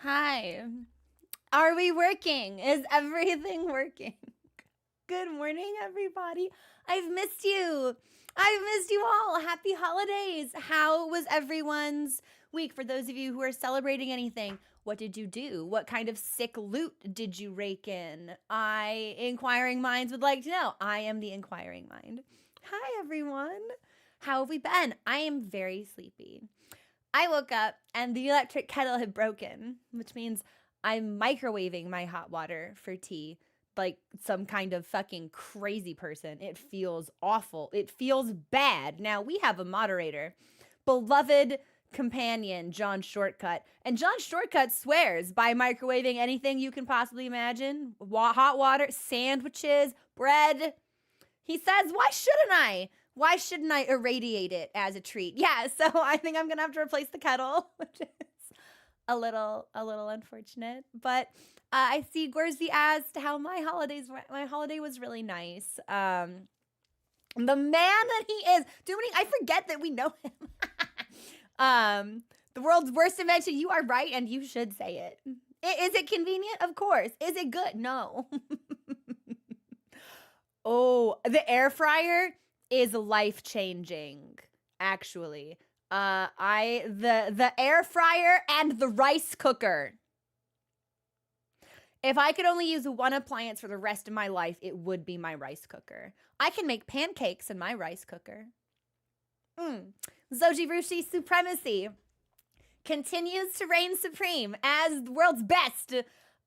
Hi. Are we working? Is everything working? Good morning, everybody. I've missed you. I've missed you all. Happy holidays. How was everyone's week? For those of you who are celebrating anything, what did you do? What kind of sick loot did you rake in? Inquiring minds, would like to know. I am the inquiring mind. Hi, everyone. How have we been? I am very sleepy. I woke up and the electric kettle had broken, which means I'm microwaving my hot water for tea like some kind of fucking crazy person. It feels awful. It feels bad. Now, we have a moderator, beloved companion, John Shortcut. And John Shortcut swears by microwaving anything you can possibly imagine hot water, sandwiches, bread. He says, why shouldn't I? Why shouldn't I irradiate it as a treat? Yeah, so I think I'm gonna have to replace the kettle, which is a little unfortunate. But I see Gorsey asked how my holiday was really nice. The man that he is, Dominik, I forget that we know him. The world's worst invention. You are right, and you should say it. Is it convenient? Of course. Is it good? No. Oh, the air fryer is life changing. Actually, the air fryer and the rice cooker. If I could only use one appliance for the rest of my life, it would be my rice cooker. I can make pancakes in my rice cooker. Zojirushi supremacy continues to reign supreme as the world's best.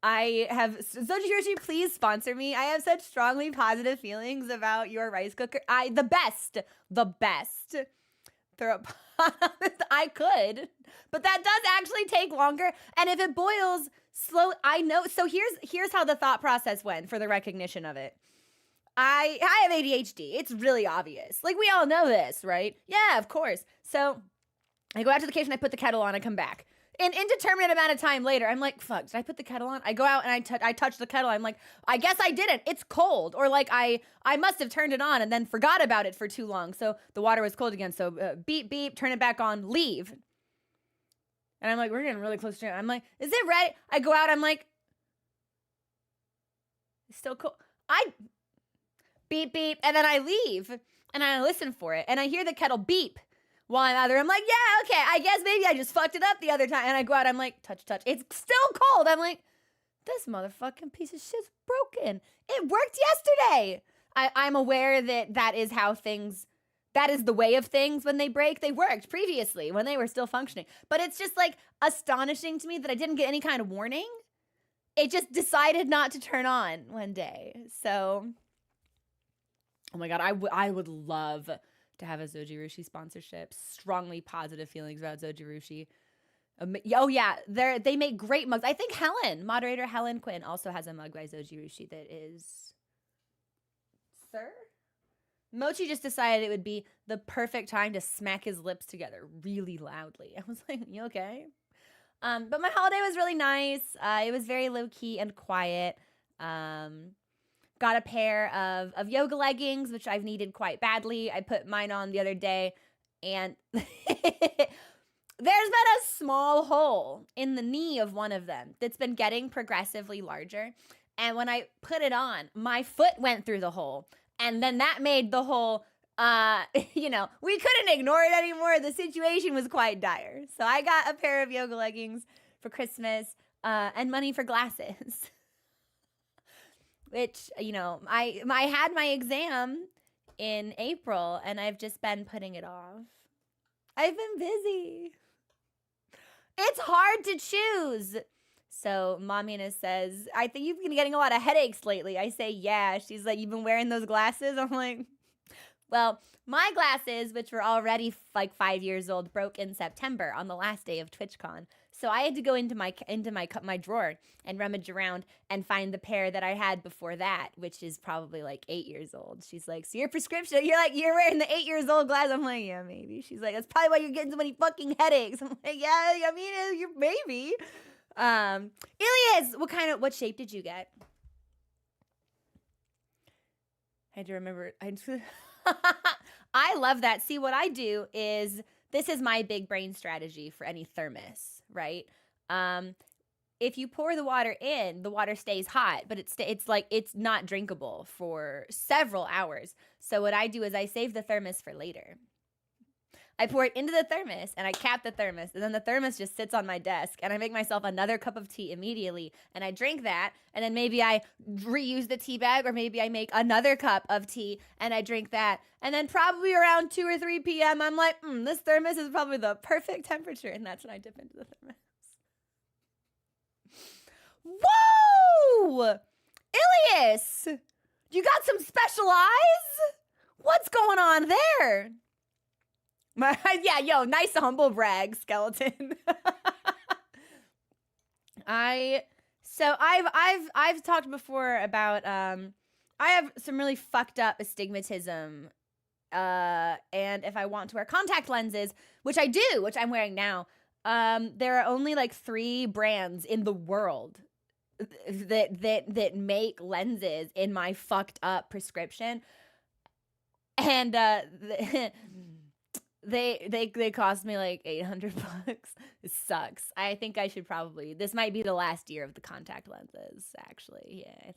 I have Zojirushi, please sponsor me. I have such strongly positive feelings about your rice cooker. The best. Throw a pot on this. I could, but that does actually take longer. And if it boils slow, I know. So here's how the thought process went for the recognition of it. I have ADHD. It's really obvious. Like, we all know this, right? Yeah, of course. So I go out to the kitchen, I put the kettle on, I come back. An indeterminate amount of time later, I'm like, fuck, did I put the kettle on? I go out and I touch the kettle. I'm like, I guess I didn't. It's cold. Or like I must have turned it on and then forgot about it for too long. So the water was cold again. So beep, beep, turn it back on, leave. And I'm like, we're getting really close to it. I'm like, is it ready? I go out, I'm like, it's still cold. I beep, beep, and then I leave and I listen for it. And I hear the kettle beep. While I'm out there, I'm like, yeah, okay, I guess maybe I just fucked it up the other time. And I go out, I'm like, touch. It's still cold. I'm like, this motherfucking piece of shit's broken. It worked yesterday. I'm aware that is how things, that is the way of things when they break. They worked previously when they were still functioning. But it's just like astonishing to me that I didn't get any kind of warning. It just decided not to turn on one day. So, oh my God, I would love to have a Zojirushi sponsorship. Strongly positive feelings about Zojirushi. Oh yeah, they make great mugs. I think moderator Helen Quinn also has a mug by Zojirushi that is, sir? Mochi just decided it would be the perfect time to smack his lips together really loudly. I was like, you okay? But my holiday was really nice. It was very low key and quiet. Got a pair of yoga leggings, which I've needed quite badly. I put mine on the other day, and there's been a small hole in the knee of one of them that's been getting progressively larger. And when I put it on, my foot went through the hole. And then that made the hole, we couldn't ignore it anymore. The situation was quite dire. So I got a pair of yoga leggings for Christmas and money for glasses. Which, I had my exam in April, and I've just been putting it off. I've been busy. It's hard to choose. So Momina says, I think you've been getting a lot of headaches lately. I say, yeah. She's like, you've been wearing those glasses? I'm like, well, my glasses, which were already like 5 years old, broke in September on the last day of TwitchCon. So I had to go into my drawer and rummage around and find the pair that I had before that, which is probably like 8 years old. She's like, so your prescription, you're wearing the 8 years old glass. I'm like, yeah, maybe. She's like, that's probably why you're getting so many fucking headaches. I'm like, yeah, I mean, you're maybe. Ilias, what shape did you get? I had to remember. I love that. See, what I do is, this is my big brain strategy for any thermos, right? if you pour the water in, the water stays hot, but it's like it's not drinkable for several hours. So what I do is I save the thermos for later. I pour it into the thermos and I cap the thermos, and then the thermos just sits on my desk, and I make myself another cup of tea immediately, and I drink that, and then maybe I reuse the tea bag, or maybe I make another cup of tea and I drink that, and then probably around 2 or 3 p.m. I'm like, this thermos is probably the perfect temperature, and that's when I dip into the thermos. Whoa! Ilias! You got some special eyes? What's going on there? Yeah, yo, nice humble brag, skeleton. I've talked before about I have some really fucked up astigmatism, and if I want to wear contact lenses, which I do, which I'm wearing now, there are only like 3 brands in the world that make lenses in my fucked up prescription, and They cost me like $800. It sucks. I think I should probably. This might be the last year of the contact lenses. Actually, yeah, I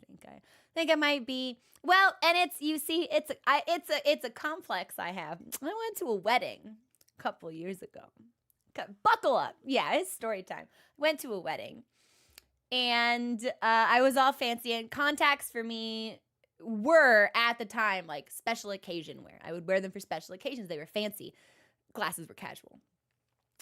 think I might be. Well, and it's a complex I have. I went to a wedding a couple years ago. Buckle up. Yeah, it's story time. Went to a wedding, and I was all fancy, and contacts for me were at the time like special occasion wear. I would wear them for special occasions. They were fancy. Glasses were casual.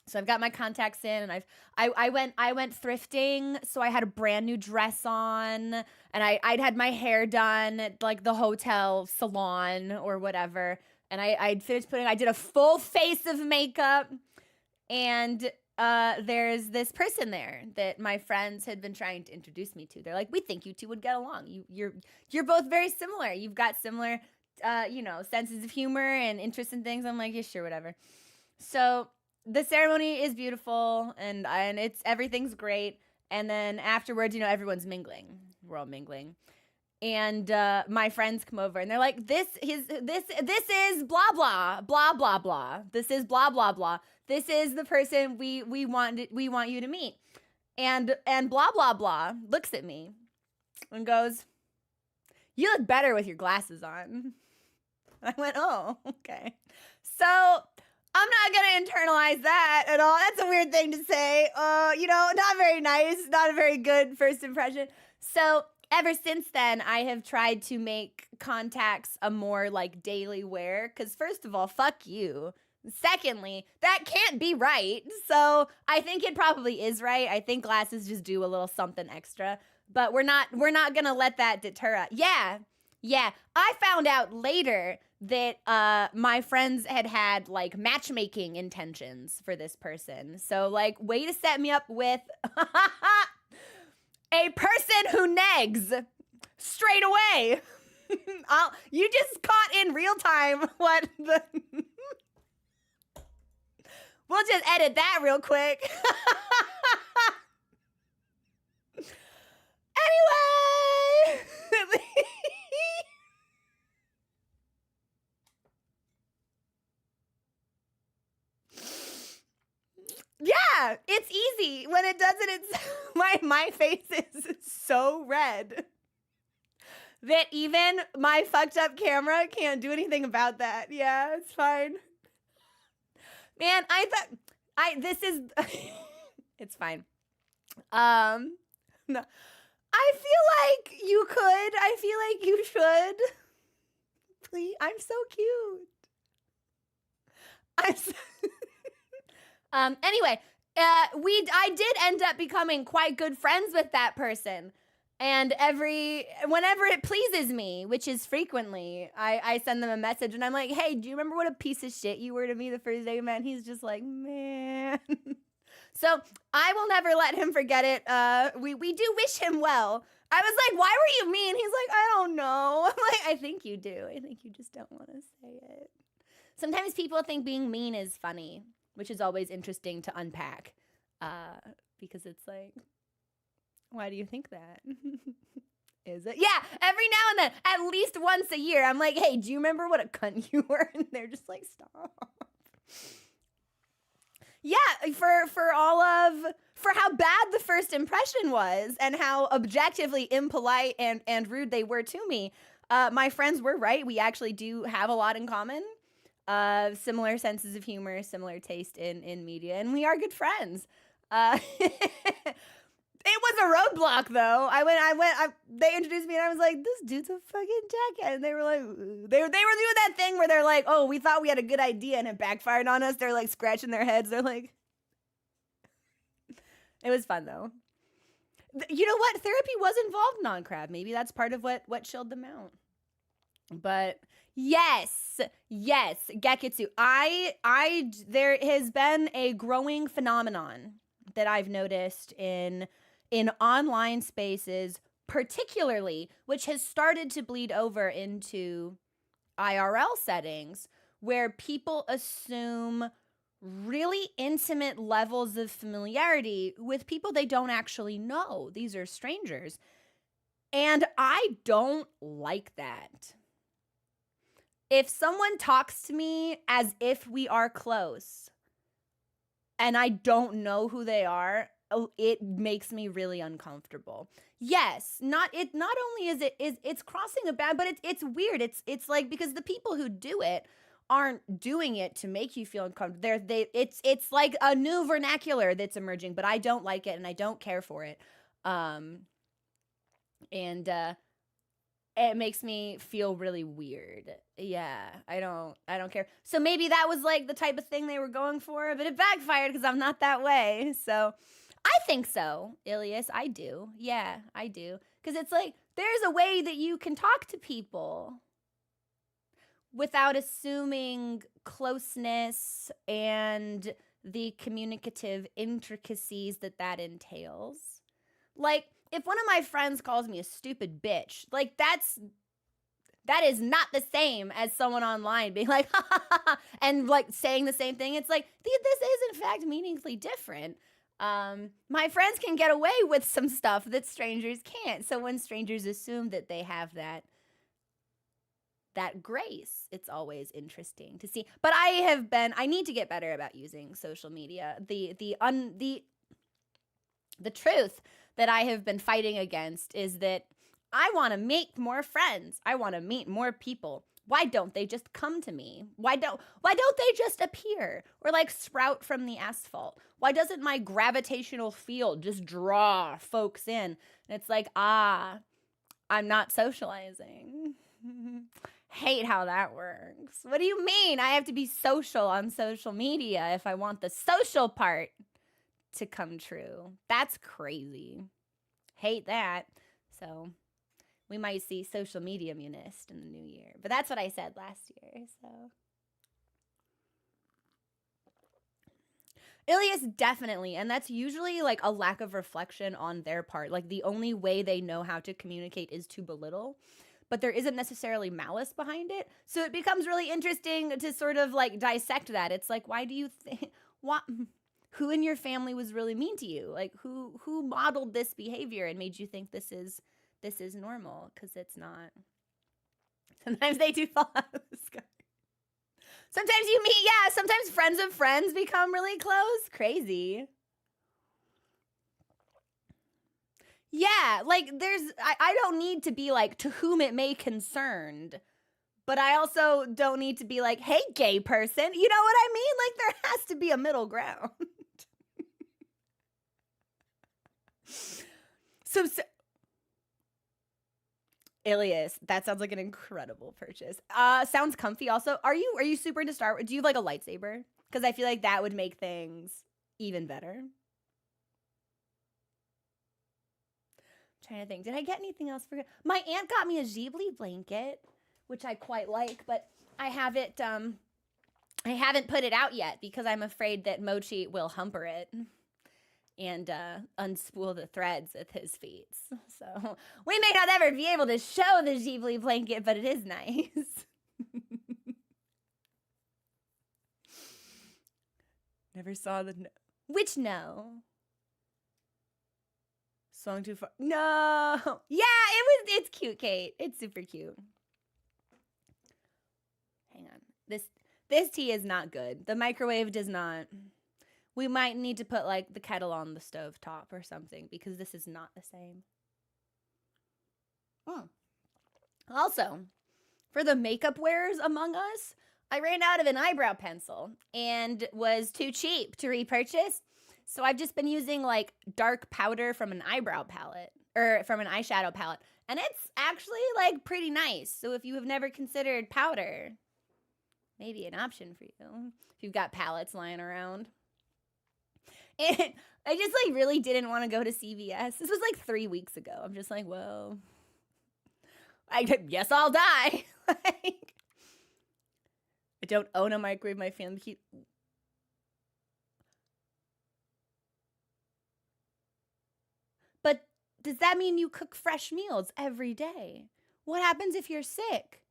So I've got my contacts in, and I went thrifting, so I had a brand new dress on, and I'd had my hair done at like the hotel salon or whatever, and I'd finished I did a full face of makeup, and there's this person there that my friends had been trying to introduce me to. They're like, we think you two would get along. You're both very similar. You've got similar, senses of humor and interests in things. I'm like, yeah, sure, whatever. So the ceremony is beautiful, and everything's great. And then afterwards, everyone's mingling. We're all mingling. And my friends come over, and they're like, this is blah, blah, blah, blah, blah. This is blah, blah, blah. This is the person we want you to meet. And blah, blah, blah looks at me and goes, you look better with your glasses on. I went, oh, okay. So I'm not going to internalize that at all. That's a weird thing to say. Not very nice, not a very good first impression. So ever since then, I have tried to make contacts a more like daily wear, because first of all, fuck you. Secondly, that can't be right. So I think it probably is right. I think glasses just do a little something extra, but we're not gonna let that deter us. Yeah. I found out later that my friends had like matchmaking intentions for this person. So like, way to set me up with a person who negs straight away. You just caught in real time what the. We'll just edit that real quick. Anyway. Yeah, it's easy. When it does it, it's my face is so red that even my fucked up camera can't do anything about that. Yeah, it's fine. Man, it's fine. No, I feel like you could. I feel like you should. Please, I'm so cute. Anyway, I did end up becoming quite good friends with that person. And whenever it pleases me, which is frequently, I send them a message and I'm like, hey, do you remember what a piece of shit you were to me the first day we met? He's just like, man. So I will never let him forget it. We do wish him well. I was like, why were you mean? He's like, I don't know. I'm like, I think you do. I think you just don't want to say it. Sometimes people think being mean is funny, which is always interesting to unpack. Because it's like, why do you think that? Is it? Yeah, every now and then, at least once a year, I'm like, hey, do you remember what a cunt you were? And they're just like, stop. Yeah, for how bad the first impression was and how objectively impolite and rude they were to me. My friends were right. We actually do have a lot in common. Similar senses of humor, similar taste in media, and we are good friends. It was a roadblock, though. They introduced me, and I was like, "This dude's a fucking jackass." And they were like, they were doing that thing where they're like, "Oh, we thought we had a good idea, and it backfired on us." They're like scratching their heads. They're like, it was fun though. You know what? Therapy was involved in On Crab. Maybe that's part of what chilled them out. But yes, Geketsu. There has been a growing phenomenon that I've noticed in online spaces, particularly, which has started to bleed over into IRL settings, where people assume really intimate levels of familiarity with people they don't actually know. These are strangers. And I don't like that. If someone talks to me as if we are close and I don't know who they are, it makes me really uncomfortable. Yes, not only is it's crossing a bad, but it's weird. It's like, because the people who do it aren't doing it to make you feel uncomfortable. It's like a new vernacular that's emerging, but I don't like it and I don't care for it. It makes me feel really weird. Yeah, I don't care. So maybe that was like the type of thing they were going for, but it backfired because I'm not that way. So I think so, Ilias. I do. Yeah, I do. Because it's like, there's a way that you can talk to people without assuming closeness and the communicative intricacies that entails. Like, if one of my friends calls me a stupid bitch, like, that is not the same as someone online being like, ha ha ha, and like saying the same thing. It's like, this is in fact meaningfully different. My friends can get away with some stuff that strangers can't. So when strangers assume that they have that grace, it's always interesting to see. But I need to get better about using social media. The truth that I have been fighting against is that I want to make more friends. I want to meet more people. Why don't they just come to me? Why don't they just appear or like sprout from the asphalt? Why doesn't my gravitational field just draw folks in? And it's like, I'm not socializing. Hate how that works. What do you mean? I have to be social on social media if I want the social part to come true. That's crazy. Hate that. So we might see social media munist in the new year. But that's what I said last year. So Ilias, definitely. And that's usually like a lack of reflection on their part. Like, the only way they know how to communicate is to belittle. But there isn't necessarily malice behind it. So it becomes really interesting to sort of like dissect that. It's like, why do you think, who in your family was really mean to you? Like, who modeled this behavior and made you think this is normal? Because it's not. Sometimes they do fall out of the sky. Sometimes you meet, sometimes friends of friends become really close. Crazy. Yeah, like I don't need to be like, to whom it may concerned, but I also don't need to be like, hey, gay person. You know what I mean? Like, there has to be a middle ground. So Ilias, that sounds like an incredible purchase. Sounds comfy also. Are you super into Star Wars? Do you have like a lightsaber? Because I feel like that would make things even better. Trying to think, did I get anything else for my aunt? Got me a Ghibli blanket, which I quite like, but I haven't put it out yet because I'm afraid that Mochi will humper it and unspool the threads with his feet. So we may not ever be able to show the Ghibli blanket, but it is nice. Never saw the which no. Song too far. No. Yeah, it's cute, Kate. It's super cute. Hang on. This tea is not good. The microwave does not. We might need to put like the kettle on the stove top or something because this is not the same. Also, for the makeup wearers among us, I ran out of an eyebrow pencil and was too cheap to repurchase. So I've just been using like dark powder from an eyebrow palette or from an eyeshadow palette. And it's actually like pretty nice. So if you have never considered powder, maybe an option for you if you've got palettes lying around. And I just like really didn't want to go to CVS. This was like 3 weeks ago. I'm just like, well, I guess I'll die. Like, I don't own a microwave. My family keep. But does that mean you cook fresh meals every day? What happens if you're sick?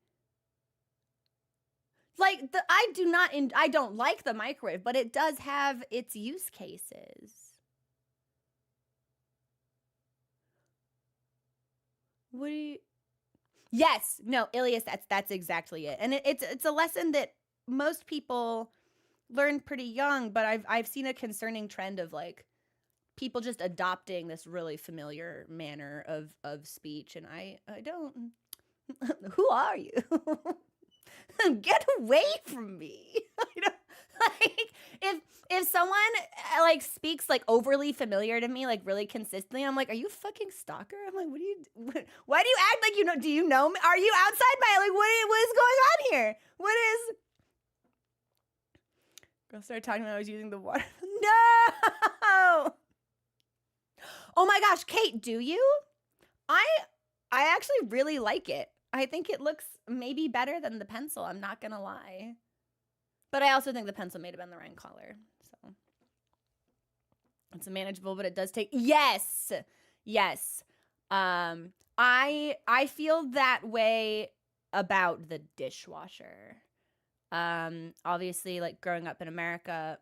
Like, I don't like the microwave, but it does have its use cases. What do you... Yes, no, Ilias, that's exactly it. And it's a lesson that most people learn pretty young, but I've seen a concerning trend of like people just adopting this really familiar manner of speech, and I don't. Who are you? Get away from me. You know, like if someone like speaks like overly familiar to me, like really consistently, I'm like, are you a fucking stalker? I'm like, why do you act like you know? Do you know me? Are you outside my, like, what is going on here? What is... Girl started talking when I was using the water. No! Oh my gosh, Kate, do you? I actually really like it. I think it looks maybe better than the pencil, I'm not gonna lie. But I also think the pencil may have been the right color. So it's manageable, but it does take... Yes! Yes. I feel that way about the dishwasher. Obviously, like growing up in America,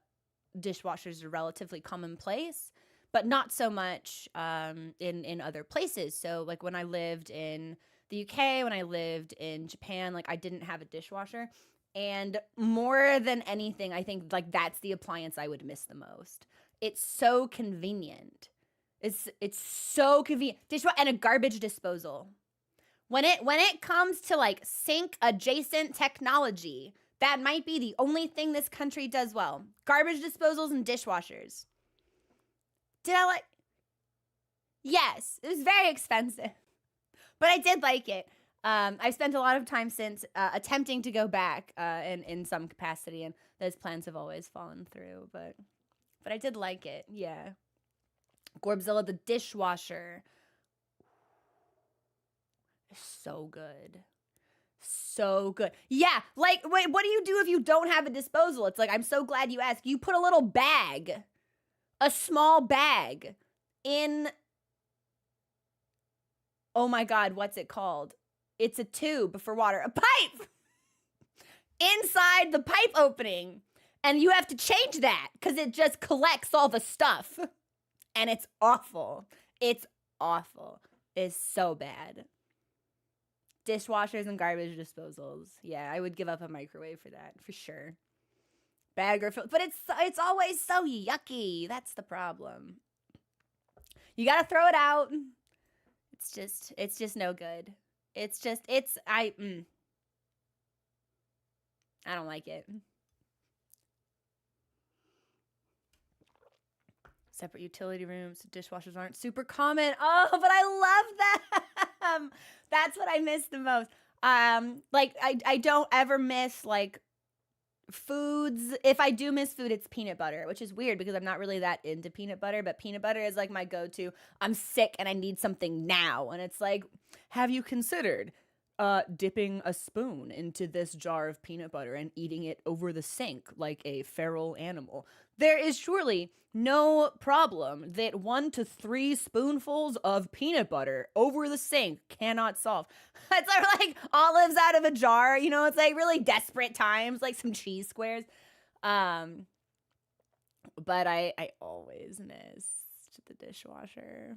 dishwashers are relatively commonplace, but not so much in other places. So like when I lived in the UK, when I lived in Japan, like I didn't have a dishwasher. And more than anything, I think like that's the appliance I would miss the most. It's so convenient. It's so convenient. Dishwasher and a garbage disposal. When it comes to like sink adjacent technology, that might be the only thing this country does well. Garbage disposals and dishwashers. Did I like... Yes, it was very expensive. But I did like it. I spent a lot of time since attempting to go back in some capacity, and those plans have always fallen through. But I did like it, yeah. Gorbzilla the dishwasher. So good. So good. Yeah, like, wait, what do you do if you don't have a disposal? It's like, I'm so glad you asked. You put a little bag, a small bag, in... Oh my God, what's it called? It's a tube for water. A pipe! Inside the pipe opening. And you have to change that because it just collects all the stuff. And it's awful. It's awful. It's so bad. Dishwashers and garbage disposals. Yeah, I would give up a microwave for that, for sure. Bag or but it's always so yucky. That's the problem. You gotta throw it out. It's just no good. I don't like it. Separate utility rooms. Dishwashers aren't super common. Oh, but I love them. That's what I miss the most. Like I don't ever miss like foods. If I do miss food, it's peanut butter, which is weird because I'm not really that into peanut butter, but peanut butter is like my go-to. I'm sick and I need something now. And it's like, have you considered dipping a spoon into this jar of peanut butter and eating it over the sink like a feral animal? There is surely no problem that 1 to 3 spoonfuls of peanut butter over the sink cannot solve. It's like olives out of a jar, you know, it's like really desperate times, like some cheese squares. But I always missed the dishwasher.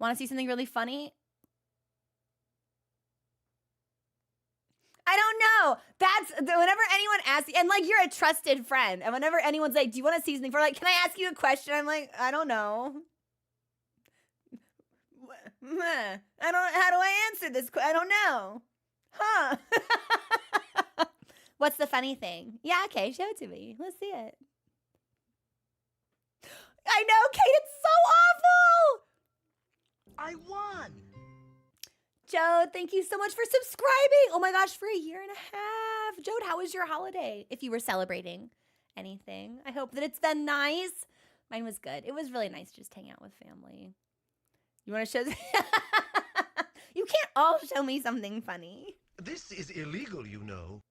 Want to see something really funny? I don't No, that's whenever anyone asks, and like you're a trusted friend, and whenever anyone's like, "Do you want a seasoning for?" Like, can I ask you a question? I'm like, I don't know. I don't. How do I answer this? I don't know. Huh? What's the funny thing? Yeah, okay, show it to me. Let's see it. I know, Kate. It's so awful. I won. Jode, thank you so much for subscribing. Oh my gosh, for a year and a half. Jode, how was your holiday? If you were celebrating anything, I hope that it's been nice. Mine was good. It was really nice just hang out with family. You want to show? You can't all show me something funny. This is illegal, you know.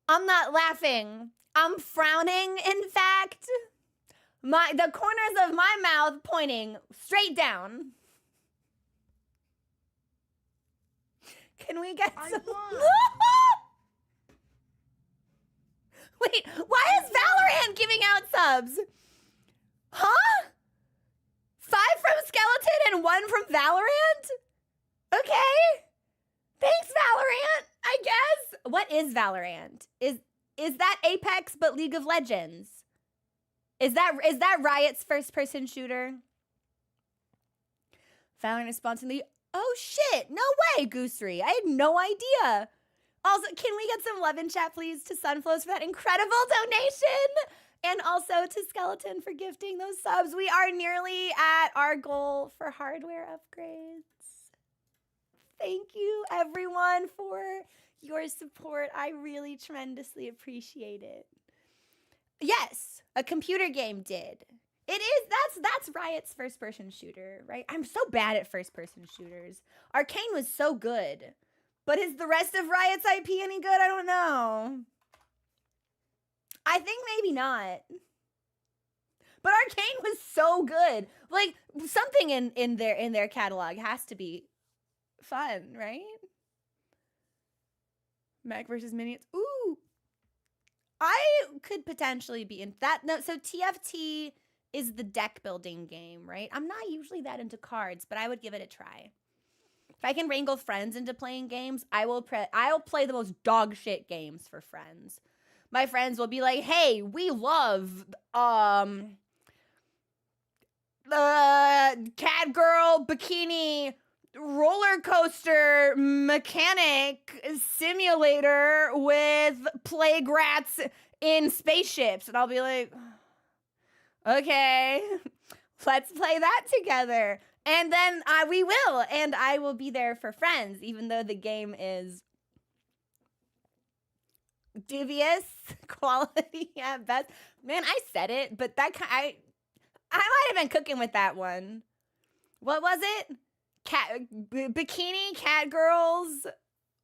I'm not laughing. I'm frowning, in fact. The corners of my mouth pointing straight down. Can we get some? Wait, why is Valorant giving out subs? Huh? 5 from Skeleton and 1 from Valorant? Okay. Thanks, Valorant, I guess. What is Valorant? Is that Apex but League of Legends? Is that Riot's first-person shooter? Valorant is sponsoring the... Oh, shit. No way, Goosery. I had no idea. Also, can we get some love in chat, please, to Sunflows for that incredible donation? And also to Skeleton for gifting those subs. We are nearly at our goal for hardware upgrades. Thank you, everyone, for your support. I really tremendously appreciate it. Yes, a computer game did. It is, that's Riot's first-person shooter, right? I'm so bad at first-person shooters. Arcane was so good. But is the rest of Riot's IP any good? I don't know. I think maybe not. But Arcane was so good. Like, something in their catalog has to be fun, right? Mac versus Minions. Ooh. I could potentially be in that. No, so TFT is the deck building game, right? I'm not usually that into cards, but I would give it a try. If I can wrangle friends into playing games, I'll play the most dog shit games for friends. My friends will be like, "Hey, we love cat girl bikini roller coaster mechanic simulator with plague rats in spaceships." And I'll be like, "Okay, let's play that together." And then we will, and I will be there for friends, even though the game is dubious quality at best. Man, I said it, but I might have been cooking with that one. What was it? Bikini cat girls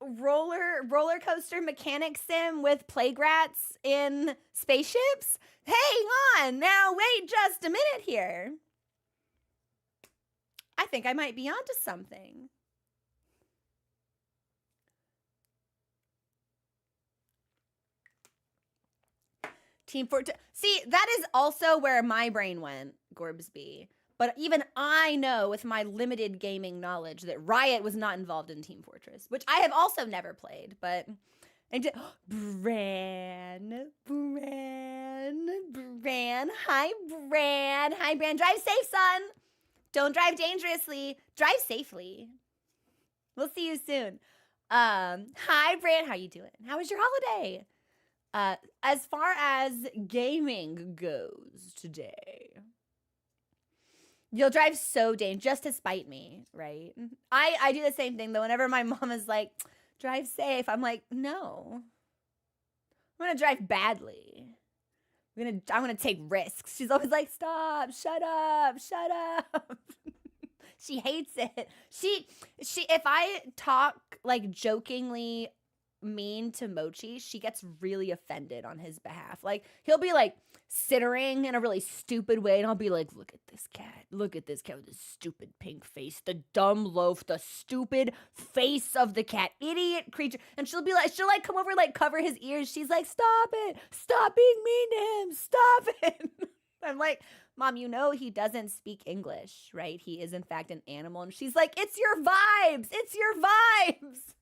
roller coaster mechanic sim with plague rats in spaceships? Hang on, now wait just a minute here. I think I might be onto something. Team Fortress. See, that is also where my brain went, Gorbsby. But even I know with my limited gaming knowledge that Riot was not involved in Team Fortress, which I have also never played, but... Bran. Hi, Bran. Hi, Bran. Drive safe, son. Don't drive dangerously. Drive safely. We'll see you soon. Hi, Bran. How you doing? How was your holiday? As far as gaming goes today, you'll drive so dangerous just to spite me, right? I do the same thing, though. Whenever my mom is like, drive safe, I'm like, no. I'm going to drive badly. I'm gonna take risks. She's always like, stop, shut up. She hates it. She if I talk like jokingly mean to Mochi, she gets really offended on his behalf. Like, he'll be like sittering in a really stupid way, and I'll be like, look at this cat with this stupid pink face, the dumb loaf, the stupid face of the cat, idiot creature. And she'll come over, like cover his ears. She's like, stop it, stop being mean to him, stop it. I'm like, Mom, you know he doesn't speak English, right? He is in fact an animal. And she's like, it's your vibes. It's your vibes.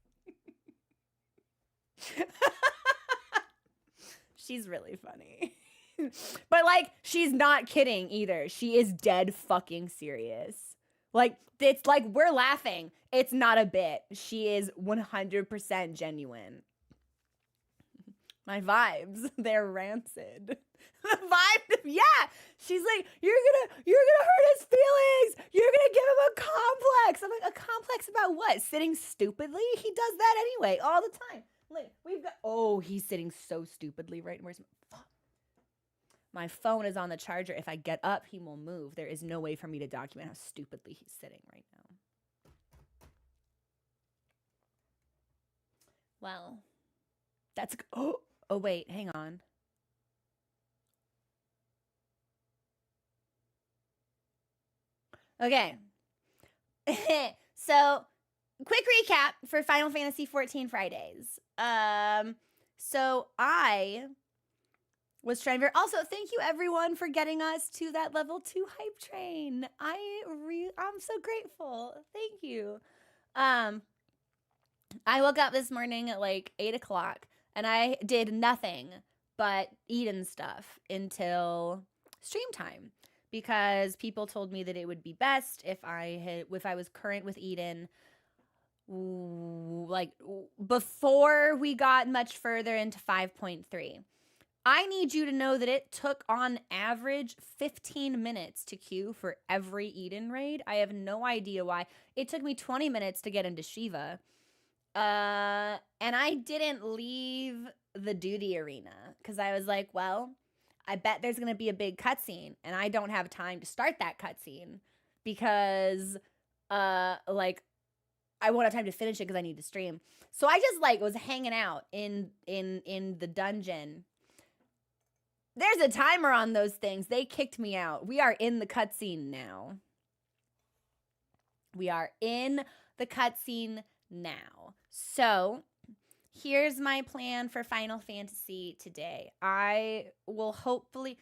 She's really funny. But like, she's not kidding either. She is dead fucking serious. Like, it's like we're laughing. It's not a bit. She is 100% genuine. My vibes, they're rancid. The vibe, yeah. She's like, you're gonna hurt his feelings. You're gonna give him a complex. I'm like, a complex about what? Sitting stupidly? He does that anyway, all the time. Like, we've got, oh, he's sitting so stupidly right. Where's my, fuck. My phone is on the charger. If I get up, he will move. There is no way for me to document how stupidly he's sitting right now. Well, that's, oh wait, hang on. Okay. So, quick recap for Final Fantasy XIV Fridays. So I was trying to, also thank you everyone for getting us to that level 2 hype train. I'm so grateful. Thank you. I woke up this morning at like 8 o'clock and I did nothing but Eden stuff until stream time, because people told me that it would be best if I was current with Eden, like before we got much further into 5.3. I need you to know that it took on average 15 minutes to queue for every Eden raid. I have no idea why. It took me 20 minutes to get into Shiva. And I didn't leave the duty arena because I was like, well, I bet there's going to be a big cutscene and I don't have time to start that cutscene because, like, I won't have time to finish it because I need to stream. So I just like was hanging out in the dungeon. There's a timer on those things. They kicked me out. We are in the cutscene now. We are in the cutscene now. So here's my plan for Final Fantasy today. I will hopefully,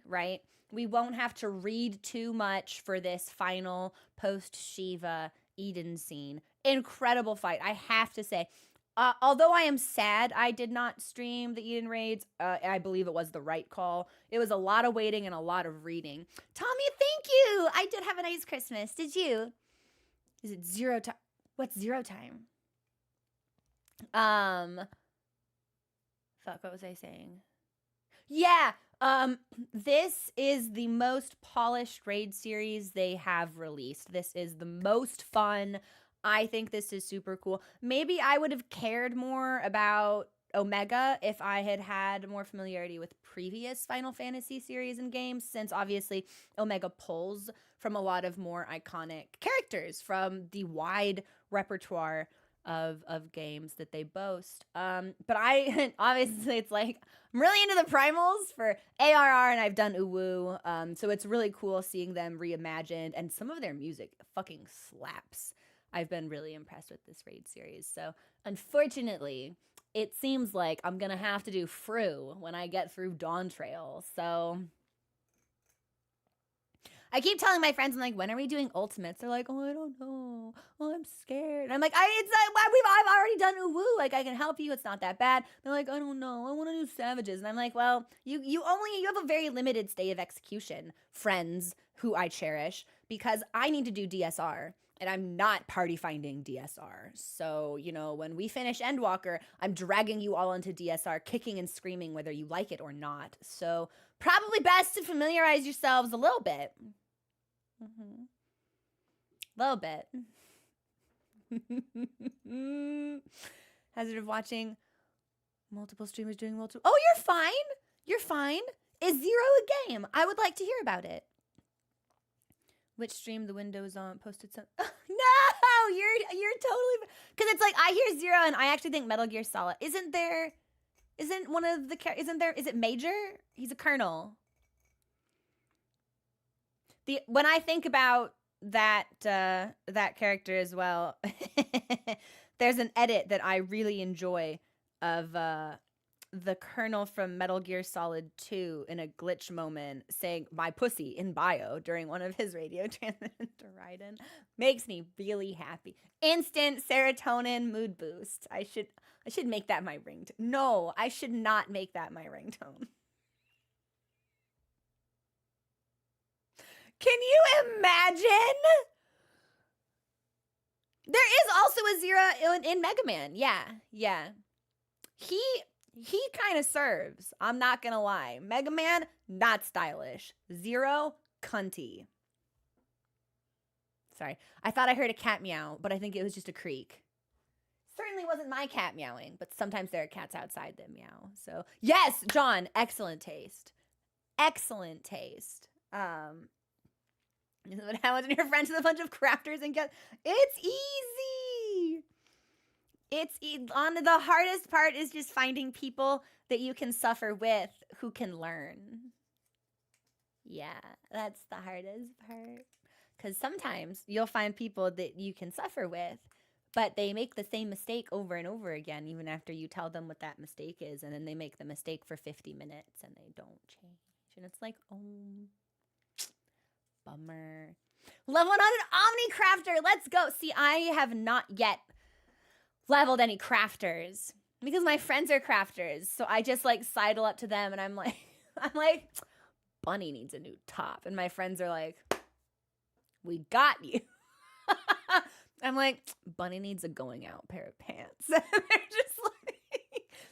right? We won't have to read too much for this final post-Shiva Eden scene. Incredible fight, I have to say. Although I am sad I did not stream the Eden raids, I believe it was the right call. It was a lot of waiting and a lot of reading. Tommy, thank you! I did have a nice Christmas. Did you? Is it zero time? What's zero time? Fuck, what was I saying? Yeah, this is the most polished raid series they have released. This is the most fun. I think this is super cool. Maybe I would have cared more about Omega if I had had more familiarity with previous Final Fantasy series and games, since obviously Omega pulls from a lot of more iconic characters from the wide repertoire of games that they boast. But I, obviously it's like, I'm really into the primals for ARR and I've done Uwu. So it's really cool seeing them reimagined, and some of their music fucking slaps. I've been really impressed with this raid series. So unfortunately, it seems like I'm gonna have to do Fru when I get through Dawn Trail. So I keep telling my friends, I'm like, when are we doing ultimates? They're like, oh, I don't know. Oh, I'm scared. And I'm like, I've already done Uwu. Like, I can help you. It's not that bad. They're like, I don't know. I want to do Savages. And I'm like, well, you have a very limited state of execution, friends who I cherish, because I need to do DSR. And I'm not party finding DSR. So, you know, when we finish Endwalker, I'm dragging you all into DSR, kicking and screaming whether you like it or not. So probably best to familiarize yourselves a little bit. Little bit. Hazard of watching multiple streamers doing multiple. Oh, you're fine. You're fine. Is Zero a game? I would like to hear about it. Which stream the Windows on posted some. No, you're totally, because it's like I hear Zero and I actually think Metal Gear Solid. Is it Major? He's a colonel. When I think about that character as well, there's an edit that I really enjoy of the Colonel from Metal Gear Solid 2 in a glitch moment saying my pussy in bio during one of his radio transmissions to Raiden makes me really happy. Instant serotonin mood boost. I should make that my ringtone. No, I should not make that my ringtone. Can you imagine? There is also a Zero in Mega Man. Yeah. He kind of serves. I'm not gonna lie. Mega Man, not stylish. Zero, cunty. Sorry. I thought I heard a cat meow, but I think it was just a creak. Certainly wasn't my cat meowing, but sometimes there are cats outside that meow. So yes, John, excellent taste. Excellent taste. What happens when you're friends with a bunch of crafters and get it's easy. On the hardest part is just finding people that you can suffer with who can learn. Yeah, that's the hardest part. Because sometimes you'll find people that you can suffer with, but they make the same mistake over and over again, even after you tell them what that mistake is, and then they make the mistake for 50 minutes and they don't change. And it's like, oh, bummer. Level 100 Omni Crafter, let's go. See, I have not yet leveled any crafters because my friends are crafters. So I just like sidle up to them and I'm like, Bunny needs a new top. And my friends are like, we got you. I'm like, Bunny needs a going out pair of pants. And they're just like,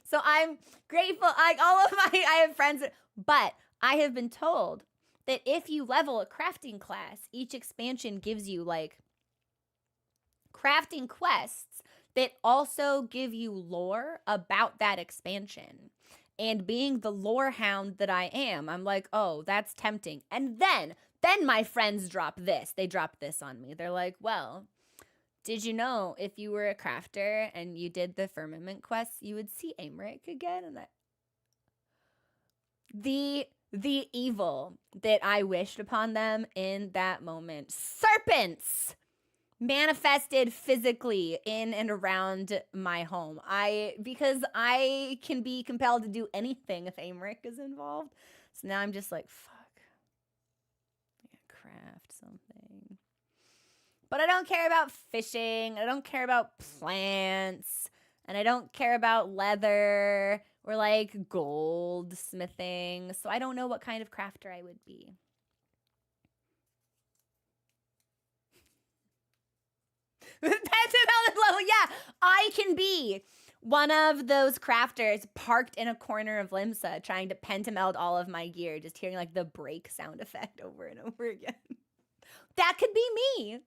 so I'm grateful. Like I have friends, but I have been told that if you level a crafting class, each expansion gives you like crafting quests that also give you lore about that expansion. And being the lore hound that I am, I'm like, oh, that's tempting. And then my friends drop this. They drop this on me. They're like, well, did you know if you were a crafter and you did the firmament quests, you would see Aymeric again? And the evil that I wished upon them in that moment. Serpents manifested physically in and around my home. Because I can be compelled to do anything if Aymeric is involved. So now I'm just like, fuck. I gotta craft something. But I don't care about fishing. I don't care about plants. And I don't care about leather or like goldsmithing. So I don't know what kind of crafter I would be. That's another level. Yeah, I can be one of those crafters parked in a corner of Limsa trying to pentameld all of my gear, just hearing like the break sound effect over and over again. That could be me.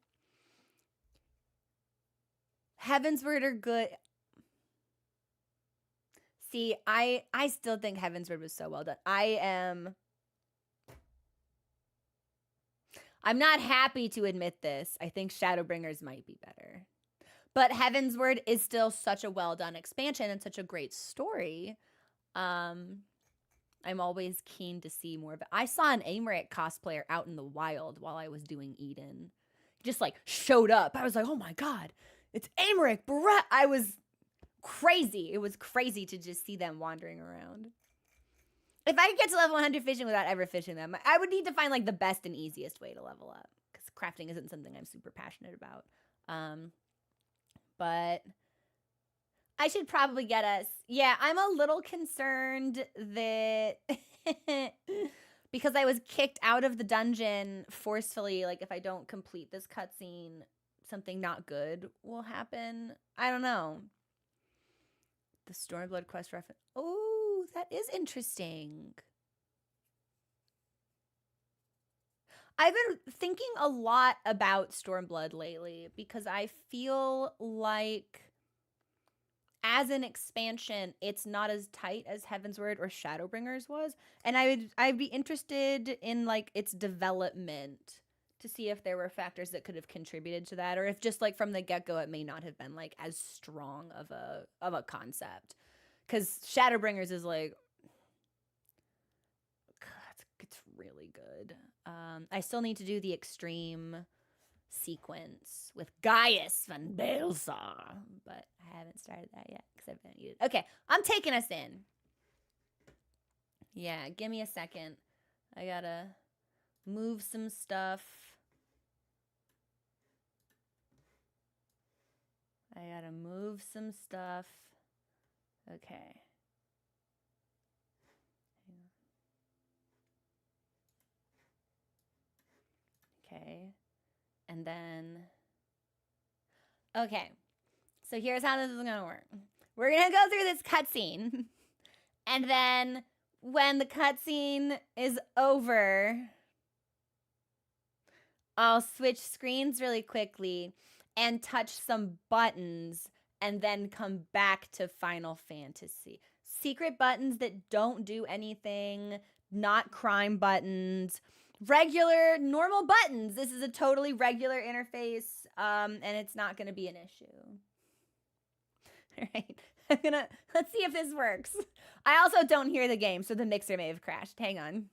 Heavensward are good. See, I still think Heavensward was so well done. I'm not happy to admit this. I think Shadowbringers might be better. But Heavensward is still such a well-done expansion and such a great story. I'm always keen to see more of it. I saw an Aymeric cosplayer out in the wild while I was doing Eden. He just like showed up. I was like, oh my God, it's Aymeric. I was crazy. It was crazy to just see them wandering around. If I could get to level 100 fishing without ever fishing them, I would need to find like the best and easiest way to level up because crafting isn't something I'm super passionate about. But I should probably get us. Yeah, I'm a little concerned that because I was kicked out of the dungeon forcefully, like if I don't complete this cutscene, something not good will happen. I don't know. The Stormblood quest reference. Oh, that is interesting. I've been thinking a lot about Stormblood lately because I feel like as an expansion, it's not as tight as Heavensward or Shadowbringers was. And I'd be interested in like its development to see if there were factors that could have contributed to that, or if just like from the get-go it may not have been like as strong of a concept. Because Shadowbringers is like, God, it's really good. I still need to do the extreme sequence with Gaius van Baelsar, but I haven't started that yet because I've been eating. Okay, I'm taking us in. Yeah, give me a second. I gotta move some stuff. Okay. Okay. And then, okay. So here's how this is gonna work. We're gonna go through this cutscene. And then when the cutscene is over, I'll switch screens really quickly and touch some buttons and then come back to Final Fantasy. Secret buttons that don't do anything, not crime buttons, regular, normal buttons. This is a totally regular interface, and it's not going to be an issue. All right, let's see if this works. I also don't hear the game, so the mixer may have crashed. Hang on.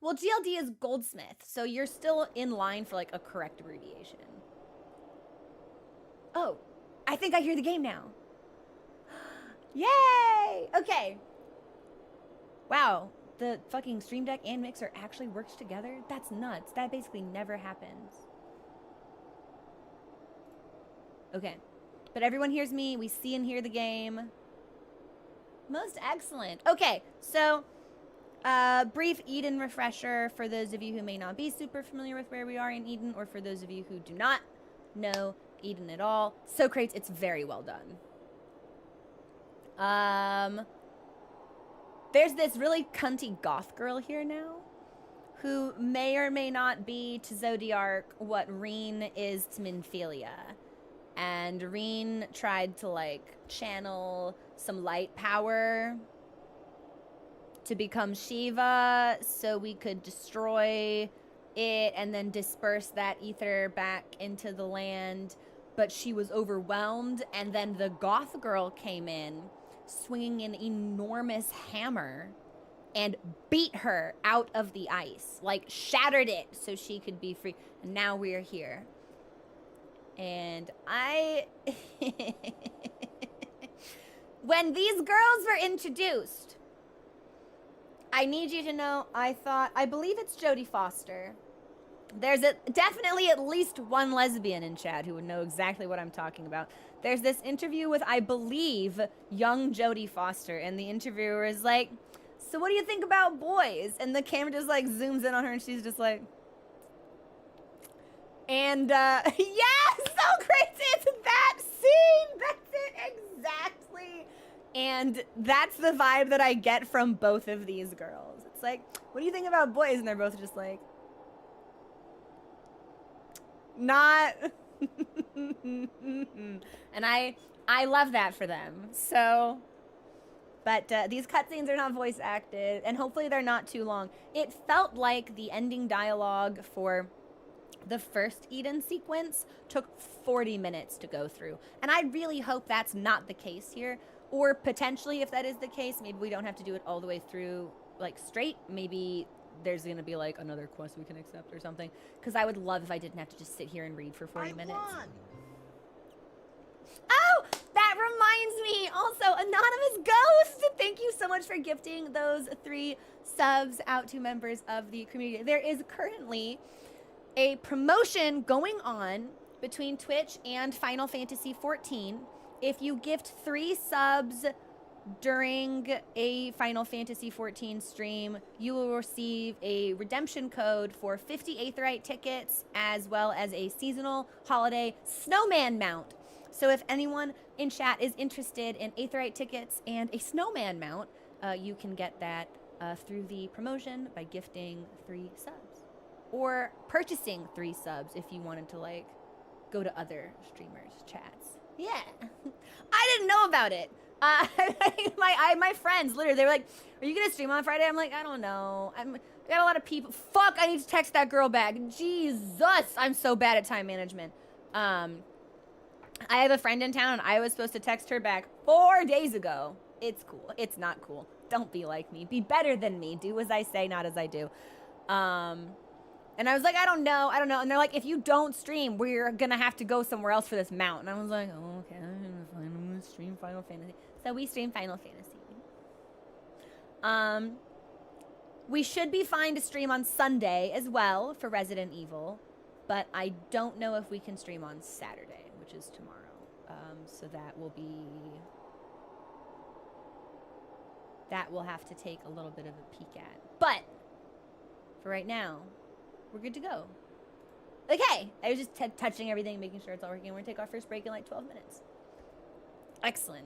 Well, GLD is Goldsmith, so you're still in line for like a correct abbreviation. Oh, I think I hear the game now. Yay! Okay. Wow, the fucking Stream Deck and mixer actually works together? That's nuts. That basically never happens. Okay, but everyone hears me. We see and hear the game. Most excellent. Okay, so brief Eden refresher for those of you who may not be super familiar with where we are in Eden, or for those of you who do not know Eden at all. Socrates, it's very well done. There's this really cunty goth girl here now who may or may not be to Zodiark what Reen is to Minfilia. And Reen tried to like channel some light power to become Shiva so we could destroy it and then disperse that ether back into the land. But she was overwhelmed, and then the goth girl came in swinging an enormous hammer and beat her out of the ice, like shattered it so she could be free. And now we're here. And when these girls were introduced, I need you to know, I believe it's Jodie Foster. There's definitely at least one lesbian in chat who would know exactly what I'm talking about. There's this interview with, I believe, young Jodie Foster, and the interviewer is like, so what do you think about boys? And the camera just like zooms in on her and she's just like, and yeah, so crazy, it's that scene, that's it, exactly. And that's the vibe that I get from both of these girls. It's like, what do you think about boys? And they're both just like, not. And I love that for them. So, but these cutscenes are not voice acted, and hopefully they're not too long. It felt like the ending dialogue for the first Eden sequence took 40 minutes to go through. And I really hope that's not the case here. Or potentially, if that is the case, maybe we don't have to do it all the way through, like, straight. Maybe there's going to be, like, another quest we can accept or something. Because I would love if I didn't have to just sit here and read for 40 minutes. Won. Oh, that reminds me. Also, Anonymous Ghost, thank you so much for gifting those 3 subs out to members of the community. There is currently a promotion going on between Twitch and Final Fantasy XIV. If you gift 3 subs during a Final Fantasy XIV stream, you will receive a redemption code for 50 Aetheryte tickets, as well as a seasonal holiday snowman mount. So if anyone in chat is interested in Aetheryte tickets and a snowman mount, you can get that through the promotion by gifting 3 subs. Or purchasing 3 subs if you wanted to, like, go to other streamers' chats. Yeah. I didn't know about it. My friends, literally, they were like, are you going to stream on Friday? I'm like, I don't know. I got a lot of people. Fuck, I need to text that girl back. Jesus, I'm so bad at time management. I have a friend in town, and I was supposed to text her back 4 days ago. It's cool. It's not cool. Don't be like me. Be better than me. Do as I say, not as I do. And I was like, I don't know. And they're like, if you don't stream, we're going to have to go somewhere else for this mount. And I was like, oh, okay, fine, I'm going to stream Final Fantasy. So we stream Final Fantasy. We should be fine to stream on Sunday as well for Resident Evil, but I don't know if we can stream on Saturday, which is tomorrow. So that we'll have to take a little bit of a peek at. But for right now, we're good to go. Okay, I was just touching everything, making sure it's all working. We're gonna take our first break in like 12 minutes. Excellent.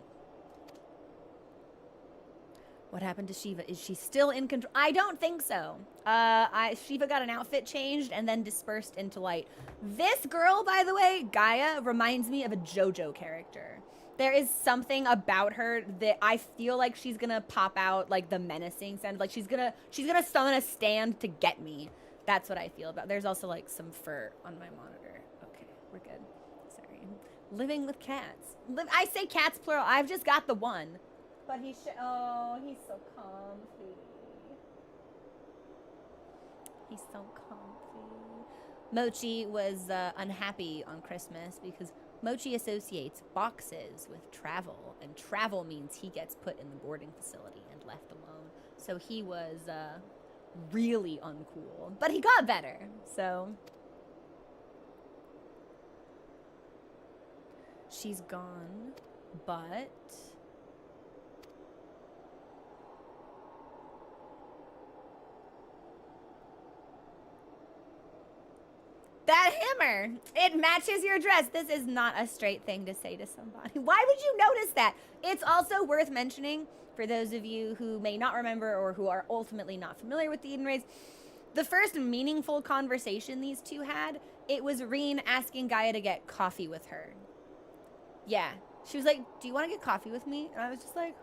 What happened to Shiva? Is she still in control? I don't think so. Shiva got an outfit changed and then dispersed into light. This girl, by the way, Gaia, reminds me of a JoJo character. There is something about her that I feel like she's gonna pop out like the menacing sound. Like she's gonna summon a stand to get me. That's what I feel about. There's also like some fur on my monitor. Okay, we're good. Sorry. Living with cats. I say cats plural. I've just got the one. But he oh, he's so comfy. He's so comfy. Mochi was unhappy on Christmas because Mochi associates boxes with travel, and travel means he gets put in the boarding facility and left alone. So he was really uncool, but he got better. So she's gone, but that hammer, it matches your dress. This is not a straight thing to say to somebody. Why would you notice that? It's also worth mentioning for those of you who may not remember or who are ultimately not familiar with the Eden Rays. The first meaningful conversation these two had, it was Reen asking Gaia to get coffee with her. Yeah. She was like, do you want to get coffee with me? And I was just like,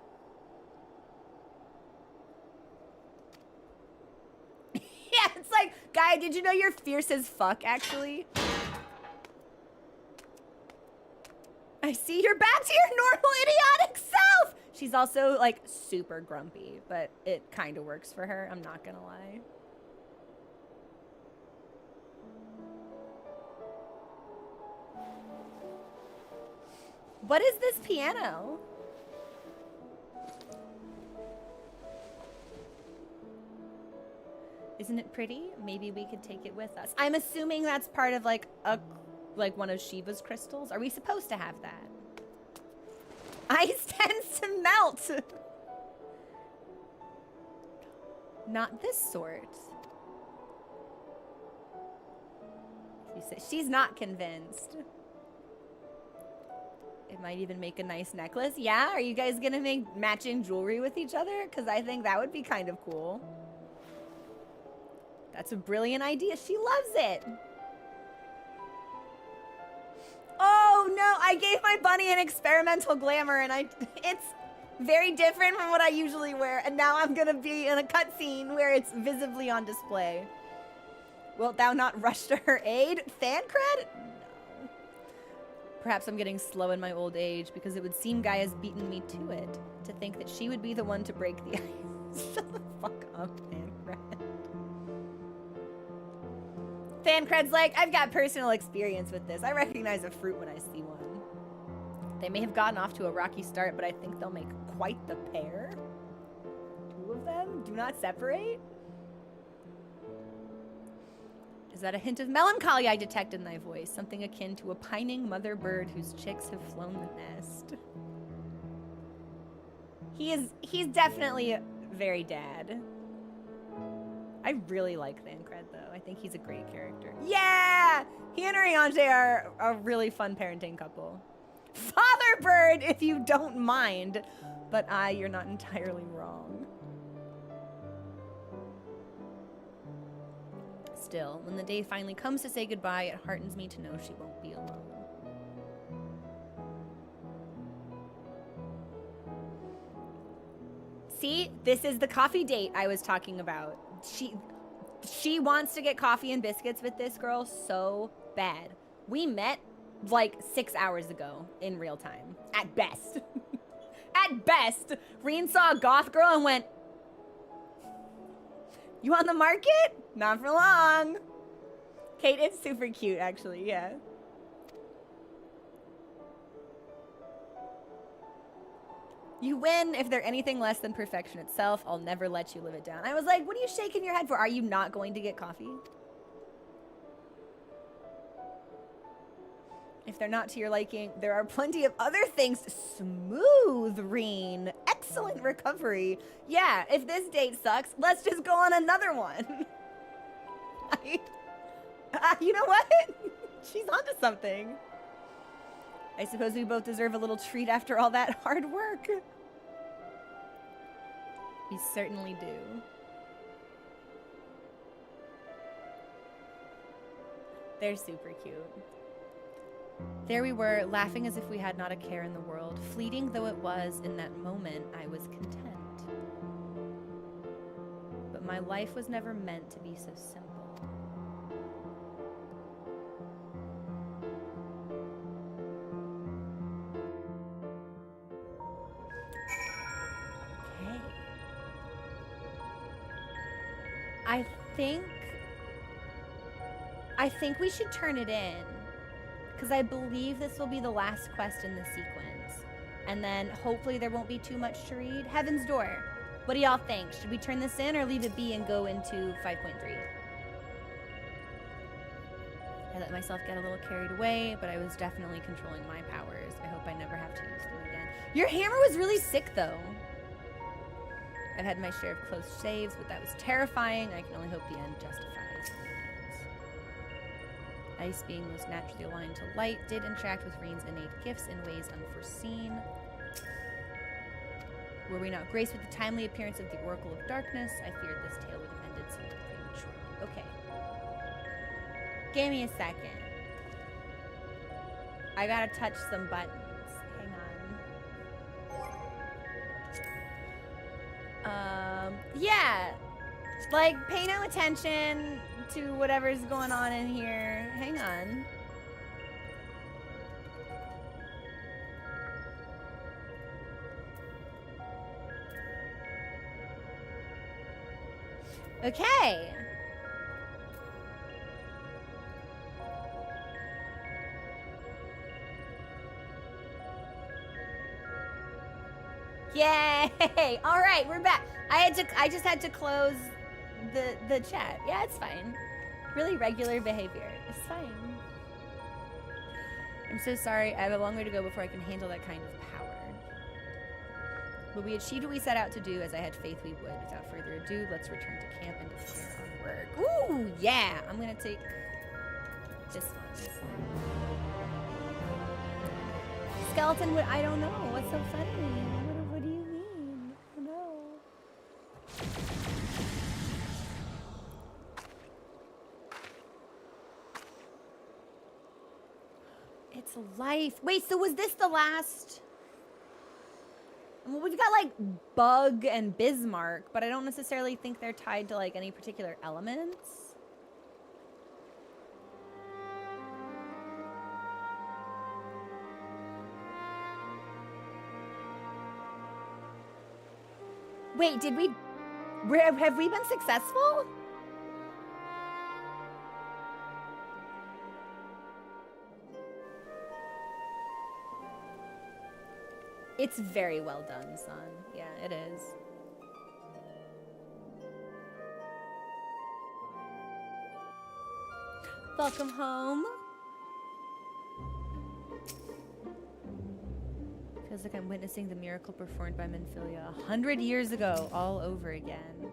yeah, it's like, Gaia, did you know you're fierce as fuck, actually? I see you're back to your normal idiotic self! She's also, like, super grumpy, but it kind of works for her, I'm not gonna lie. What is this piano? Isn't it pretty? Maybe we could take it with us. I'm assuming that's part of like one of Shiva's crystals. Are we supposed to have that? Ice tends to melt. Not this sort. She's not convinced. It might even make a nice necklace. Yeah, are you guys gonna make matching jewelry with each other? Because I think that would be kind of cool. That's a brilliant idea. She loves it. Oh no, I gave my bunny an experimental glamour and it's very different from what I usually wear. And now I'm gonna be in a cutscene where it's visibly on display. Wilt thou not rush to her aid? Thancred? No. Perhaps I'm getting slow in my old age because it would seem Gaia's beaten me to it. To think that she would be the one to break the ice. Shut the fuck up, Thancred. Thancred's like, I've got personal experience with this. I recognize a fruit when I see one. They may have gotten off to a rocky start, but I think they'll make quite the pair. Two of them? Do not separate? Is that a hint of melancholy I detect in thy voice? Something akin to a pining mother bird whose chicks have flown the nest. He's definitely very dad. I really like Thancred, though. I think he's a great character. Yeah! He and Oriange are a really fun parenting couple. Father bird, if you don't mind. But you're not entirely wrong. Still, when the day finally comes to say goodbye, it heartens me to know she won't be alone. See, this is the coffee date I was talking about. She wants to get coffee and biscuits with this girl so bad. We met like 6 hours ago in real time, at best. At best. Reen saw a goth girl and went, you on the market? Not for long. Kate, it's super cute, actually, yeah. You win if they're anything less than perfection itself. I'll never let you live it down. I was like, what are you shaking your head for? Are you not going to get coffee? If they're not to your liking, there are plenty of other things. Smooth, Reen. Excellent recovery. Yeah, if this date sucks, let's just go on another one. You know what? She's onto something. I suppose we both deserve a little treat after all that hard work. We certainly do. They're super cute. There we were, laughing as if we had not a care in the world. Fleeting though it was, in that moment, I was content. But my life was never meant to be so simple. Okay. I think we should turn it in. Because I believe this will be the last quest in the sequence. And then hopefully there won't be too much to read. Heaven's Door. What do y'all think? Should we turn this in or leave it be and go into 5.3? I let myself get a little carried away, but I was definitely controlling my powers. I hope I never have to use them again. Your hammer was really sick, though. I've had my share of close shaves, but that was terrifying. I can only hope the end justifies. Ice, being most naturally aligned to light, did interact with Reen's innate gifts in ways unforeseen. Were we not graced with the timely appearance of the Oracle of Darkness, I feared this tale would have ended somewhat prematurely. Okay. Give me a second. I gotta touch some buttons. Hang on. Yeah. Like, pay no attention to whatever's going on in here. Hang on. Okay. Yay! All right, we're back. I just had to close the chat. Yeah, it's fine. Really regular behavior. It's fine. I'm so sorry. I have a long way to go before I can handle that kind of power. But we achieved what we set out to do, as I had faith we would. Without further ado, let's return to camp and declare our work. Ooh, yeah! I'm gonna take this one. Skeleton wood, I don't know. What's so funny? What do you mean? I don't know. It's life. Wait, so was this the last? Well, we've got like Bug and Bismarck, but I don't necessarily think they're tied to like any particular elements. Wait, have we been successful? It's very well done, son. Yeah, it is. Welcome home. Feels like I'm witnessing the miracle performed by Menphilia 100 years ago, all over again.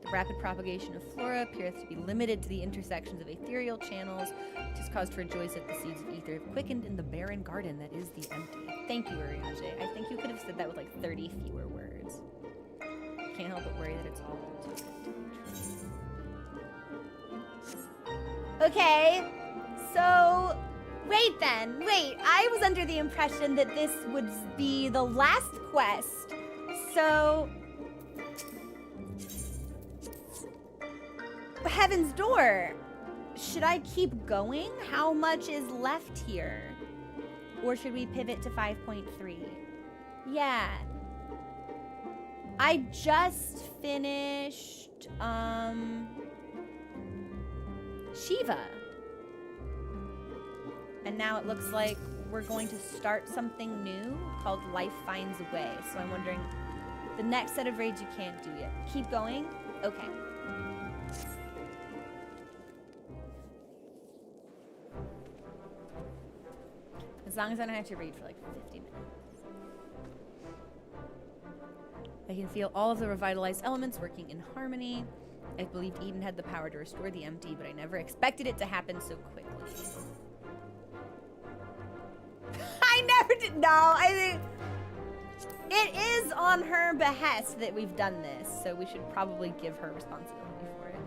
The rapid propagation of flora appeareth to be limited to the intersections of ethereal channels, which has caused to rejoice that the seeds of ether have quickened in the barren garden that is the empty. Thank you, Uriaje. I think you could have said that with like 30 fewer words. Can't help but worry that it's all too good to be true. Okay, so wait. I was under the impression that this would be the last quest. So Heaven's Door. Should I keep going? How much is left here? Or should we pivot to 5.3? Yeah. I just finished Shiva. And now it looks like we're going to start something new called Life Finds a Way. So I'm wondering, the next set of raids you can't do yet. Keep going? Okay. As long as I don't have to read for like 50 minutes. I can feel all of the revitalized elements working in harmony. I believed Eden had the power to restore the empty, but I never expected it to happen so quickly. I never did. No, I think it is on her behest that we've done this, so we should probably give her responsibility for it.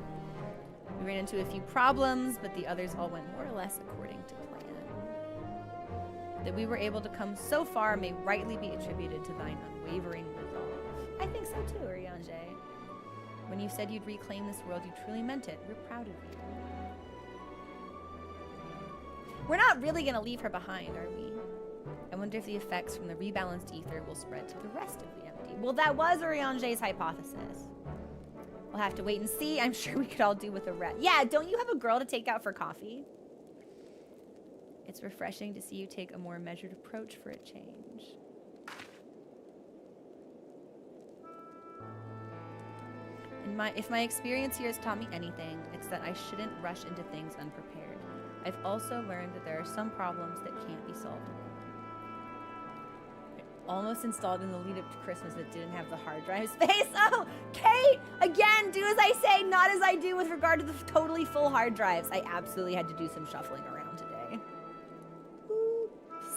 We ran into a few problems, but the others all went more or less according to plan. That we were able to come so far may rightly be attributed to thine unwavering resolve. I think so too, Uriange. When you said you'd reclaim this world, you truly meant it. We're proud of you. We're not really gonna leave her behind, are we? I wonder if the effects from the rebalanced ether will spread to the rest of the empty. Well, that was Uriange's hypothesis. We'll have to wait and see. I'm sure we could all do with a ret. Yeah, don't you have a girl to take out for coffee? It's refreshing to see you take a more measured approach for a change. If my experience here has taught me anything, it's that I shouldn't rush into things unprepared. I've also learned that there are some problems that can't be solved alone. Almost installed in the lead up to Christmas that didn't have the hard drive space. Oh, Kate! Again, do as I say, not as I do with regard to the totally full hard drives. I absolutely had to do some shuffling around today. Oops.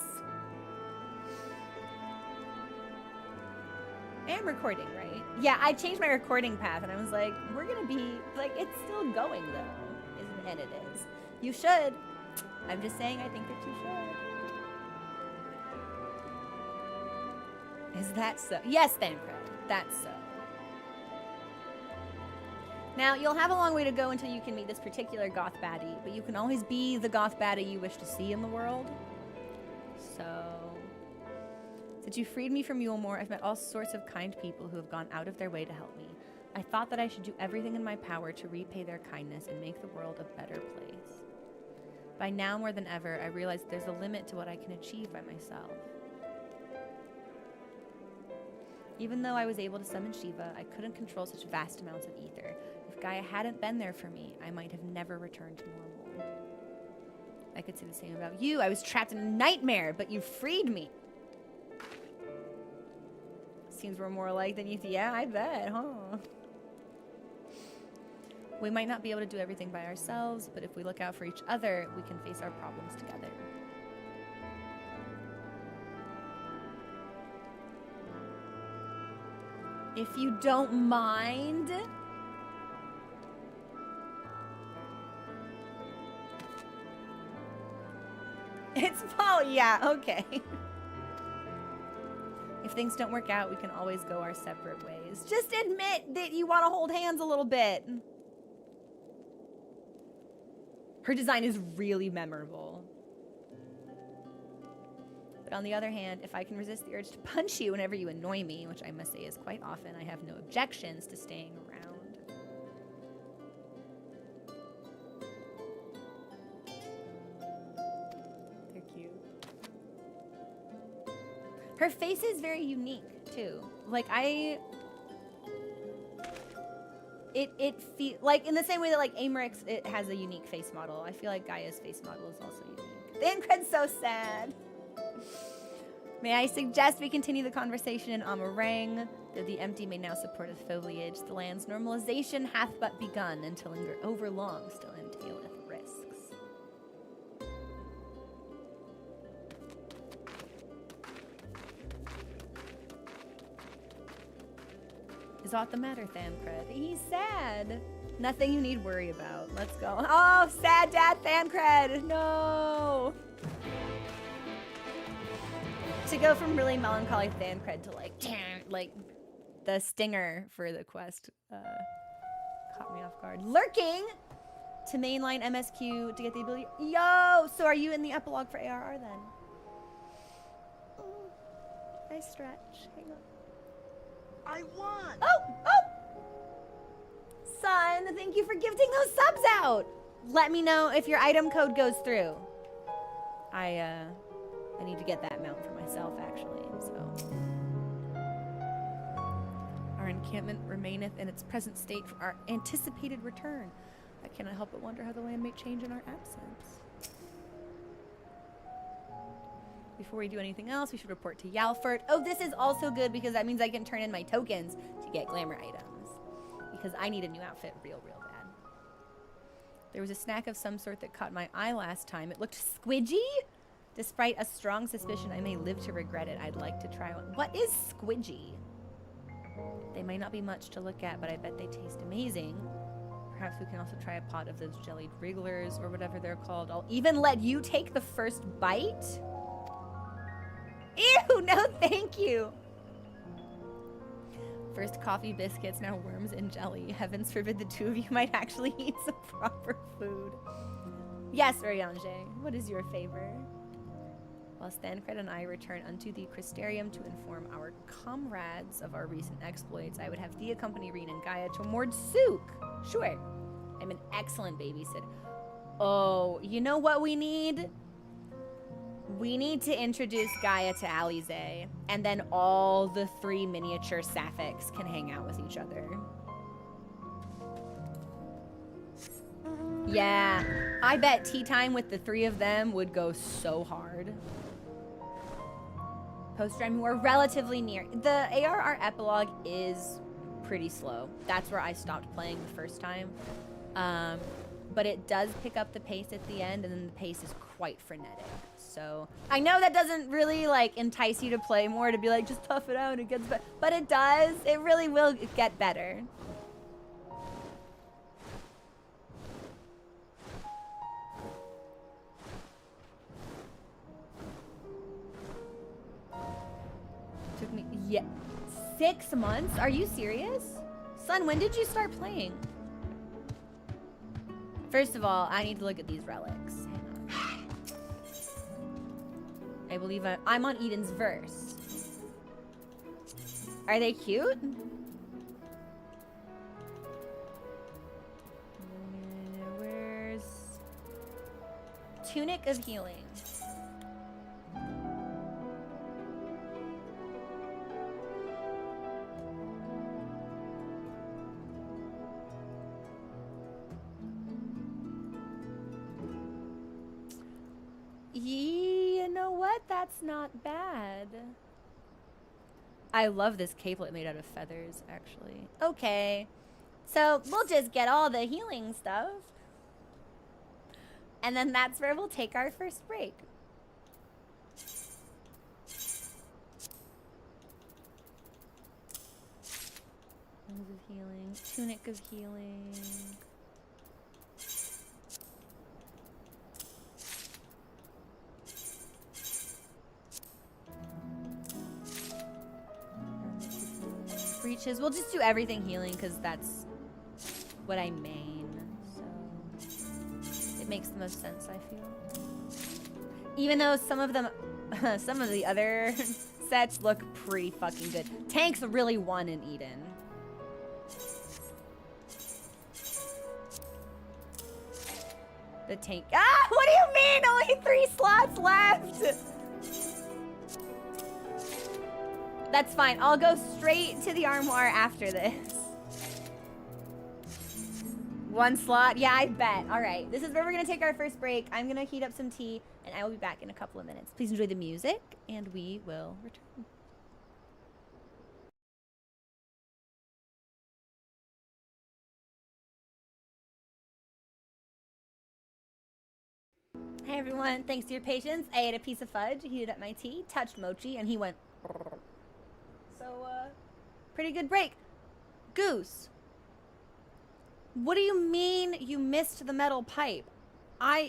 I am recording, right? Yeah, I changed my recording path and I was like, we're gonna be, like, it's still going though. And it is. You should. I'm just saying I think that you should. Is that so? Yes, Thancred. That's so. Now, you'll have a long way to go until you can meet this particular goth baddie, but you can always be the goth baddie you wish to see in the world. So, since you freed me from Yulemore, I've met all sorts of kind people who have gone out of their way to help me. I thought that I should do everything in my power to repay their kindness and make the world a better place. By now, more than ever, I realize there's a limit to what I can achieve by myself. Even though I was able to summon Shiva, I couldn't control such vast amounts of ether. If Gaia hadn't been there for me, I might have never returned to normal. I could say the same about you. I was trapped in a nightmare, but you freed me. Seems we're more alike than you think. Yeah, I bet, huh? We might not be able to do everything by ourselves, but if we look out for each other, we can face our problems together. If you don't mind. It's Paul, yeah, okay. If things don't work out, we can always go our separate ways. Just admit that you want to hold hands a little bit. Her design is really memorable. But on the other hand, if I can resist the urge to punch you whenever you annoy me, which I must say is quite often, I have no objections to staying around. They're cute. Her face is very unique, too. Like, It feel like in the same way that like Amerix, it has a unique face model. I feel like Gaia's face model is also unique. Thancred's so sad. May I suggest we continue the conversation in Amarang, though the empty may now support its foliage. The land's normalization hath but begun, and to linger over long still entaileth risks. Is aught the matter, Thancred? He's sad. Nothing you need worry about. Let's go. Oh, sad dad Thancred. No. To go from really melancholy Thancred to like the stinger for the quest caught me off guard. Lurking to mainline MSQ to get the ability. Yo, so are you in the epilogue for ARR then? Oh, nice stretch. Hang on. I won! Oh! Son, thank you for gifting those subs out! Let me know if your item code goes through. I I need to get that mount for myself, actually, so. Our encampment remaineth in its present state for our anticipated return. I cannot help but wonder how the land may change in our absence. Before we do anything else, we should report to Yalfurt. Oh, this is also good because that means I can turn in my tokens to get glamour items. Because I need a new outfit real bad. There was a snack of some sort that caught my eye last time. It looked squidgy. Despite a strong suspicion I may live to regret it, I'd like to try one. What is squidgy? They might not be much to look at, but I bet they taste amazing. Perhaps we can also try a pot of those jellied wrigglers or whatever they're called. I'll even let you take the first bite. Ew, no thank you. First coffee biscuits, now worms and jelly. Heavens forbid the two of you might actually eat some proper food. Yes, Oriange, what is your favor? While Stancred and I return unto the Crystarium to inform our comrades of our recent exploits, I would have thee accompany Reen and Gaia to Mordsook. Sure. I'm an excellent babysitter. Oh, you know what we need? We need to introduce Gaia to Alize, and then all the 3 miniature Sapphics can hang out with each other. Yeah, I bet tea time with the 3 of them would go so hard. Post-rhyme who are relatively near. The ARR epilogue is pretty slow. That's where I stopped playing the first time. But it does pick up the pace at the end, and then the pace is quite frenetic. So I know that doesn't really like entice you to play more, to be like, just tough it out, it gets better. But it does. It really will get better. Took me, yeah, 6 months? Are you serious? Son, when did you start playing? First of all, I need to look at these relics. Hang on. I believe I'm on Eden's verse. Are they cute? Where's Tunic of Healing? You know what? That's not bad. I love this capelet made out of feathers, actually. Okay. So we'll just get all the healing stuff. And then that's where we'll take our first break. Wings of Healing. Tunic of Healing. Breaches. We'll just do everything healing because that's what I main. So it makes the most sense, I feel. Even though some of them, some of the other sets look pretty fucking good. Tanks really won in Eden. The tank. Ah, what do you mean? Only 3 slots left. That's fine. I'll go straight to the armoire after this. 1 slot? Yeah, I bet. All right. This is where we're going to take our first break. I'm going to heat up some tea, and I will be back in a couple of minutes. Please enjoy the music, and we will return. Hey, everyone. Thanks to your patience. I ate a piece of fudge, heated up my tea, touched Mochi, and he went... So, pretty good break. Goose. What do you mean you missed the metal pipe?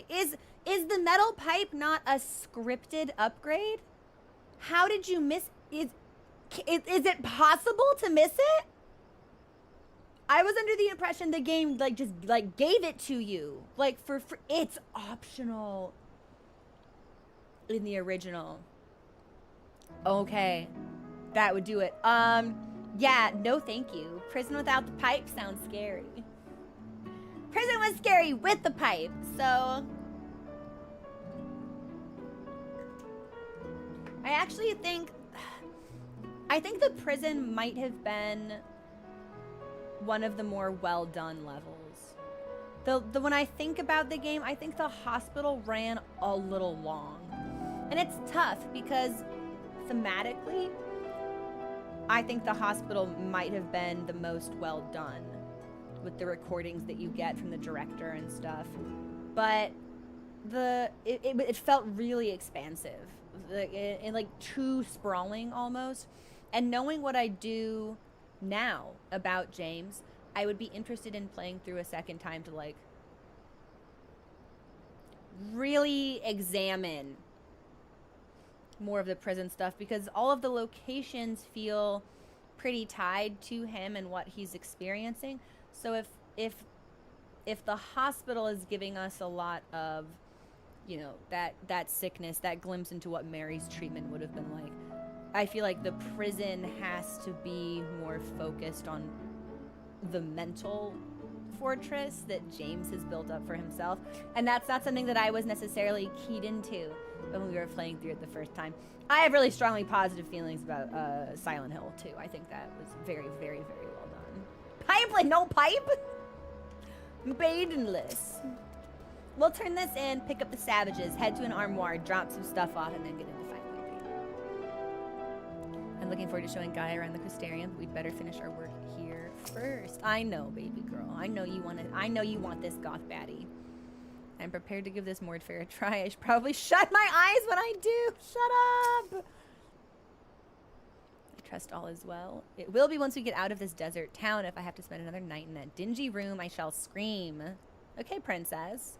Is the metal pipe not a scripted upgrade? How did you miss is it possible to miss it? I was under the impression the game just gave it to you. Like for it's optional in the original. Okay. That would do it. Yeah, no thank you. Prison without the pipe sounds scary. Prison was scary with the pipe, so... I actually think... I think the prison might have been one of the more well-done levels. When I think about the game, I think the hospital ran a little long. And it's tough because thematically, I think the hospital might have been the most well done with the recordings that you get from the director and stuff. But it felt really expansive, and like too sprawling almost. And knowing what I do now about James, I would be interested in playing through a second time to like really examine more of the prison stuff, because all of the locations feel pretty tied to him and what he's experiencing. So if the hospital is giving us a lot of, you know, that sickness, that glimpse into what Mary's treatment would have been like, I feel like the prison has to be more focused on the mental fortress that James has built up for himself. And that's not something that I was necessarily keyed into when we were playing through it the first time. I have really strongly positive feelings about Silent Hill too. I think that was very, very, very well done. Pipe, like no pipe? Maidenless. We'll turn this in, pick up the savages, head to an armoire, drop some stuff off, and then get into Fight Baby. I'm looking forward to showing Gaia around the Crystarium, but we'd better finish our work here first. I know, baby girl. I know you want this goth baddie. I'm prepared to give this Mord Fair a try. I should probably shut my eyes when I do. Shut up! I trust all is well. It will be once we get out of this desert town. If I have to spend another night in that dingy room, I shall scream. Okay, princess.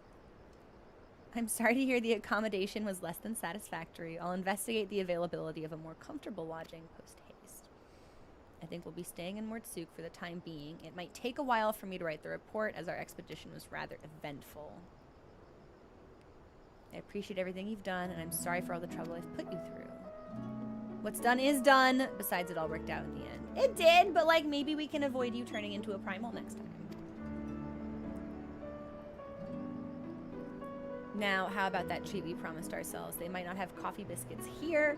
I'm sorry to hear the accommodation was less than satisfactory. I'll investigate the availability of a more comfortable lodging post-haste. I think we'll be staying in Mortsuk for the time being. It might take a while for me to write the report, as our expedition was rather eventful. I appreciate everything you've done, and I'm sorry for all the trouble I've put you through. What's done is done. Besides, it all worked out in the end. It did, but like maybe we can avoid you turning into a primal next time. Now, how about that treat we promised ourselves? They might not have coffee biscuits here,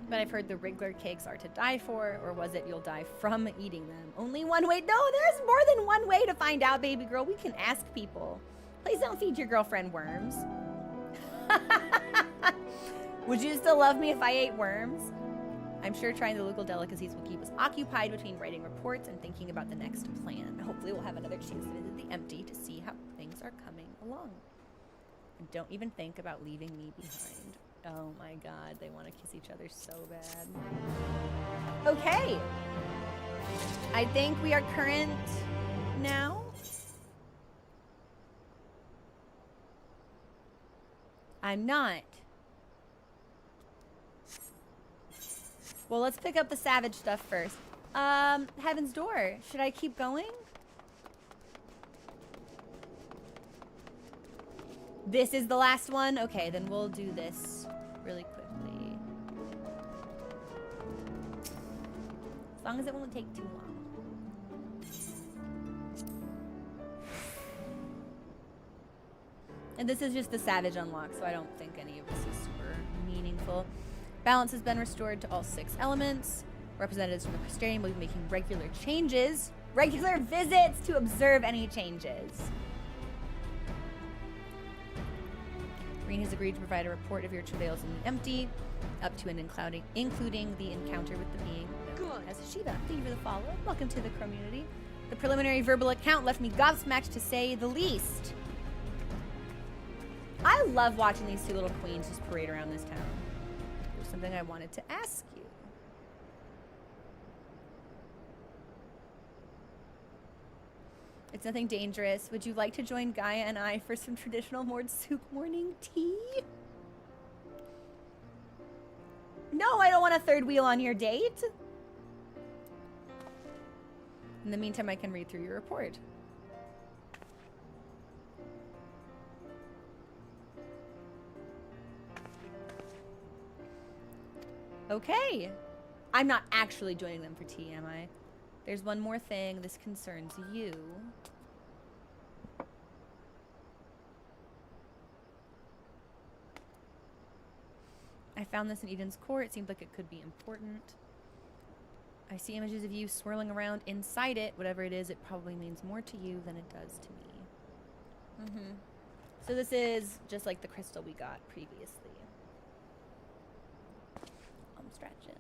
but I've heard the Wriggler cakes are to die for, or was it you'll die from eating them? Only one way? No, there's more than one way to find out, baby girl. We can ask people. Please don't feed your girlfriend worms. Would you still love me if I ate worms? I'm sure trying the local delicacies will keep us occupied between writing reports and thinking about the next plan. Hopefully we'll have another chance to visit the Empty to see how things are coming along. And don't even think about leaving me behind. Oh my god, they want to kiss each other so bad. Okay. I think we are current now. I'm not. Well, let's pick up the savage stuff first. Heaven's Door. Should I keep going? This is the last one? Okay, then we'll do this really quickly. As long as it won't take too long. And this is just the savage unlock, so I don't think any of this is super meaningful. Balance has been restored to all 6 elements. Representatives from the Crystarium will be making regular visits to observe any changes. Green has agreed to provide a report of your travails in the Empty, up to and including the encounter with the being known as Shiva. Thank you for the follow. Welcome to the community. The preliminary verbal account left me gobsmacked, to say the least. I love watching these 2 little queens just parade around this town. There's something I wanted to ask you. It's nothing dangerous. Would you like to join Gaia and I for some traditional Mordsuk morning tea? No, I don't want a 3rd wheel on your date. In the meantime, I can read through your report. Okay. I'm not actually joining them for tea, am I? There's one more thing. This concerns you. I found this in Eden's court. It seemed like it could be important. I see images of you swirling around inside it. Whatever it is, it probably means more to you than it does to me. Mm-hmm. So this is just like the crystal we got previously. I'm stretching.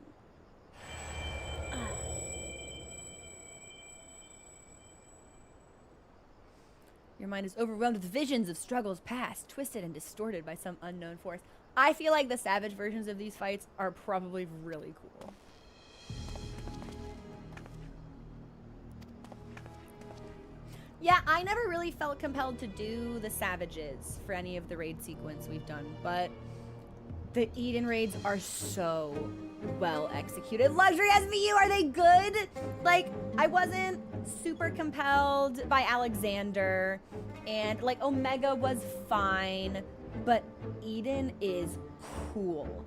Your mind is overwhelmed with visions of struggles past, twisted and distorted by some unknown force. I feel like the savage versions of these fights are probably really cool. Yeah, I never really felt compelled to do the savages for any of the raid sequence we've done, but the Eden raids are so well executed. Luxury SVU, are they good? Like, I wasn't super compelled by Alexander, and like Omega was fine, but Eden is cool.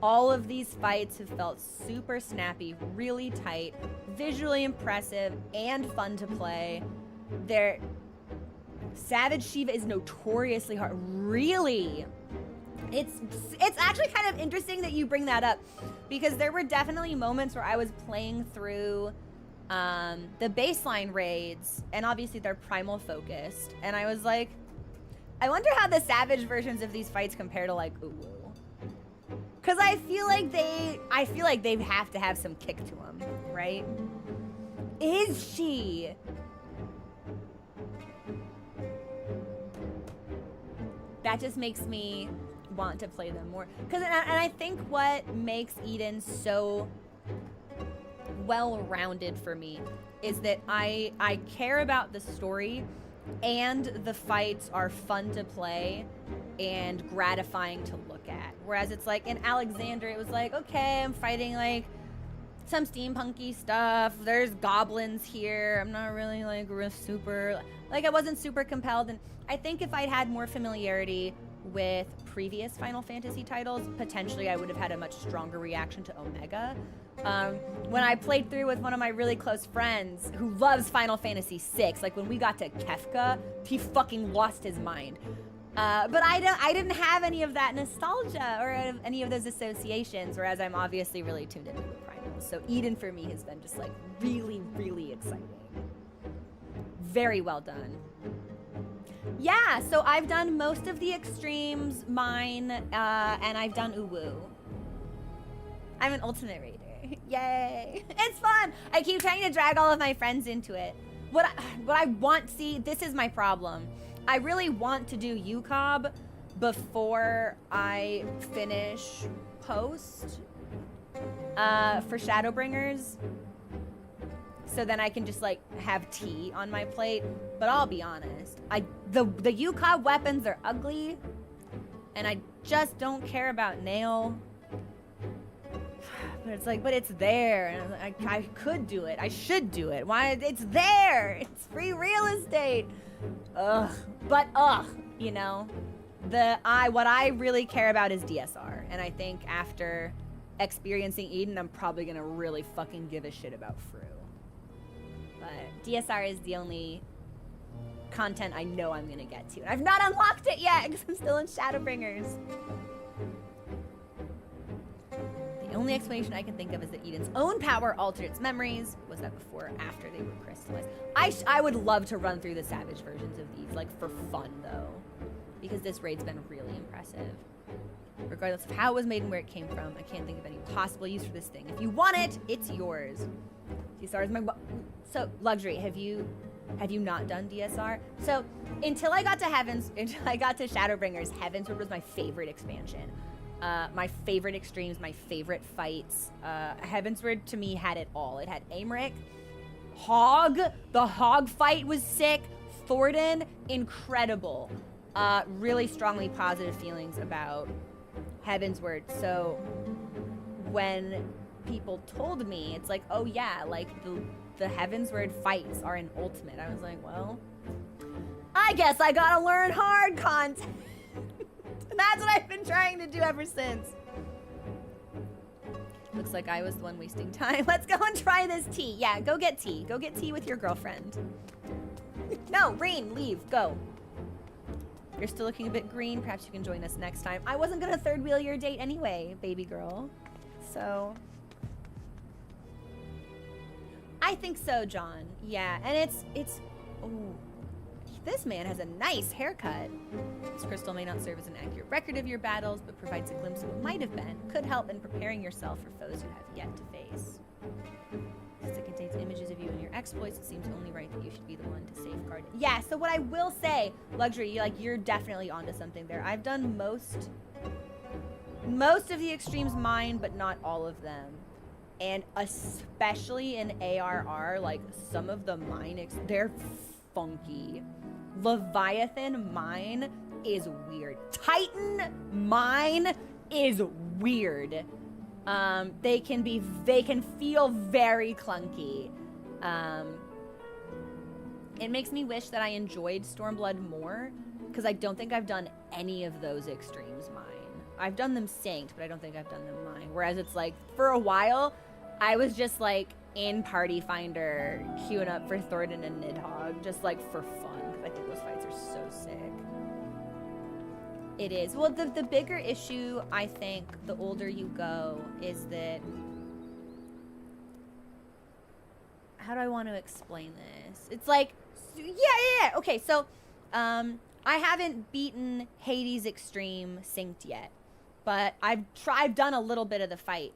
All of these fights have felt super snappy, really tight, visually impressive, and fun to play. Their Savage Shiva is notoriously hard. Really? It's actually kind of interesting that you bring that up, because there were definitely moments where I was playing through the baseline raids, and obviously they're primal focused, and I was like, I wonder how the savage versions of these fights compare to like Uwu. Cause I feel like they have to have some kick to them, right? Is she? That just makes me want to play them more. And I think what makes Eden so well-rounded for me is that I care about the story, and the fights are fun to play and gratifying to look at. Whereas it's like in Alexander, it was like, okay, I'm fighting like some steampunky stuff. There's goblins here. I'm not really like super, like I wasn't super compelled. And I think if I'd had more familiarity with previous Final Fantasy titles, potentially I would have had a much stronger reaction to Omega. When I played through with one of my really close friends who loves Final Fantasy VI, like when we got to Kefka, he fucking lost his mind. But I didn't have any of that nostalgia or any of those associations, whereas I'm obviously really tuned into the primals. So Eden for me has been just like really, really exciting. Very well done. Yeah, so I've done most of the extremes, mine, and I've done Uwu. I'm an ultimate raider. Yay. It's fun. I keep trying to drag all of my friends into it. What I want, see, this is my problem. I really want to do UCOB before I finish post for Shadowbringers. So then I can just like have tea on my plate. But I'll be honest, the UCOB weapons are ugly, and I just don't care about nail. But it's like, but it's there, and I could do it. I should do it. Why? It's there. It's free real estate. Ugh. But you know, what I really care about is DSR, and I think after experiencing Eden, I'm probably gonna really fucking give a shit about Fru. But DSR is the only content I know I'm gonna get to. And I've not unlocked it yet because I'm still in Shadowbringers. The only explanation I can think of is that Eden's own power altered its memories. Was that before or after they were crystallized? I would love to run through the savage versions of these, like for fun though, because this raid's been really impressive. Regardless of how it was made and where it came from, I can't think of any possible use for this thing. If you want it, it's yours. DSR is my... So, Luxury, have you not done DSR? So, until I got to Shadowbringers, Heavensward was my favorite expansion. My favorite extremes, my favorite fights. Heavensward, to me, had it all. It had Aymeric, Hog. The Hog fight was sick. Thornton, incredible. Really strongly positive feelings about Heavensward. So, when people told me, it's like, oh yeah, like the Heavensward fights are an ultimate. I was like, well, I guess I gotta learn hard content. That's what I've been trying to do ever since. Looks like I was the one wasting time. Let's go and try this tea. Yeah, go get tea. Go get tea with your girlfriend. No, Rain, leave, go. You're still looking a bit green. Perhaps you can join us next time. I wasn't gonna third wheel your date anyway, baby girl. So I think so, John. Yeah, and it's oh, this man has a nice haircut. This crystal may not serve as an accurate record of your battles, but provides a glimpse of what might have been. Could help in preparing yourself for foes you have yet to face. Since it contains images of you and your exploits, it seems only right that you should be the one to safeguard it. Yeah, so what I will say, Luxury, you're definitely onto something there. I've done most of the extremes mine, but not all of them. And especially in ARR, like some of the mine, they're funky. Leviathan mine is weird. Titan mine is weird. They can feel very clunky. It makes me wish that I enjoyed Stormblood more, because I don't think I've done any of those extremes mine. I've done them synced, but I don't think I've done them mine. Whereas it's like, for a while, I was just like in Party Finder queuing up for Thornton and Nidhogg, just like for fun, because I think those fights are so sick. It is. Well, the bigger issue, I think, the older you go, is that... How do I want to explain this? It's like... Yeah. Okay, so... I haven't beaten Hades Extreme synced yet. But I've done a little bit of the fight.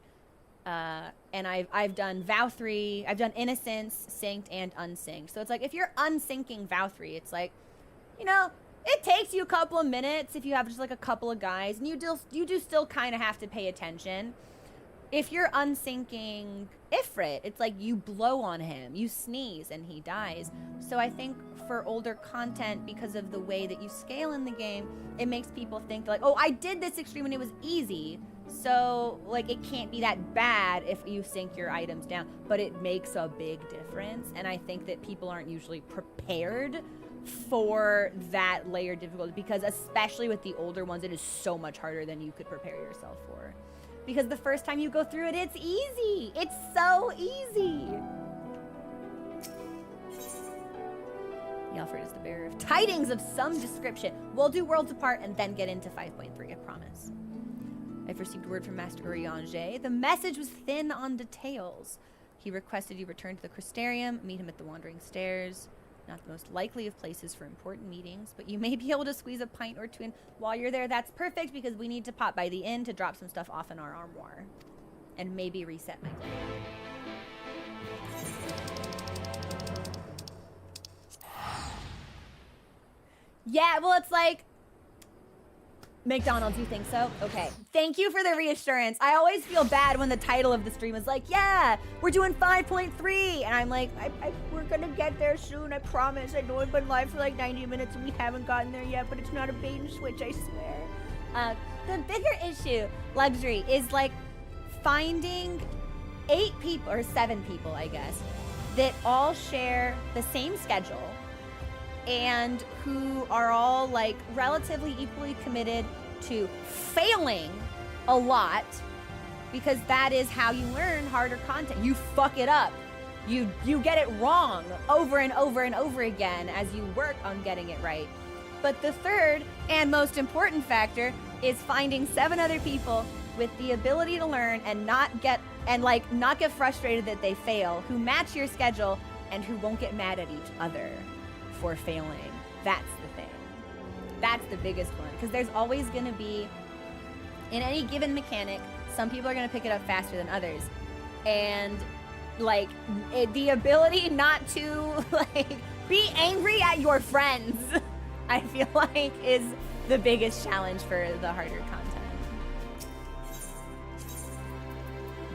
And I've done Vow 3, I've done Innocence, synced and unsynced. So it's like, if you're unsyncing Vow 3, it's like, you know... It takes you a couple of minutes if you have just like a couple of guys, and you do still kind of have to pay attention. If you're unsyncing Ifrit, it's like you blow on him, you sneeze, and he dies. So I think for older content, because of the way that you scale in the game, it makes people think like, oh, I did this extreme and it was easy. So like it can't be that bad if you sync your items down, but it makes a big difference. And I think that people aren't usually prepared for that layer difficulty, because especially with the older ones, it is so much harder than you could prepare yourself for. Because the first time you go through it, it's easy. It's so easy. Yelfred is the bearer of tidings of some description. We'll do Worlds Apart and then get into 5.3, I promise. I've received word from Master Urianger. The message was thin on details. He requested you return to the Crystarium, meet him at the Wandering Stairs. Not the most likely of places for important meetings, but you may be able to squeeze a pint or two in while you're there. That's perfect, because we need to pop by the inn to drop some stuff off in our armoire. And maybe reset my day. Yeah, well, it's like... McDonald's, you think so? Okay. Thank you for the reassurance. I always feel bad when the title of the stream is like, yeah, we're doing 5.3. And I'm like, we're gonna get there soon, I promise. I know I've been live for like 90 minutes and we haven't gotten there yet, but it's not a bait and switch, I swear. The bigger issue, Luxury, is like finding 8 people, or 7 people, I guess, that all share the same schedule and who are all like relatively equally committed to failing a lot, because that is how you learn harder content. You fuck it up. You get it wrong over and over and over again as you work on getting it right. But the third and most important factor is finding 7 other people with the ability to learn and not get frustrated that they fail, who match your schedule and who won't get mad at each other for failing. That's the thing. That's the biggest one, because there's always going to be, in any given mechanic, some people are going to pick it up faster than others, and like the ability not to like be angry at your friends, I feel like is the biggest challenge for the harder content.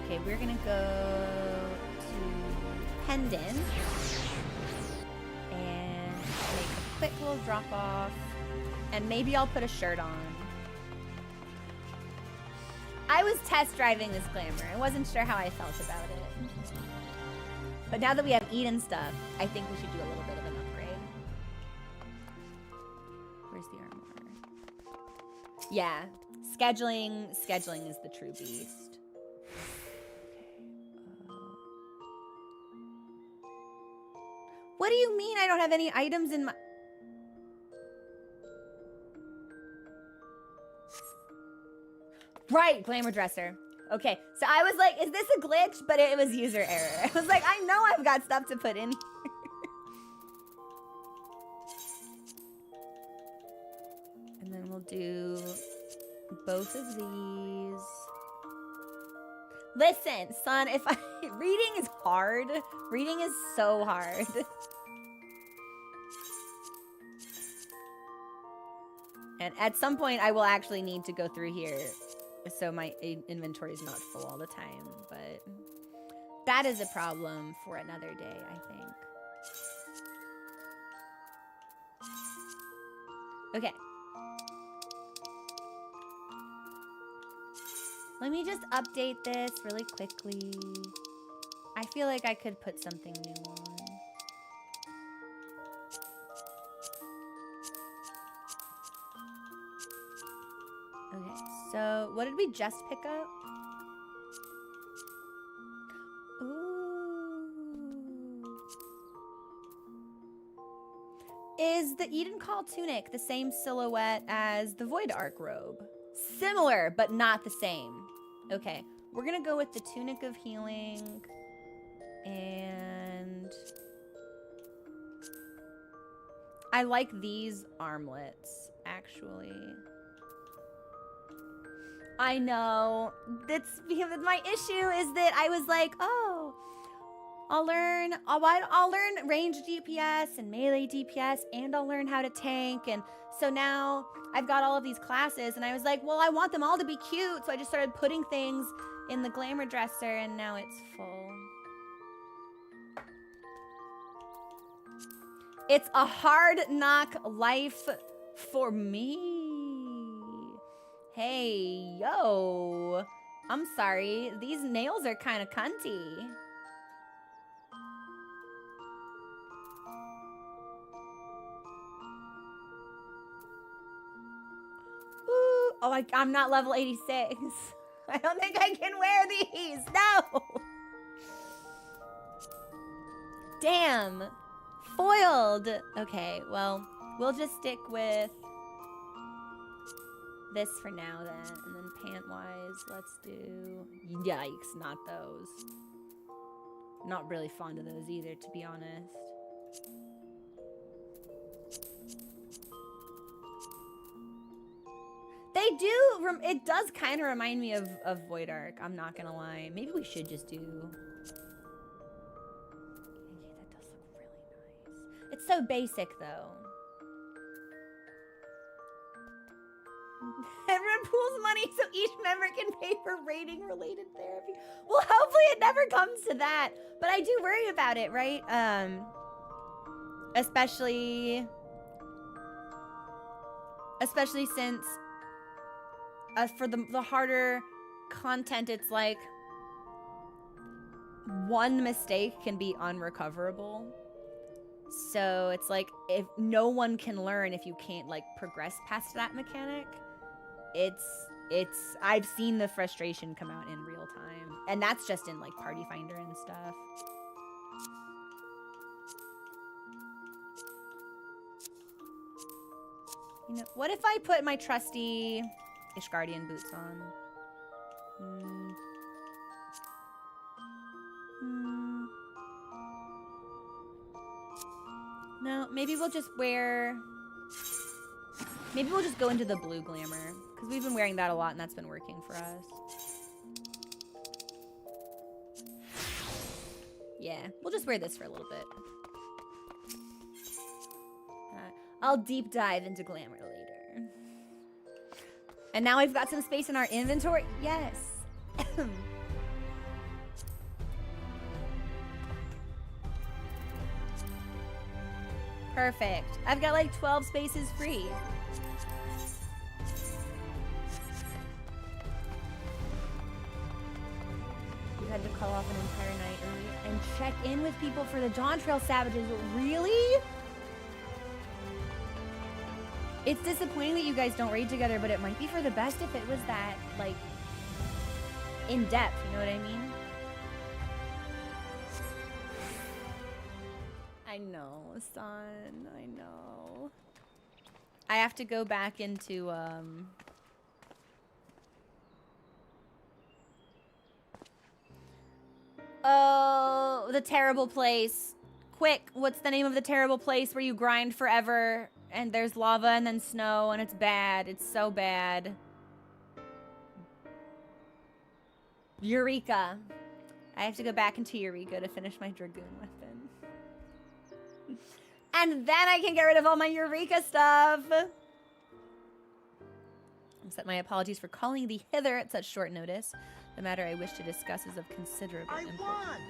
Okay, we're gonna go to Pendant and make a quick little drop off, and maybe I'll put a shirt on. I was test driving this glamour. I wasn't sure how I felt about it. But now that we have Eden stuff, I think we should do a little bit of an upgrade. Where's the armor? Yeah, scheduling is the true beast. Okay. What do you mean I don't have any items in my... Right, glamour dresser. Okay, so I was like, is this a glitch? But it was user error. I was like, I know I've got stuff to put in here. And then we'll do both of these. Listen, son, if I reading is hard. Reading is so hard. And at some point I will actually need to go through here so my inventory is not full all the time, but that is a problem for another day, I think. Okay. Let me just update this really quickly. I feel like I could put something new on. Okay, so what did we just pick up? Ooh. Is the Eden Call tunic the same silhouette as the Void Arc robe? Similar, but not the same. Okay, we're gonna go with the Tunic of Healing and I like these armlets, actually. I know. That's because my issue is that I was like, oh, I'll learn range DPS and melee DPS, and I'll learn how to tank. And so now I've got all of these classes, and I was like, well, I want them all to be cute. So I just started putting things in the glamour dresser, and now it's full. It's a hard knock life for me. Hey, yo. I'm sorry. These nails are kind of cunty. Ooh. Oh, I'm not level 86. I don't think I can wear these. No. Damn. Foiled. Okay, well, we'll just stick with this for now then. And then pant-wise, let's do... Yikes, not those. Not really fond of those either, to be honest. They do... It does kind of remind me of Void Arc, I'm not gonna lie. Maybe we should just do... Yeah, that does look really nice. It's so basic, though. Everyone pools money so each member can pay for rating-related therapy. Well, hopefully it never comes to that. But I do worry about it, right? Especially since for the harder content, it's like one mistake can be unrecoverable. So it's like if no one can learn if you can't like progress past that mechanic. I've seen the frustration come out in real time. And that's just in like Party Finder and stuff. You know, what if I put my trusty Ishgardian boots on? No, maybe we'll just wear... Maybe we'll just go into the blue glamour. Because we've been wearing that a lot and that's been working for us. Yeah, we'll just wear this for a little bit. I'll deep dive into glamour later. And now we've got some space in our inventory. Yes. Perfect. I've got like 12 spaces free. You had to call off an entire night early and check in with people for the Dawn Trail Savages. Really? It's disappointing that you guys don't raid together, but it might be for the best if it was that, like, in depth, you know what I mean? I know, son, I know. I have to go back into, Oh, the terrible place. Quick, what's the name of the terrible place where you grind forever and there's lava and then snow and it's bad. It's so bad. Eureka. I have to go back into Eureka to finish my Dragoon weapon. And then I can get rid of all my Eureka stuff. Accept my apologies for calling thee hither at such short notice. The matter I wish to discuss is of considerable importance. won!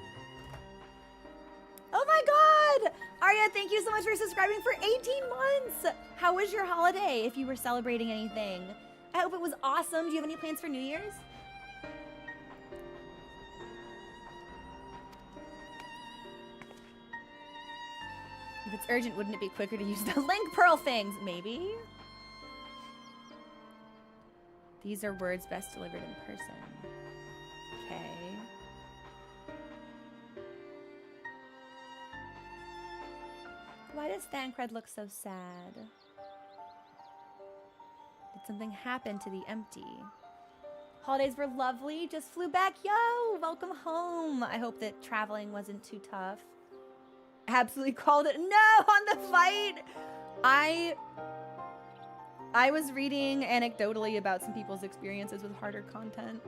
Oh my god! Arya, thank you so much for subscribing for 18 months! How was your holiday, if you were celebrating anything? I hope it was awesome. Do you have any plans for New Year's? If it's urgent, wouldn't it be quicker to use the link pearl things? Maybe. These are words best delivered in person. Okay. Why does Thancred look so sad? Did something happen to the empty? Holidays were lovely. Just flew back. Yo, welcome home. I hope that traveling wasn't too tough. Absolutely called it. No, on the fight. I was reading anecdotally about some people's experiences with harder content,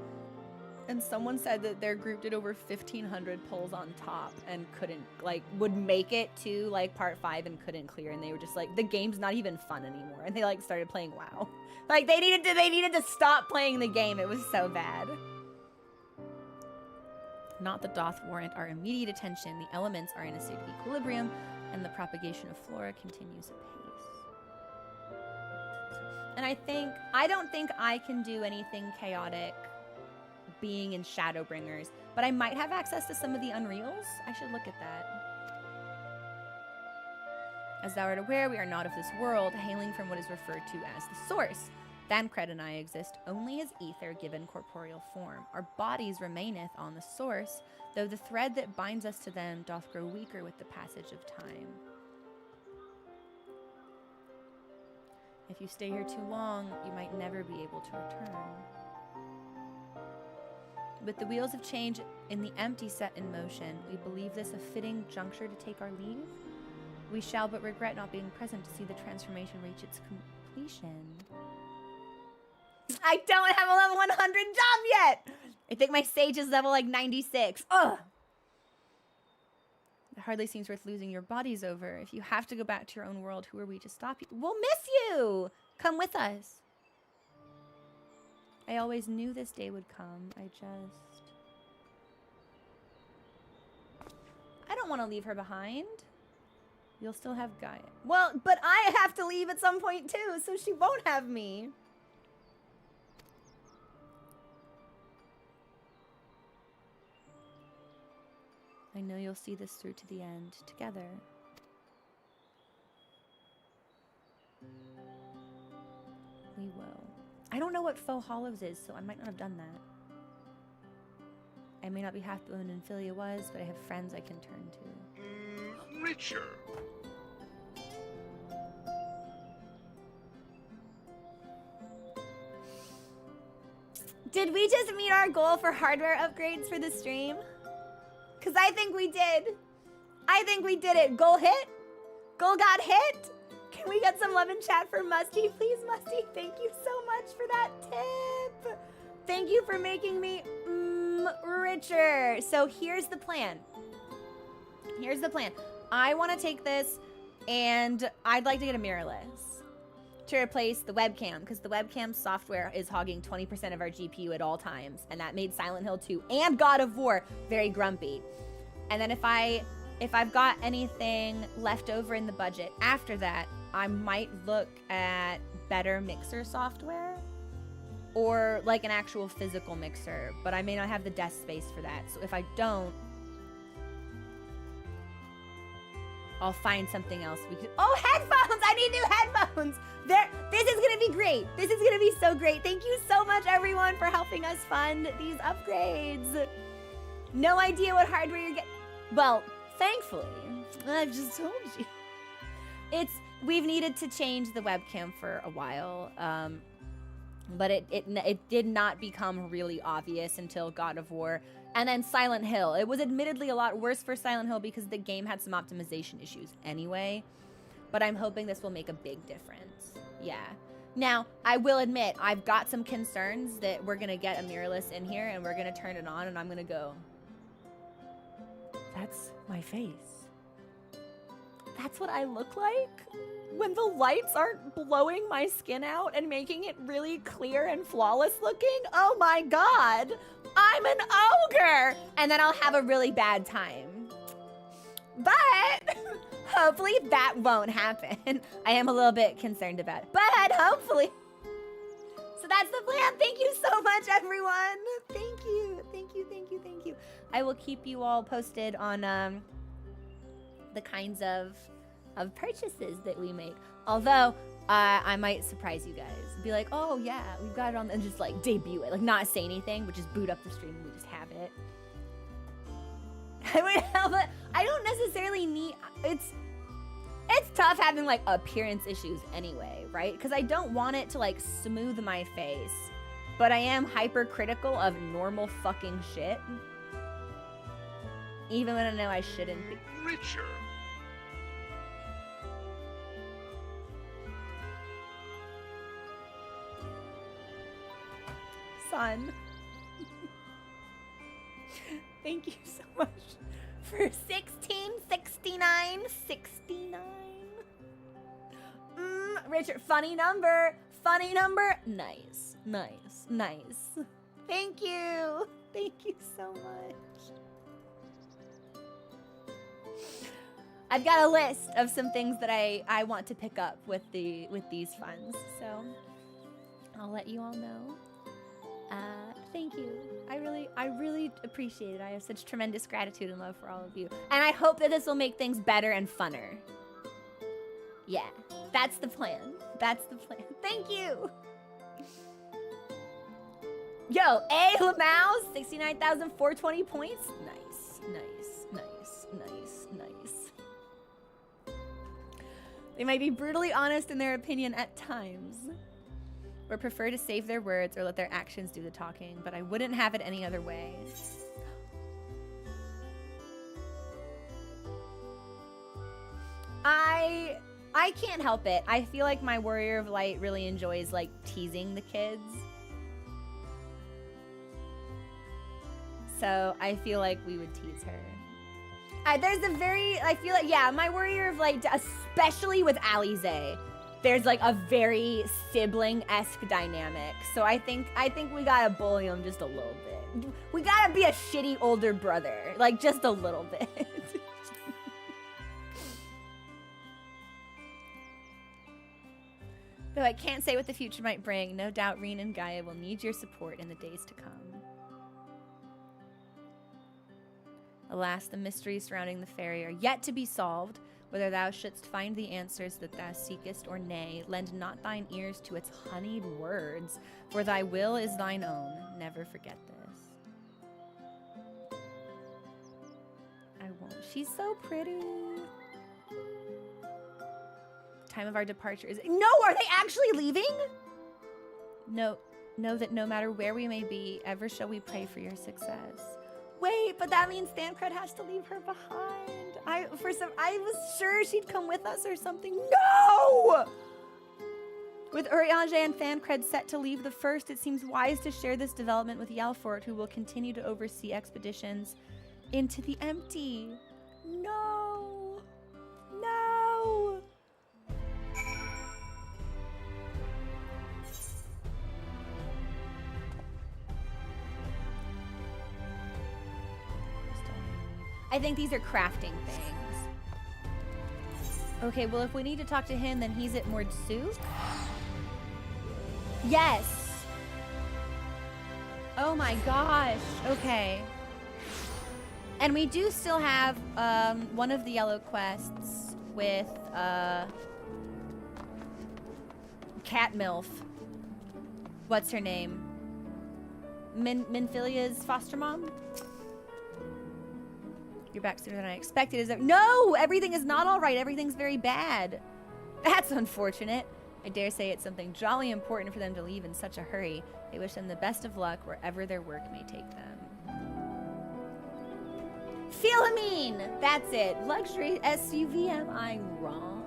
and someone said that their group did over 1,500 pulls on top and couldn't, like, would make it to, like, part 5 and couldn't clear, and they were just like, the game's not even fun anymore, and they, like, started playing WoW. Like, they needed to stop playing the game. It was so bad. Not that doth warrant our immediate attention. The elements are in a state of equilibrium, and the propagation of flora continues apace. And I don't think I can do anything chaotic being in Shadowbringers, but I might have access to some of the Unreals. I should look at that. As thou art aware, we are not of this world, hailing from what is referred to as the Source. Thancred and I exist only as ether given corporeal form. Our bodies remaineth on the Source, though the thread that binds us to them doth grow weaker with the passage of time. If you stay here too long, you might never be able to return. With the wheels of change in the empty set in motion, we believe this a fitting juncture to take our leave. We shall but regret not being present to see the transformation reach its completion. I don't have a level 100 job yet! I think my sage is level like 96. Ugh! It hardly seems worth losing your bodies over. If you have to go back to your own world, who are we to stop you? We'll miss you! Come with us. I always knew this day would come. I don't want to leave her behind. You'll still have Gaia. Well, but I have to leave at some point too, so she won't have me. I know you'll see this through to the end together. We will. I don't know what Faux Hollows is, so I might not have done that. I may not be half the woman Philia was, but I have friends I can turn to. Richer. Did we just meet our goal for hardware upgrades for the stream? Because I think we did. I think we did it. Goal hit? Goal got hit? Can we get some love in chat for Musty? Please, Musty, thank you so much for that tip. Thank you for making me richer. So here's the plan. Here's the plan. I want to take this and I'd like to get a mirrorless to replace the webcam, because the webcam software is hogging 20% of our GPU at all times, and that made Silent Hill 2 and God of War very grumpy. And then if I've got anything left over in the budget after that, I might look at better mixer software or like an actual physical mixer, but I may not have the desk space for that. So if I don't, I'll find something else. Oh, headphones! I need new headphones! This is gonna be great. This is gonna be so great. Thank you so much, everyone, for helping us fund these upgrades. No idea what hardware you're getting. Well, thankfully, I've just told you. We've needed to change the webcam for a while. But it did not become really obvious until God of War. And then Silent Hill. It was admittedly a lot worse for Silent Hill because the game had some optimization issues anyway. But I'm hoping this will make a big difference. Yeah. Now, I will admit, I've got some concerns that we're going to get a mirrorless in here and we're going to turn it on and I'm going to go, that's my face. That's what I look like? When the lights aren't blowing my skin out and making it really clear and flawless looking? Oh my God, I'm an ogre! And then I'll have a really bad time. But hopefully that won't happen. I am a little bit concerned about it, but hopefully. So that's the plan. Thank you so much, everyone. Thank you, thank you, thank you, thank you. I will keep you all posted on the kinds of purchases that we make. Although, I might surprise you guys. Be like, oh yeah, we've got it on, and just like debut it. Like not say anything, but just boot up the stream and we just have it. I would have it. I don't necessarily need, it's tough having like appearance issues anyway, right? Because I don't want it to like smooth my face, but I am hypercritical of normal fucking shit. Even when I know I shouldn't be. Richer. Son. Thank you so much for 1669. Richard, funny number. Funny number. Nice, nice, nice. Thank you. Thank you so much. I've got a list of some things that I want to pick up with these funds, so I'll let you all know. Thank you. I really appreciate it. I have such tremendous gratitude and love for all of you. And I hope that this will make things better and funner. Yeah, that's the plan. That's the plan. Thank you. Yo, A. Lamau, 69,420 points. Nice, nice, nice, nice, nice. They might be brutally honest in their opinion at times, or prefer to save their words or let their actions do the talking, but I wouldn't have it any other way. I can't help it. I feel like my Warrior of Light really enjoys like teasing the kids. So I feel like we would tease her. I feel like, yeah, my Warrior of Light, especially with Alize, there's like a very sibling-esque dynamic. So I think we gotta bully him just a little bit. We gotta be a shitty older brother, like just a little bit. Though I can't say what the future might bring, no doubt Reen and Gaia will need your support in the days to come. Alas, the mysteries surrounding the fairy are yet to be solved. Whether thou shouldst find the answers that thou seekest or nay, lend not thine ears to its honeyed words, for thy will is thine own. Never forget this. I won't. She's so pretty. Time of our departure is... No, are they actually leaving? No, know that no matter where we may be, ever shall we pray for your success. Wait, but that means Thancred has to leave her behind. I was sure she'd come with us or something. No! With Urianger and Thancred set to leave the first, it seems wise to share this development with Yelfort, who will continue to oversee expeditions into the empty. No! No! I think these are crafting things. Okay, well, if we need to talk to him, then he's at Mordsuk. Yes. Oh my gosh. Okay. And we do still have one of the yellow quests with Cat MILF. What's her name? Minfilia's foster mom? You're back sooner than I expected. Is there? No! Everything is not all right. Everything's very bad. That's unfortunate. I dare say it's something jolly important for them to leave in such a hurry. I wish them the best of luck wherever their work may take them. Philamine! That's it. Luxury SUV, am I wrong?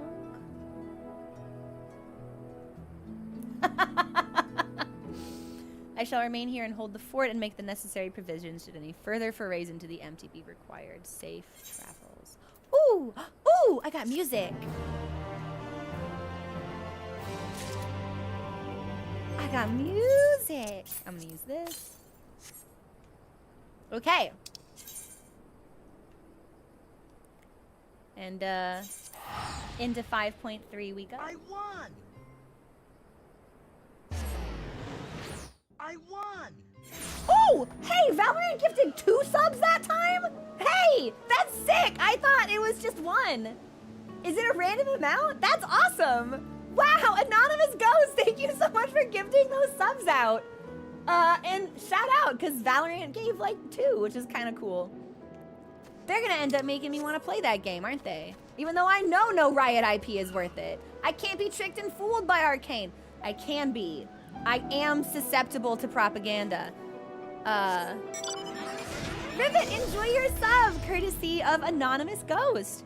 I shall remain here and hold the fort and make the necessary provisions should any further forays into the empty be required. Safe travels. Ooh! Ooh! I got music! I got music! I'm gonna use this. Okay. And, into 5.3 we go. I won! I won! Oh! Hey, Valorant gifted 2 subs that time? Hey! That's sick! I thought it was just 1. Is it a random amount? That's awesome! Wow, Anonymous Ghost, thank you so much for gifting those subs out. And shout out, because Valorant gave like 2, which is kind of cool. They're gonna end up making me want to play that game, aren't they? Even though I know no Riot IP is worth it. I can't be tricked and fooled by Arcane. I can be. I am susceptible to propaganda. Rivet, enjoy your sub, courtesy of Anonymous Ghost.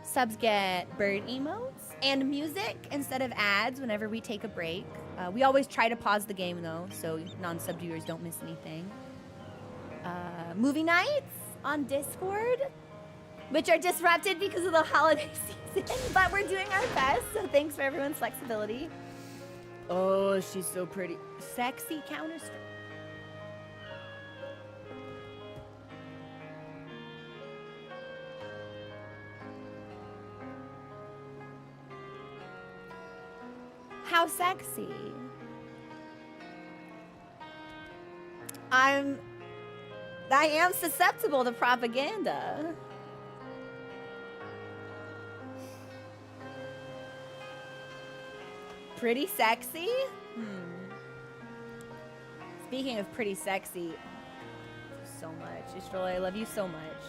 Subs get bird emotes and music instead of ads whenever we take a break. We always try to pause the game though, so non-sub viewers don't miss anything. Movie nights on Discord, which are disrupted because of the holiday season, but we're doing our best, so thanks for everyone's flexibility. Oh, she's so pretty. Sexy Counter-Strike. How sexy. I am susceptible to propaganda. Pretty sexy? Speaking of pretty sexy, so much. Istrola, I love you so much.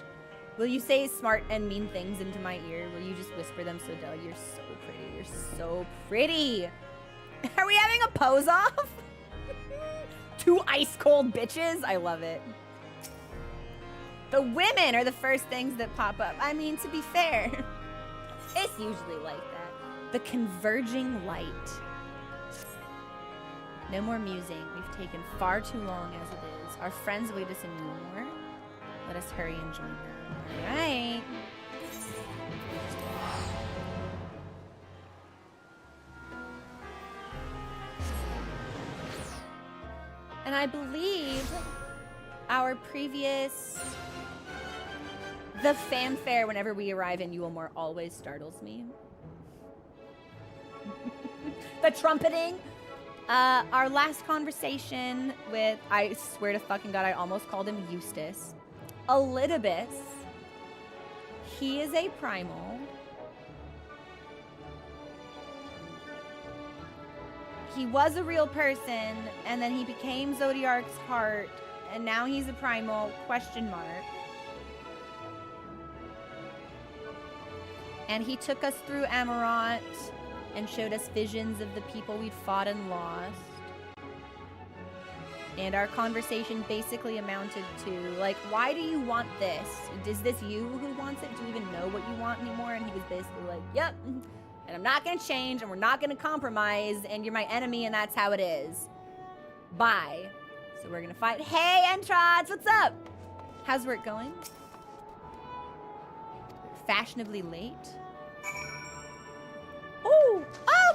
Will you say smart and mean things into my ear? Will you just whisper them so dull? You're so pretty. You're so pretty. Are we having a pose off? 2 ice cold bitches? I love it. The women are the first things that pop up. I mean, to be fair, it's usually like that. The converging light. No more musing. We've taken far too long as it is. Our friends await us in Newmore. Let us hurry and join them. All right. And I believe our previous... The fanfare whenever we arrive in Newmore always startles me. The trumpeting. Our last conversation with, I swear to fucking God, I almost called him Eustace. Elidibus. He is a primal. He was a real person, and then he became Zodiark's heart, and now he's a primal, question mark. And he took us through Amarant and showed us visions of the people we'd fought and lost. And our conversation basically amounted to, like, why do you want this? Is this you who wants it? Do you even know what you want anymore? And he was basically like, yep, and I'm not gonna change, and we're not gonna compromise, and you're my enemy, and that's how it is. Bye. So we're gonna fight. Hey, Entrods, what's up? How's work going? Fashionably late. Oh,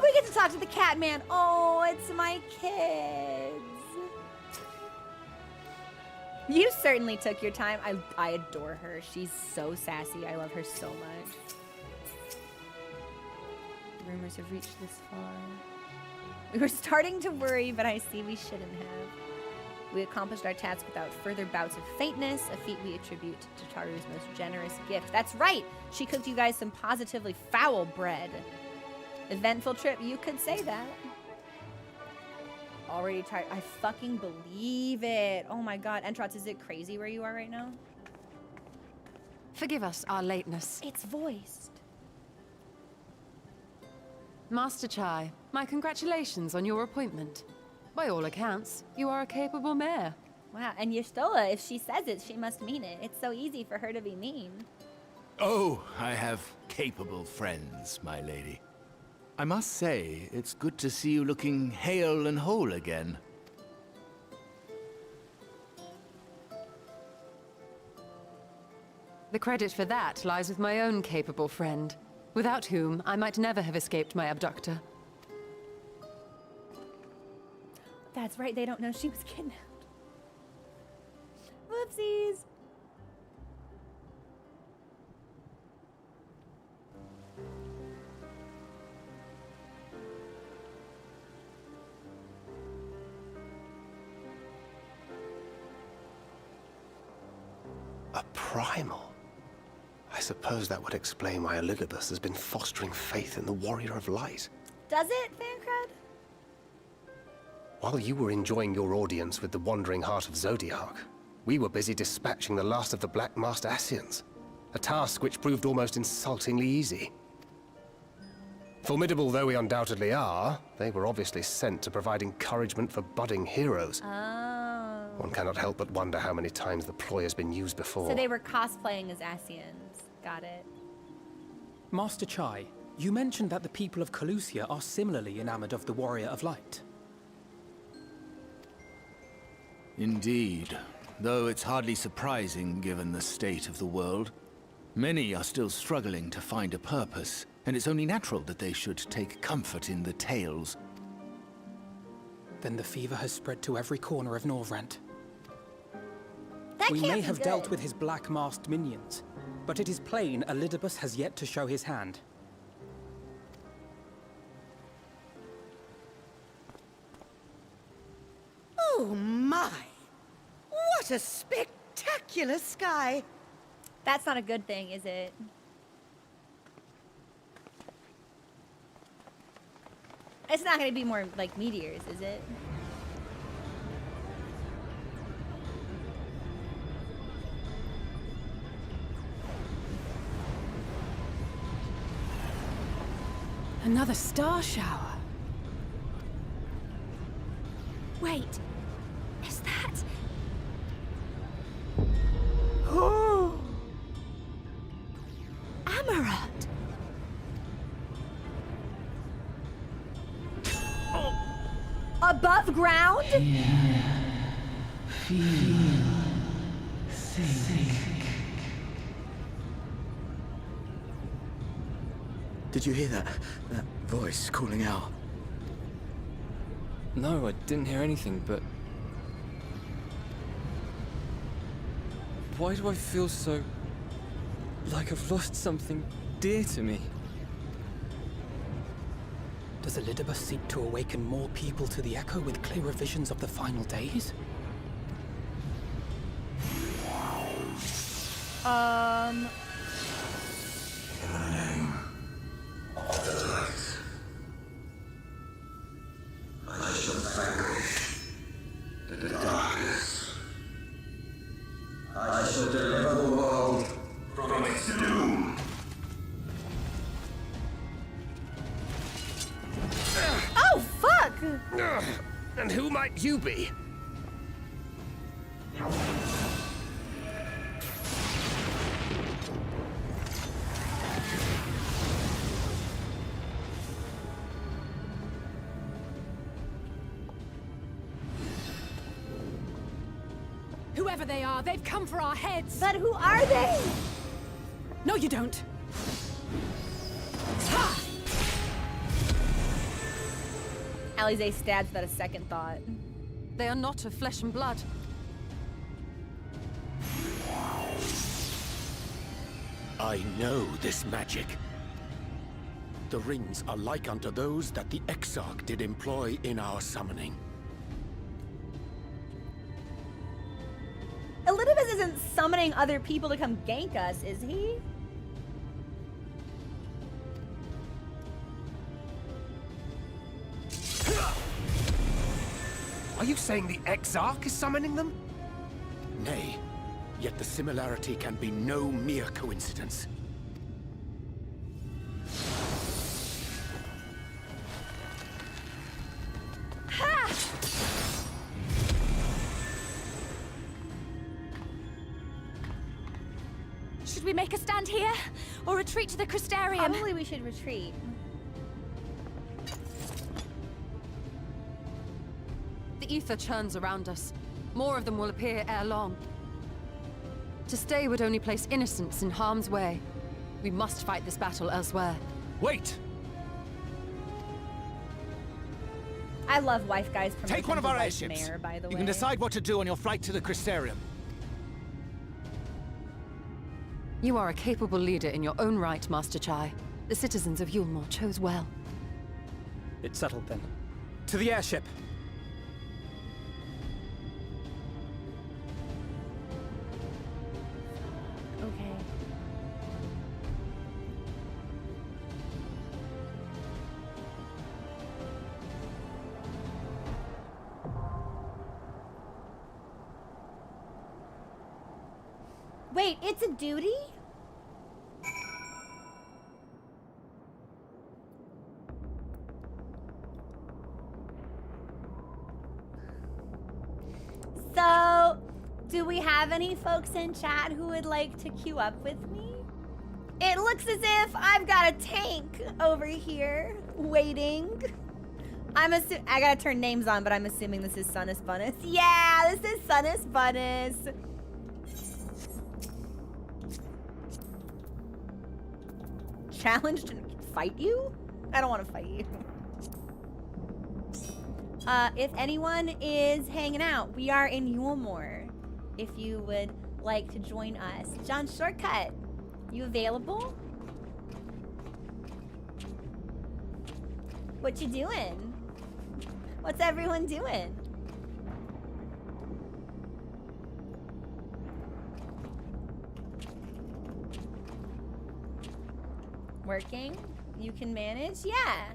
we get to talk to the cat man. Oh, it's my kids. You certainly took your time. I adore her. She's so sassy. I love her so much. The rumors have reached this far. We were starting to worry, but I see we shouldn't have. We accomplished our task without further bouts of faintness, a feat we attribute to Taru's most generous gift. That's right! She cooked you guys some positively foul bread. Eventful trip, you could say that. Already tired. I fucking believe it. Oh my God. Entrots, is it crazy where you are right now? Forgive us our lateness. It's voiced. Master Chai, my congratulations on your appointment. By all accounts, you are a capable mayor. Wow, and Y'shtola, if she says it, she must mean it. It's so easy for her to be mean. Oh, I have capable friends, my lady. I must say, it's good to see you looking hale and whole again. The credit for that lies with my own capable friend, without whom I might never have escaped my abductor. That's right, they don't know she was kidnapped. Whoopsies. A primal? I suppose that would explain why Elidibus has been fostering faith in the Warrior of Light. Does it, Fancred? While you were enjoying your audience with the Wandering Heart of Zodiac, we were busy dispatching the last of the Black Master Ascians, a task which proved almost insultingly easy. Formidable though we undoubtedly are, they were obviously sent to provide encouragement for budding heroes. Oh. One cannot help but wonder how many times the ploy has been used before. So they were cosplaying as Ascians. Got it. Master Chai, you mentioned that the people of Calusia are similarly enamored of the Warrior of Light. Indeed, though it's hardly surprising given the state of the world. Many are still struggling to find a purpose, and it's only natural that they should take comfort in the tales. Then the fever has spread to every corner of Norvrant. That We can't may be have good. dealt with his black-masked minions, but it is plain Elidibus has yet to show his hand. Oh my! What a spectacular sky! That's not a good thing, is it? It's not going to be more like meteors, is it? Another star shower. Wait, is that? Oh! Amaranth! Above ground? Did you hear that? That voice calling out? No, I didn't hear anything, but... Why do I feel so... like I've lost something dear to me? Does Elidibus seek to awaken more people to the Echo with clearer visions of the final days? Oh, fuck! And who might you be? Whoever they are, they've come for our heads! But who are they? No, you don't! Alize stabs without a second thought. They are not of flesh and blood. I know this magic. The rings are like unto those that the Exarch did employ in our summoning. Elidibus isn't summoning other people to come gank us, is he? Are you saying the Exarch is summoning them? Nay, yet the similarity can be no mere coincidence. Should we make a stand here? Or retreat to the Crystarium? Probably we should retreat. The ether churns around us. More of them will appear ere long. To stay would only place innocents in harm's way. We must fight this battle elsewhere. Wait! I love wife guys promotion. Take one of to our vice airships. mayor, by the way. You can decide what to do on your flight to the Crystarium. You are a capable leader in your own right, Master Chai. The citizens of Yulmore chose well. It's settled then. To the airship! Okay. Wait, it's a duty? So, do we have any folks in chat who would like to queue up with me? It looks as if I've got a tank over here waiting. I gotta turn names on, but I'm assuming this is Sunnis Bunnis. Yeah, this is Sunnis Bunnis. Challenged to fight you? I don't want to fight you. If anyone is hanging out, we are in Yulmore. If you would like to join us. John Shortcut, you available? What you doing? What's everyone doing? Working? You can manage? Yeah.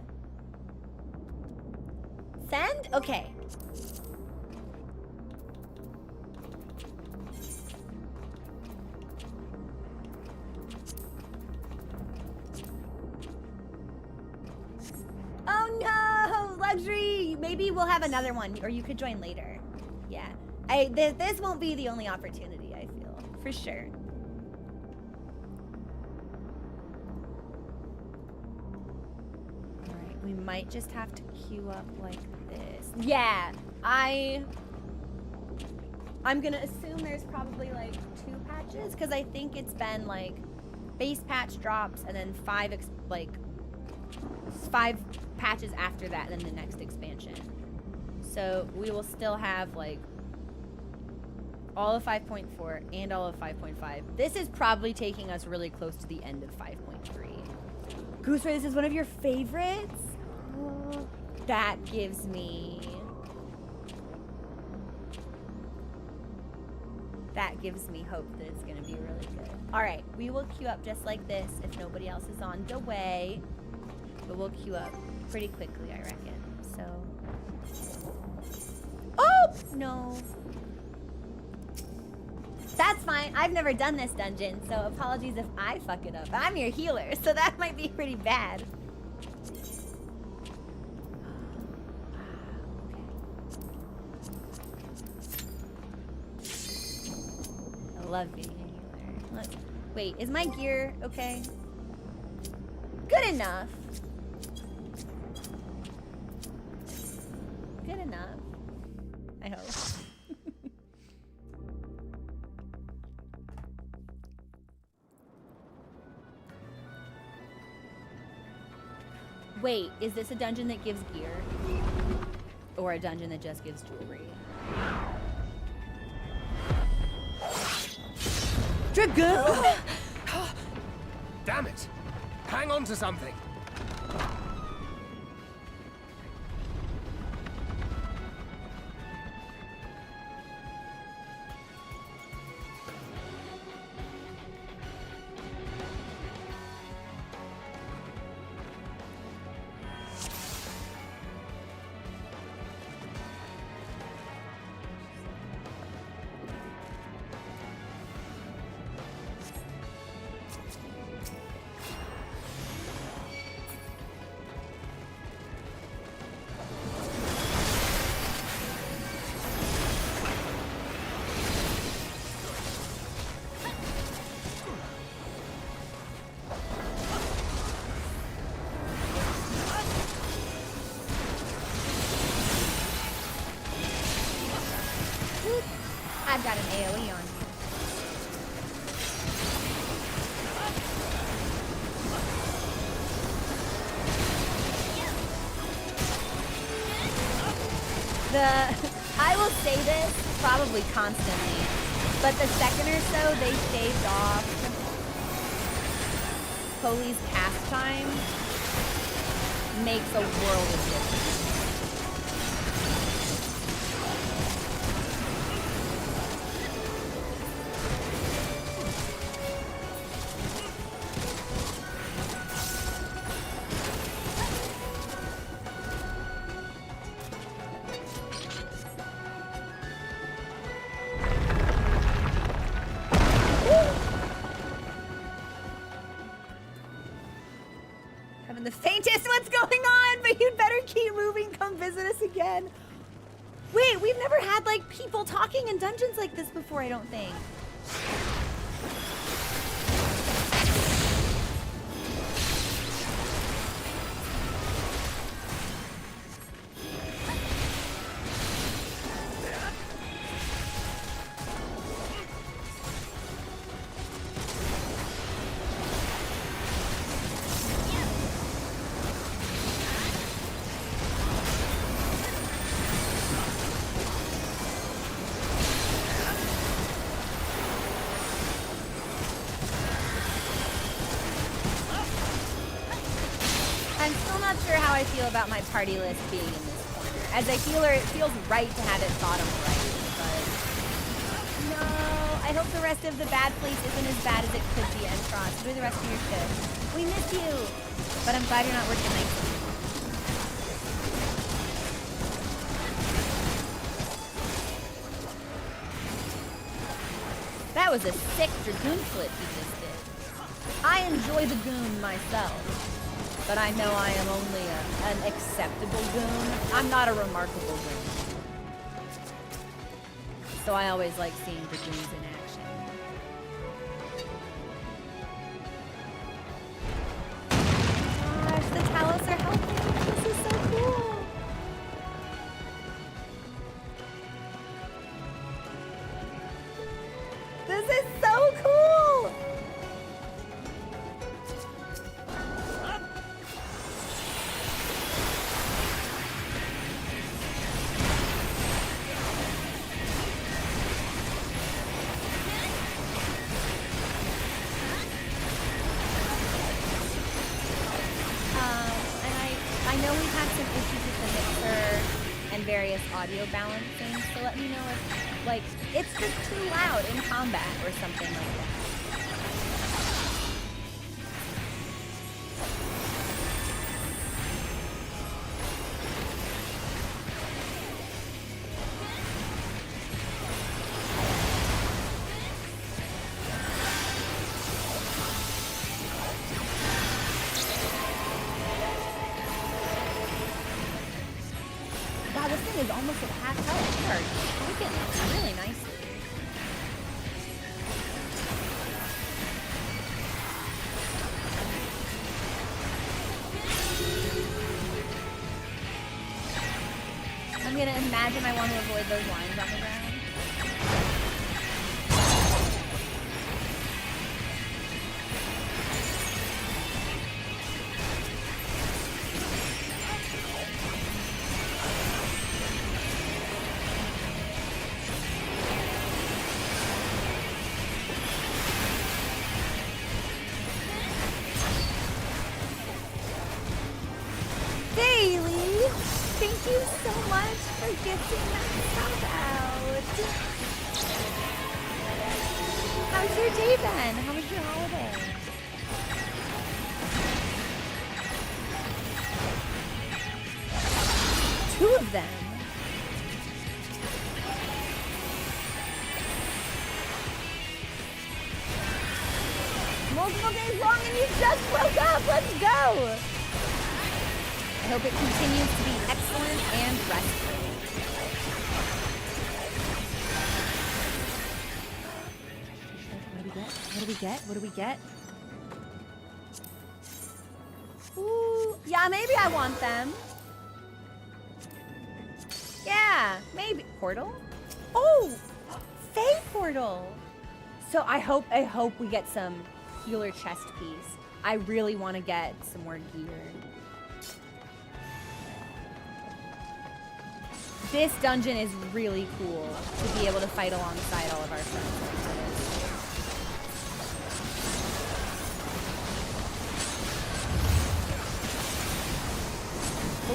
Send? Okay. Oh no! Luxury! Maybe we'll have another one, or you could join later. Yeah. This won't be the only opportunity, I feel. For sure. We might just have to queue up like this. Yeah, I'm gonna assume there's probably like 2 patches because I think it's been like base patch drops and then 5 patches after that and then the next expansion. So we will still have like all of 5.4 and all of 5.5. This is probably taking us really close to the end of 5.3. Goose Ray, this is one of your favorites? Oh, that gives me hope that it's gonna be really good. All right, we will queue up just like this if nobody else is on the way, but we'll queue up pretty quickly, I reckon. So, oh no, that's fine. I've never done this dungeon, so apologies if I fuck it up. I'm your healer, so that might be pretty bad. I love being a healer. Wait, is my gear okay? Good enough. Good enough. I hope. Wait, is this a dungeon that gives gear? Or a dungeon that just gives jewelry? Dragoon! Damn it! Hang on to something! I've got an AoE on here. I will say this probably constantly, but the second or so they shaved off Poli's cast time makes a world of difference. Having the faintest what's going on, but you'd better keep moving. Come visit us again. Wait, we've never had like people talking in dungeons like this before, I don't think. I'm still not sure how I feel about my party list being in this corner. As a healer, it feels right to have it bottom right, but no, I hope the rest of the bad place isn't as bad as it could be, Entros. Do the rest of your shift. We miss you, but I'm glad you're not working nights anymore. That was a sick Dragoon flip he just did. I enjoy the goon myself. But I know I am only an acceptable goon. I'm not a remarkable goon. So I always like seeing the goons in action. Gosh, the Talos are helping. This is so cool. This is so cool. I know we've had some issues with the mixer and various audio balancing, so let me know if, like, it's just too loud in combat or something like that. Wow, this thing is almost at half health. We are working really nicely. I'm gonna imagine I want to avoid those lines on the ground. Daily, thank you so much for gifting that shout out. How's your day been? How was your holiday? Two of them. Multiple days long and you just woke up. Let's go. I hope it continues to be excellent and restful. What do we get? What do we get? Ooh, yeah, maybe I want them. Yeah, maybe. Portal? Oh, Fae portal. So I hope we get some healer chest piece. I really want to get some more gear. This dungeon is really cool to be able to fight alongside all of our friends.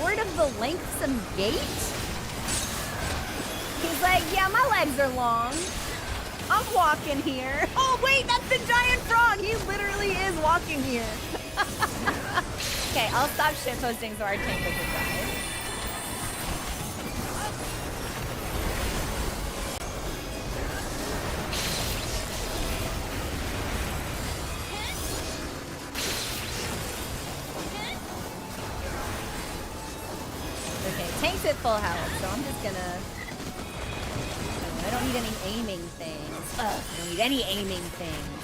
Lord of the Lengthsome Gate? He's like, yeah, my legs are long. I'm walking here. Oh, wait, that's the giant frog. He literally is walking here. Okay, I'll stop shitposting so our tank doesn't die. Okay, tank's at full health, so I'm just gonna... I don't need any aiming things. Ugh, I don't need any aiming things.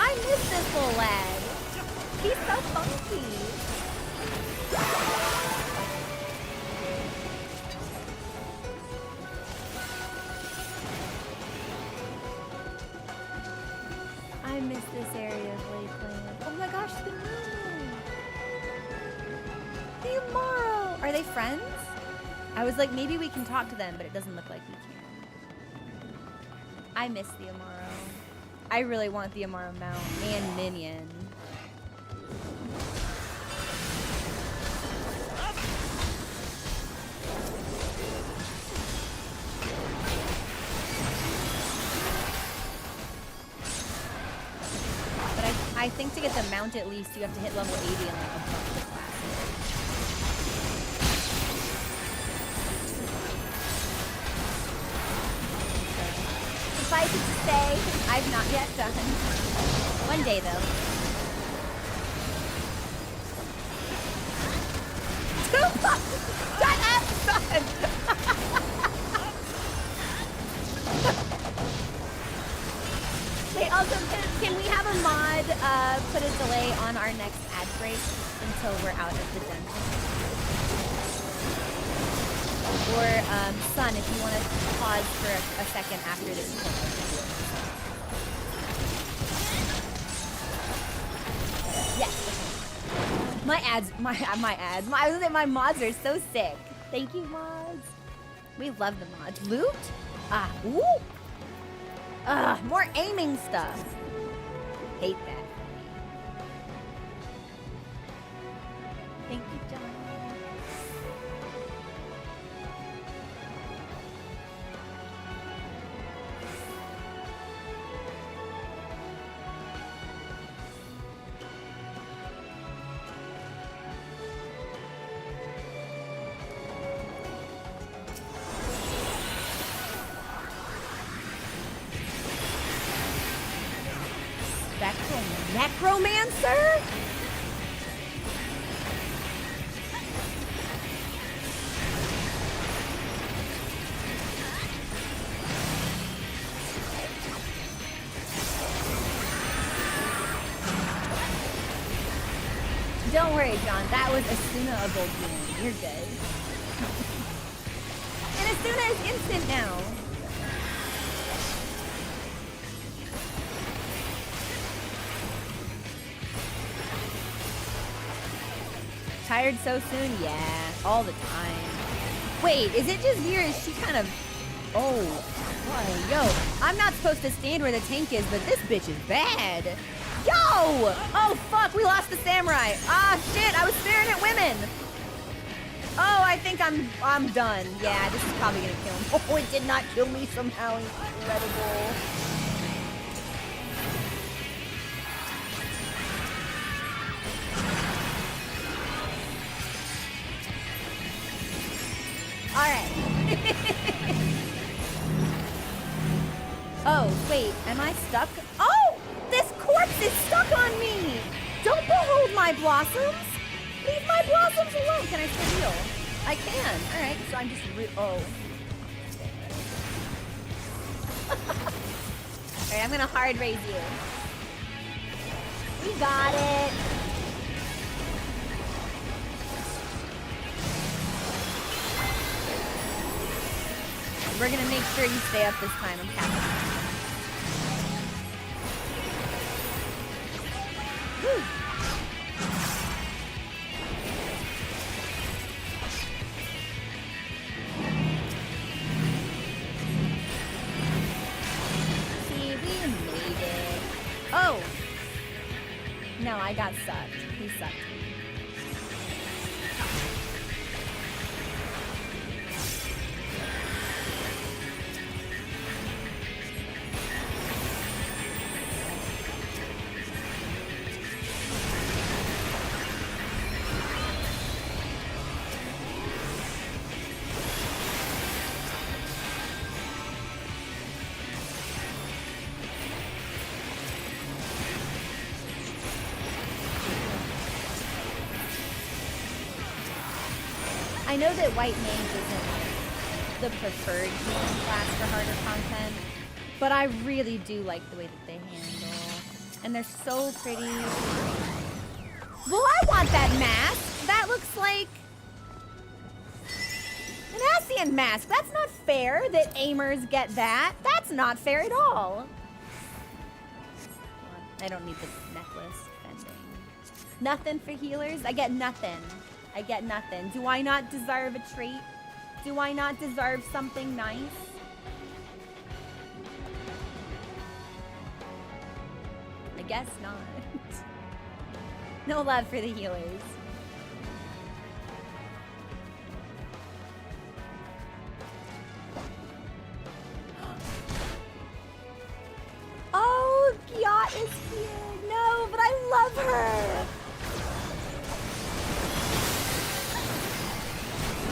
I miss this little lad. He's so funky. I miss this area of Lakeland. Oh my gosh, the moon! The Amaro! Are they friends? I was like, maybe we can talk to them, but it doesn't look like we can. I miss the Amaro. I really want the Amaro mount and minion. I think to get the mount at least, you have to hit level 80 and like above the classic. Suffice it to say, I've not yet done. One day though. Shut up, son! Wait, also, can we have a mod put a delay on our next ad break until we're out of the dungeon? Or, Sun, if you want to pause for a second after this point. Yes. My ads, I was gonna say my mods are so sick. Thank you, mods. We love the mods. Loot? Ah, ooh. More aiming stuff. Hate that. Thank you, John. Necromancer? Don't worry, John. That was Asuna of Goldmoon. You're good. And Asuna is instant now. Tired so soon? Yeah, all the time. Wait, is it just me or is she kind of... Oh, whoa, yo. I'm not supposed to stand where the tank is, but this bitch is bad. Yo! Oh, fuck, we lost the samurai. Ah, shit, I was staring at women. Oh, I think I'm done. Yeah, this is probably gonna kill him. Oh, it did not kill me somehow. Incredible. Alright. Oh, wait, am I stuck? Oh! This corpse is stuck on me! Don't behold my blossoms! Leave my blossoms alone! Can I still heal? I can. All right. So I'm just oh. All right. I'm gonna hard raise you. We got it. We're gonna make sure you stay up this time. I'm counting. Woo. See, we made it. Oh! No, I got sucked. He sucked me. I know that White Mage isn't the preferred healing class for harder content, but I really do like the way that they handle. And they're so pretty. Well, I want that mask. That looks like an Ascian mask. That's not fair that aimers get that. That's not fair at all. I don't need the necklace defending. Nothing for healers? I get nothing. I get nothing. Do I not deserve a treat? Do I not deserve something nice? I guess not. No love for the healers. Oh, Gyat is here. No, but I love her.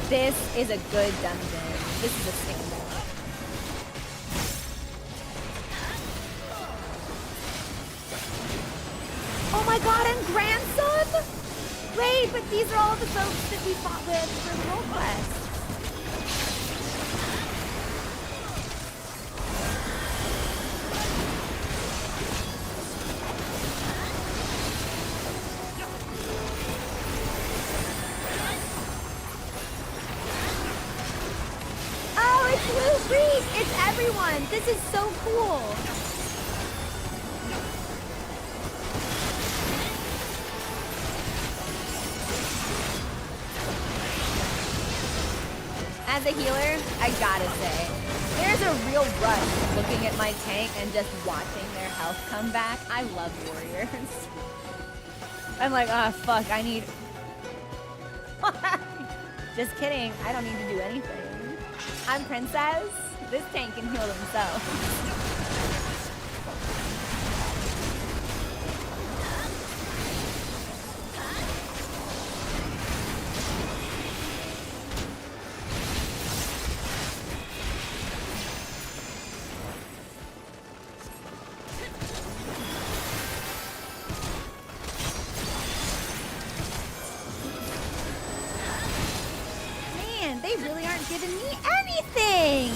This is a good dungeon. This is a standout. Oh my god, and grandson? Wait, but these are all the folks that we fought with for the role quest. It's everyone! This is so cool! As a healer, I gotta say, there's a real rush looking at my tank and just watching their health come back. I love warriors. I'm like, oh fuck, I need... Just kidding, I don't need to do anything. I'm Princess. This tank can heal himself. Man, they really aren't giving me anything!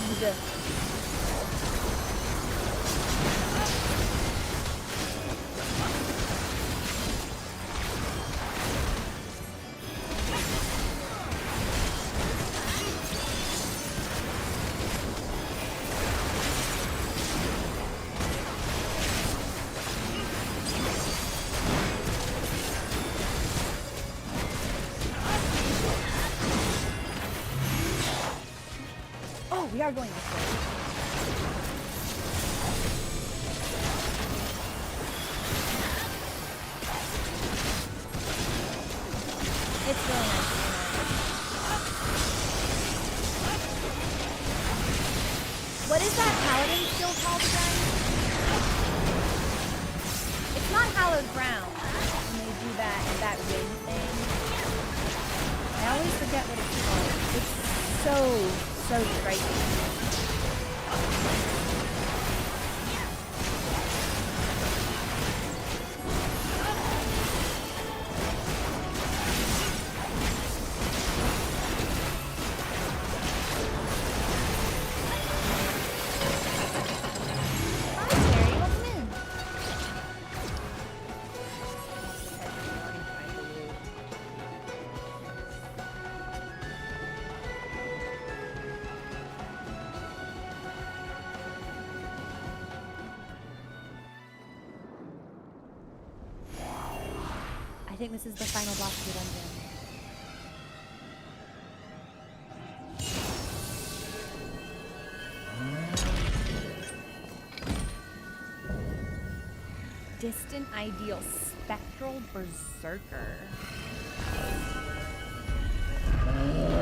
We are going this way. It's really nice. What is that paladin skill called again? It's not hallowed ground when they do that wing thing. I always forget what it's called. It's so striking. think this is the final boss of the dungeon. Distant Ideal Spectral Berserker.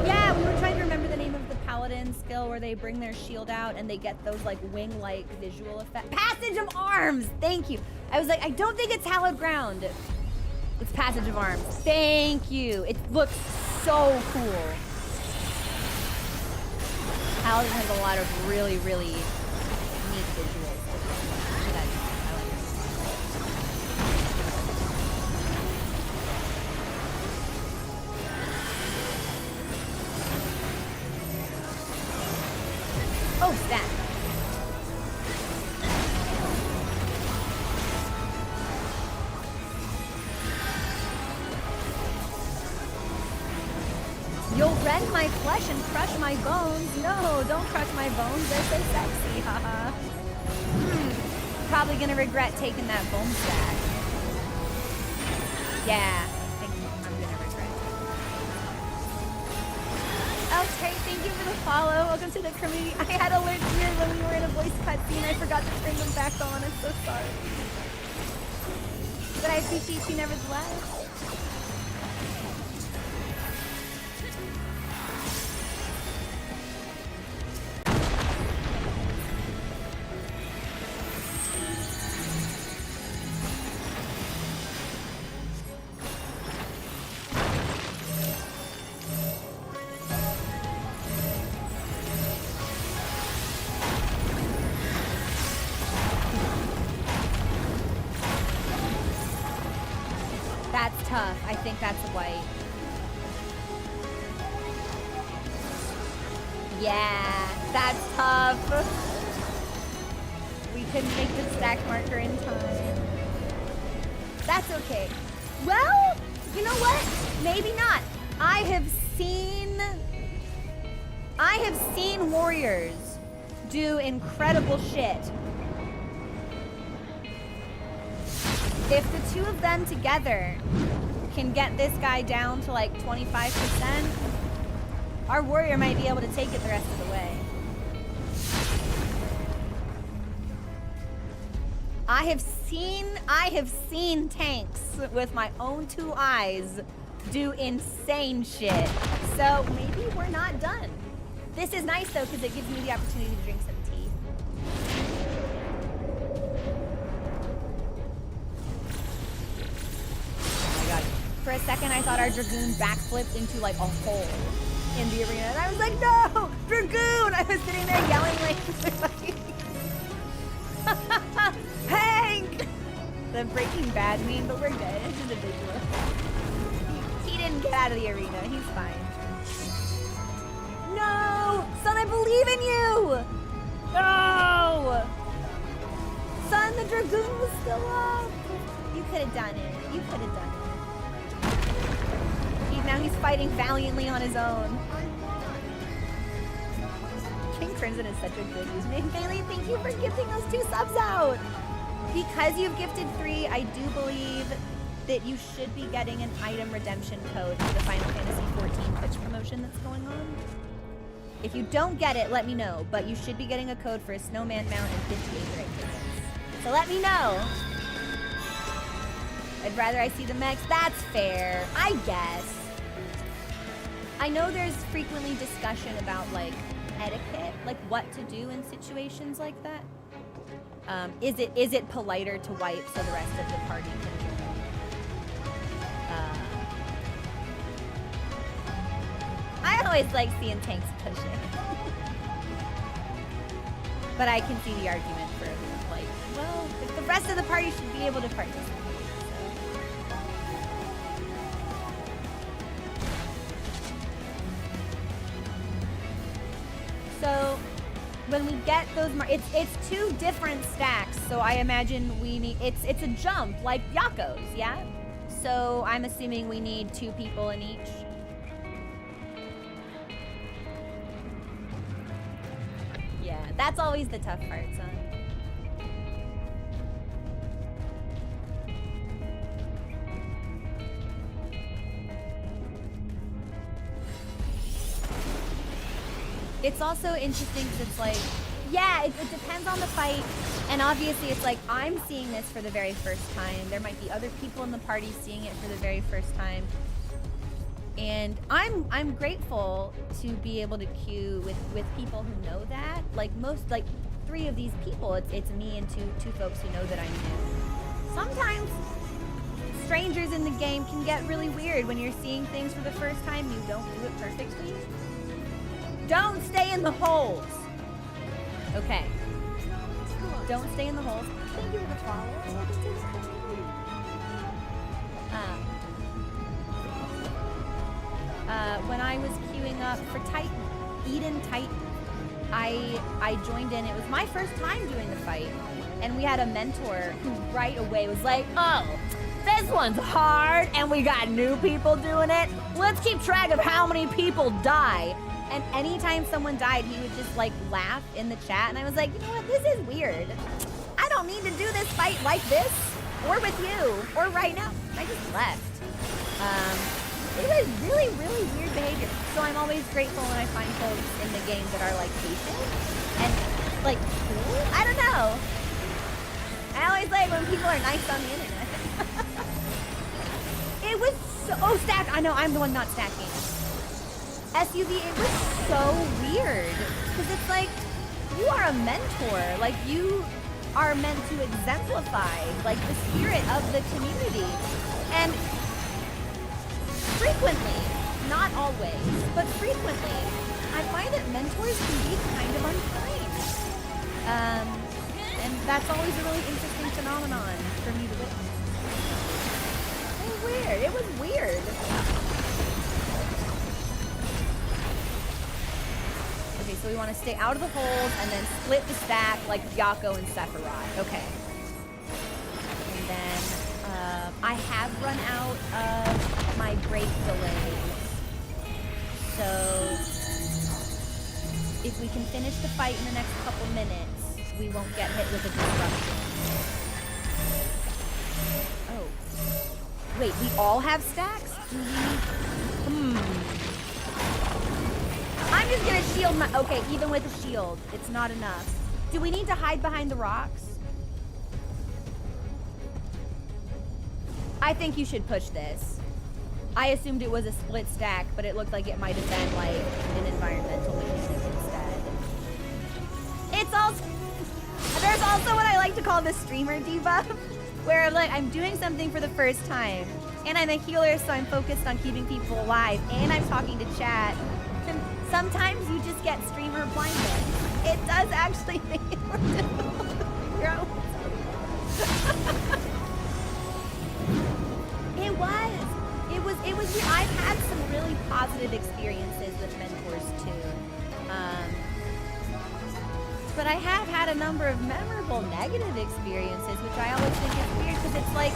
Yeah, we were trying to remember the name of the paladin skill where they bring their shield out and they get those like wing-like visual effects. Passage of Arms! Thank you. I was like, I don't think it's Hallowed Ground. It's Passage of Arms. Thank you. It looks so cool. Paladin has a lot of really, really neat visuals. Oh, snap. You'll rend my flesh and crush my bones. No, don't crush my bones. They're so sexy. Haha. Probably gonna regret taking that bone stack. Yeah, I'm gonna regret. Oh, Terry, thank you for the follow. Welcome to the community. I had alerts here when we were in a voice cutscene. I forgot to turn them back on. I'm so sorry. But I appreciate you nevertheless. That's tough. I think that's a white. Yeah, that's tough. We couldn't make the stack marker in time. That's okay. Well, you know what? Maybe not. I have seen warriors do incredible shit. If the two of them together can get this guy down to like 25%, our warrior might be able to take it the rest of the way. I have seen tanks with my own two eyes do insane shit. So maybe we're not done. This is nice though, because it gives me the opportunity to drink some tea. For a second, I thought our Dragoon backflipped into like a hole in the arena. And I was like, no, Dragoon! I was sitting there yelling like, Hank! The Breaking Bad meme, but we're good. It's individual. He didn't get out of the arena. He's fine. No! Son, I believe in you! No! Son, the Dragoon was still up. You could have done it. You could have done it. Now he's fighting valiantly on his own. King Crimson is such a good username. Bailey, thank you for gifting those 2 subs out. Because you've gifted 3, I do believe that you should be getting an item redemption code for the Final Fantasy XIV Twitch promotion that's going on. If you don't get it, let me know. But you should be getting a code for a snowman mount and 15 drink tickets. So let me know. I'd rather I see the mechs. That's fair, I guess. I know there's frequently discussion about like etiquette, like what to do in situations like that. Is it politer to wipe so the rest of the party can join? I always like seeing tanks pushing. But I can see the argument for like, well, if the rest of the party should be able to participate. So when we get those, it's 2 different stacks. So I imagine we need, it's a jump like Yako's, yeah? So I'm assuming we need 2 people in each. Yeah, that's always the tough part, son. also interesting because it's like, yeah, it depends on the fight. And obviously it's like, I'm seeing this for the very first time. There might be other people in the party seeing it for the very first time. And I'm grateful to be able to queue with people who know that. Like 3 of these people, it's me and two folks who know that I'm new. Sometimes strangers in the game can get really weird when you're seeing things for the first time. You don't do it perfectly. Don't stay in the holes. Okay. Don't stay in the holes. Thank you for the follow. When I was queuing up for Eden Titan, I joined in. It was my first time doing the fight, and we had a mentor who right away was like, "Oh, this one's hard, and we got new people doing it. Let's keep track of how many people die." And anytime someone died, he would just like laugh in the chat, and I was like, you know what? This is weird. I don't need to do this fight like this, or with you, or right now. I just left. It was really, really weird behavior. So I'm always grateful when I find folks in the game that are like patient and like cool. I don't know. I always like when people are nice on the internet. It was so stacked. I know, I'm the one not stacking. SUV, it was so weird. Because it's like, you are a mentor. Like, you are meant to exemplify like the spirit of the community. And frequently, not always, but frequently, I find that mentors can be kind of unkind. And that's always a really interesting phenomenon for me to witness. It was weird. It was weird. Okay, so we want to stay out of the holes and then split the stack like Yako and Sephiroth. Okay. And then I have run out of my break delays. So if we can finish the fight in the next couple minutes, we won't get hit with a disruption. Oh. Wait, we all have stacks? Do we? I'm just gonna shield my... Okay, even with a shield, it's not enough. Do we need to hide behind the rocks? I think you should push this. I assumed it was a split stack, but it looked like it might have been like an environmental mechanic instead. It's also... There's also what I like to call the streamer debuff, where like I'm doing something for the first time, and I'm a healer, so I'm focused on keeping people alive, and I'm talking to chat. And sometimes you just get streamer blindness. It does actually make it more difficult. It was weird. I've had some really positive experiences with mentors too. But I have had a number of memorable negative experiences, which I always think is weird because it's like,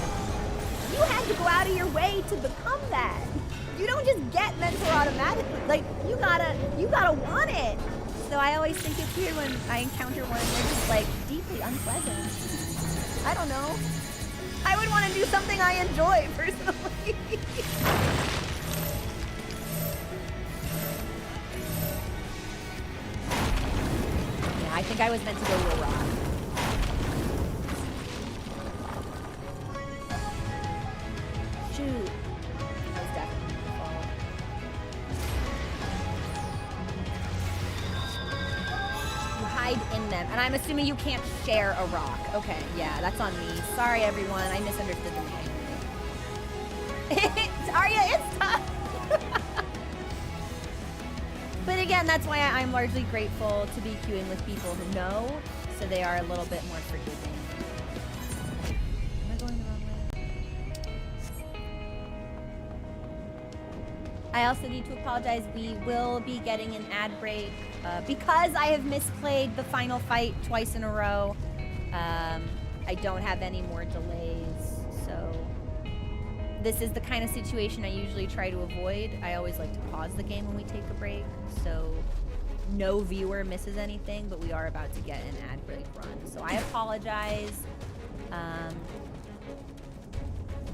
you had to go out of your way to become that. You don't just get mentor automatically. Like, you gotta want it. So I always think it's weird when I encounter one and they're just like deeply unpleasant. I don't know. I would want to do something I enjoy personally. Yeah, I think I was meant to go to a rock. Shoot. That was definitely my fault. You hide in them. And I'm assuming you can't share a rock. Okay, yeah, that's on me. Sorry, everyone. I misunderstood the mechanic. Arya, it's tough. But again, that's why I'm largely grateful to be queuing with people who know, so they are a little bit more forgiving. Am I going the wrong way? I also need to apologize. We will be getting an ad break because I have misplayed the final fight twice in a row. I don't have any more delays, so this is the kind of situation I usually try to avoid. I always like to pause the game when we take a break, so no viewer misses anything, but we are about to get an ad break run. So I apologize,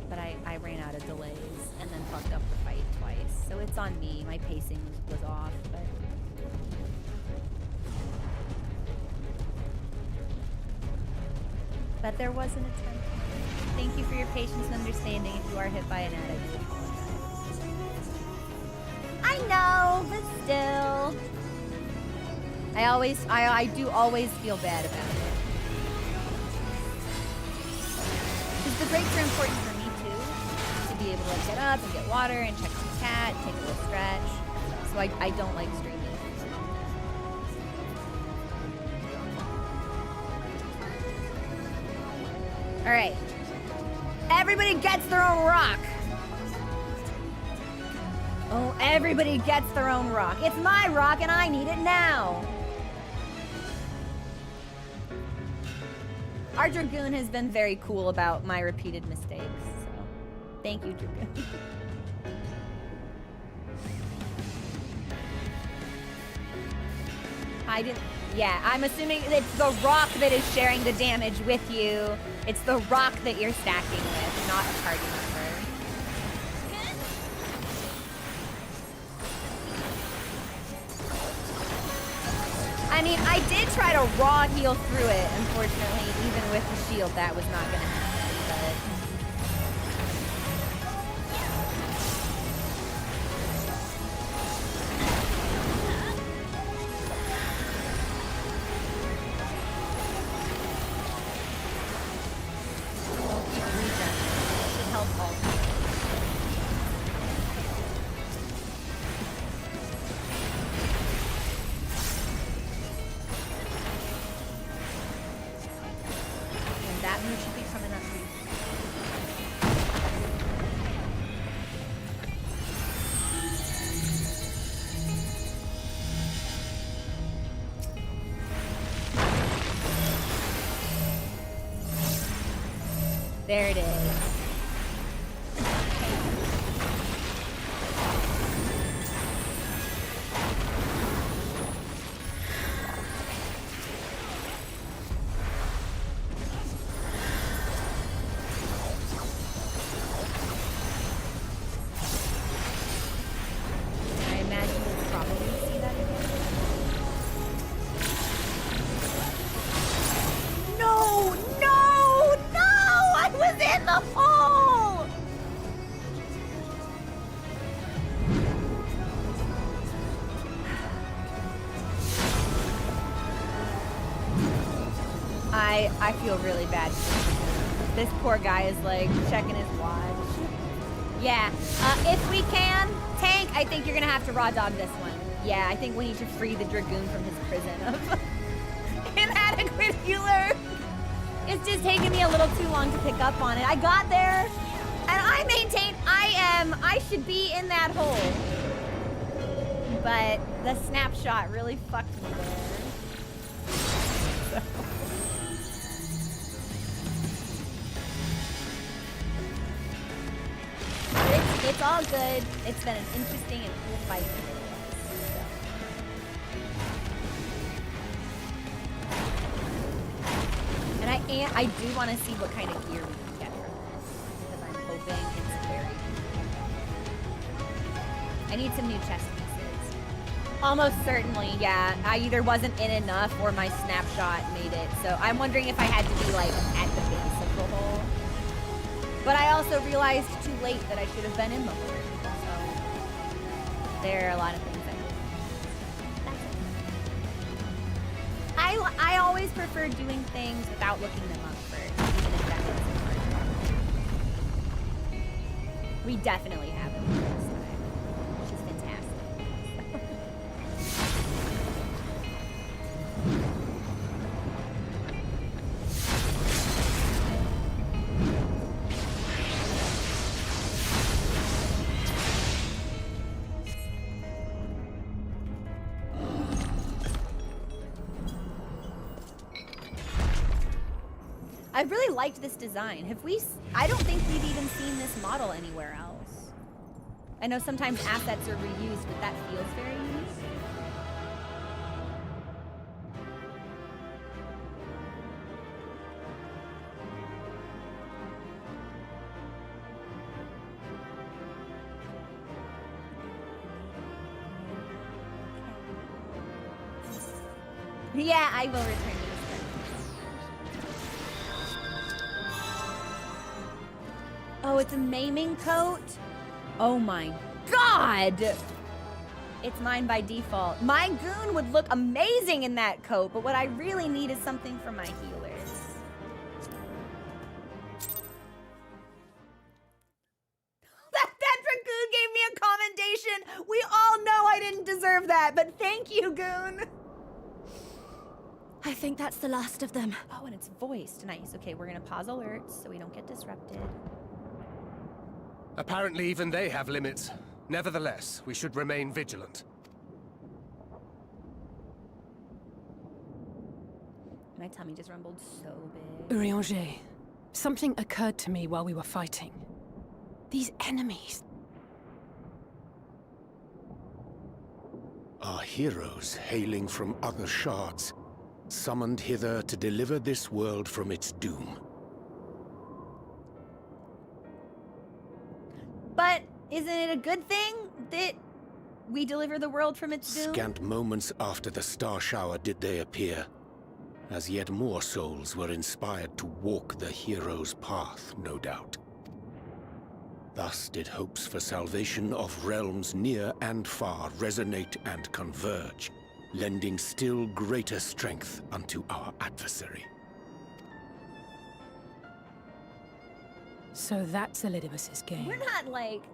but I ran out of delays and then fucked up the fight twice. So it's on me. My pacing was off, but But there was an attempt. Thank you for your patience and understanding. If you are hit by an ad, I do apologize. I know, but still. I do always feel bad about it. Because the breaks are important for me too. To be able to like, get up and get water and check on the cat, take a little stretch. So I don't like streaming. Alright. Everybody gets their own rock. Oh, everybody gets their own rock. It's my rock and I need it now. Our Dragoon has been very cool about my repeated mistakes. So, thank you, Dragoon. Yeah, I'm assuming it's the rock that is sharing the damage with you. It's the rock that you're stacking with, not a party member. I mean, I did try to raw heal through it. Unfortunately, even with the shield, that was not gonna happen, but... There it is. I imagine we'll probably see that again. No! No! No! I was in the hole! I feel really bad. This poor guy is like checking his watch. Yeah, if we can, Tank, I think you're gonna have to raw dog this one. Yeah, I think we need to free the Dragoon from his prison of inadequate healer. It's just taking me a little too long to pick up on it. I got there, and I maintain I should be in that hole. But the snapshot really fucked me there. It's all good. It's been an interesting and cool fight. And I do want to see what kind of gear we can get from this, because I'm hoping it's very... I need some new chest pieces. Almost certainly, yeah. I either wasn't in enough or my snapshot made it. So I'm wondering if I had to be like at the base of the hole. But I also realized too late that I should have been in the hole. So there are a lot of things I did. I always prefer doing things without looking them up first, even if that makes it hard. We definitely have it this time, which is fantastic. I really liked this design. I don't think we've even seen this model anywhere else. I know sometimes assets are reused, but that feels very unique. Yeah, I will return to this. Oh, it's a maiming coat? Oh my god! It's mine by default. My goon would look amazing in that coat, but what I really need is something for my healers. That dragoon gave me a commendation! We all know I didn't deserve that, but thank you, goon! I think that's the last of them. Oh, and it's voiced. Nice. Okay, we're gonna pause alerts so we don't get disrupted. Apparently even they have limits. Nevertheless, we should remain vigilant. My tummy just rumbled so big. Urianger, something occurred to me while we were fighting. These enemies. Our heroes hailing from other shards, summoned hither to deliver this world from its doom. But isn't it a good thing that we deliver the world from its doom? Scant moments after the star shower did they appear, as yet more souls were inspired to walk the hero's path, no doubt. Thus did hopes for salvation of realms near and far resonate and converge, lending still greater strength unto our adversary. So that's Elidibus's game. We're not like...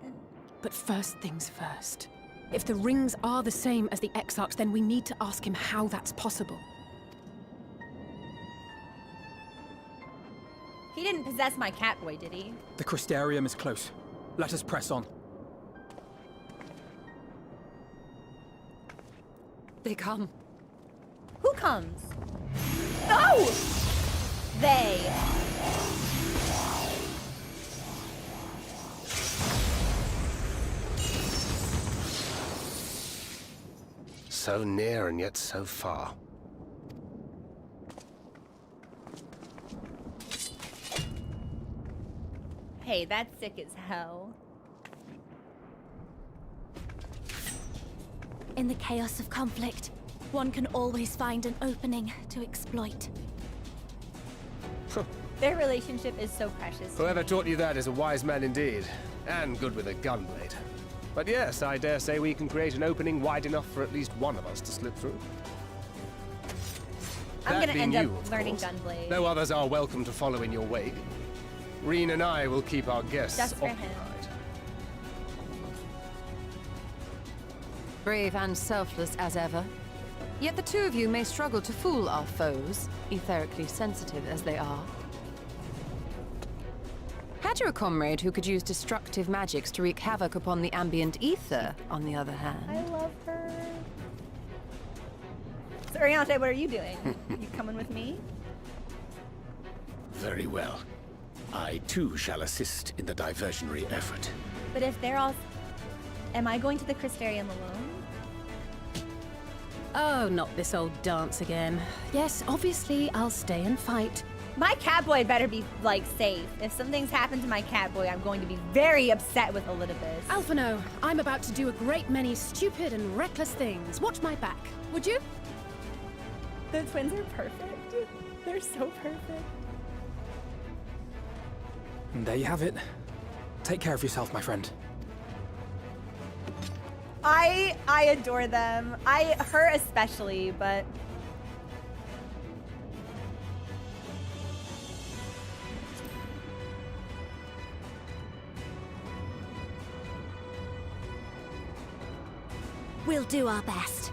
But first things first. If the rings are the same as the Exarchs, then we need to ask him how that's possible. He didn't possess my Catboy, did he? The Crystarium is close. Let us press on. They come. Who comes? Oh! They. So near and yet so far. Hey, that's sick as hell. In the chaos of conflict, one can always find an opening to exploit. Their relationship is so precious. Whoever taught you that is a wise man indeed, and good with a gunblade. But yes, I dare say we can create an opening wide enough for at least one of us to slip through. I'm That gonna being end you, up of learning course. Gunblade. No others are welcome to follow in your wake. Reen and I will keep our guests Just for him. occupied. Brave and selfless as ever. Yet the two of you may struggle to fool our foes, etherically sensitive as they are. Had you a comrade who could use destructive magics to wreak havoc upon the ambient ether, on the other hand? I love her. So, Ariante, what are you doing? You coming with me? Very well. I too shall assist in the diversionary effort. But if they're all... Am I going to the Crystarium alone? Oh, not this old dance again. Yes, obviously I'll stay and fight. My Catboy better be, like, safe. If something's happened to my Catboy, I'm going to be very upset with Elidibus. Alphino, I'm about to do a great many stupid and reckless things. Watch my back, would you? The twins are perfect. They're so perfect. And there you have it. Take care of yourself, my friend. I adore them. Her especially, but... We'll do our best.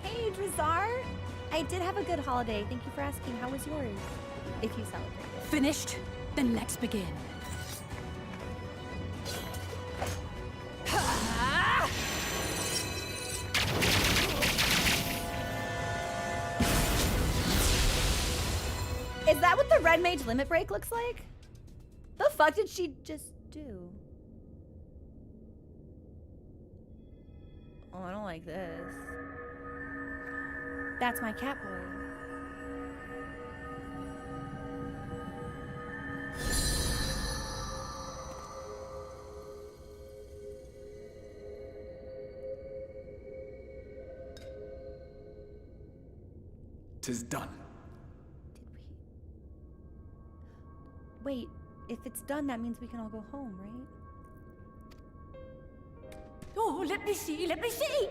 Hey, Drazar. I did have a good holiday. Thank you for asking. How was yours? If you celebrated. Finished? Then let's begin. Is that what the Red Mage Limit Break looks like? The fuck did she just do? Oh, I don't like this. That's my Catboy. Tis done. Wait, if it's done, that means we can all go home, right? Oh, let me see, let me see!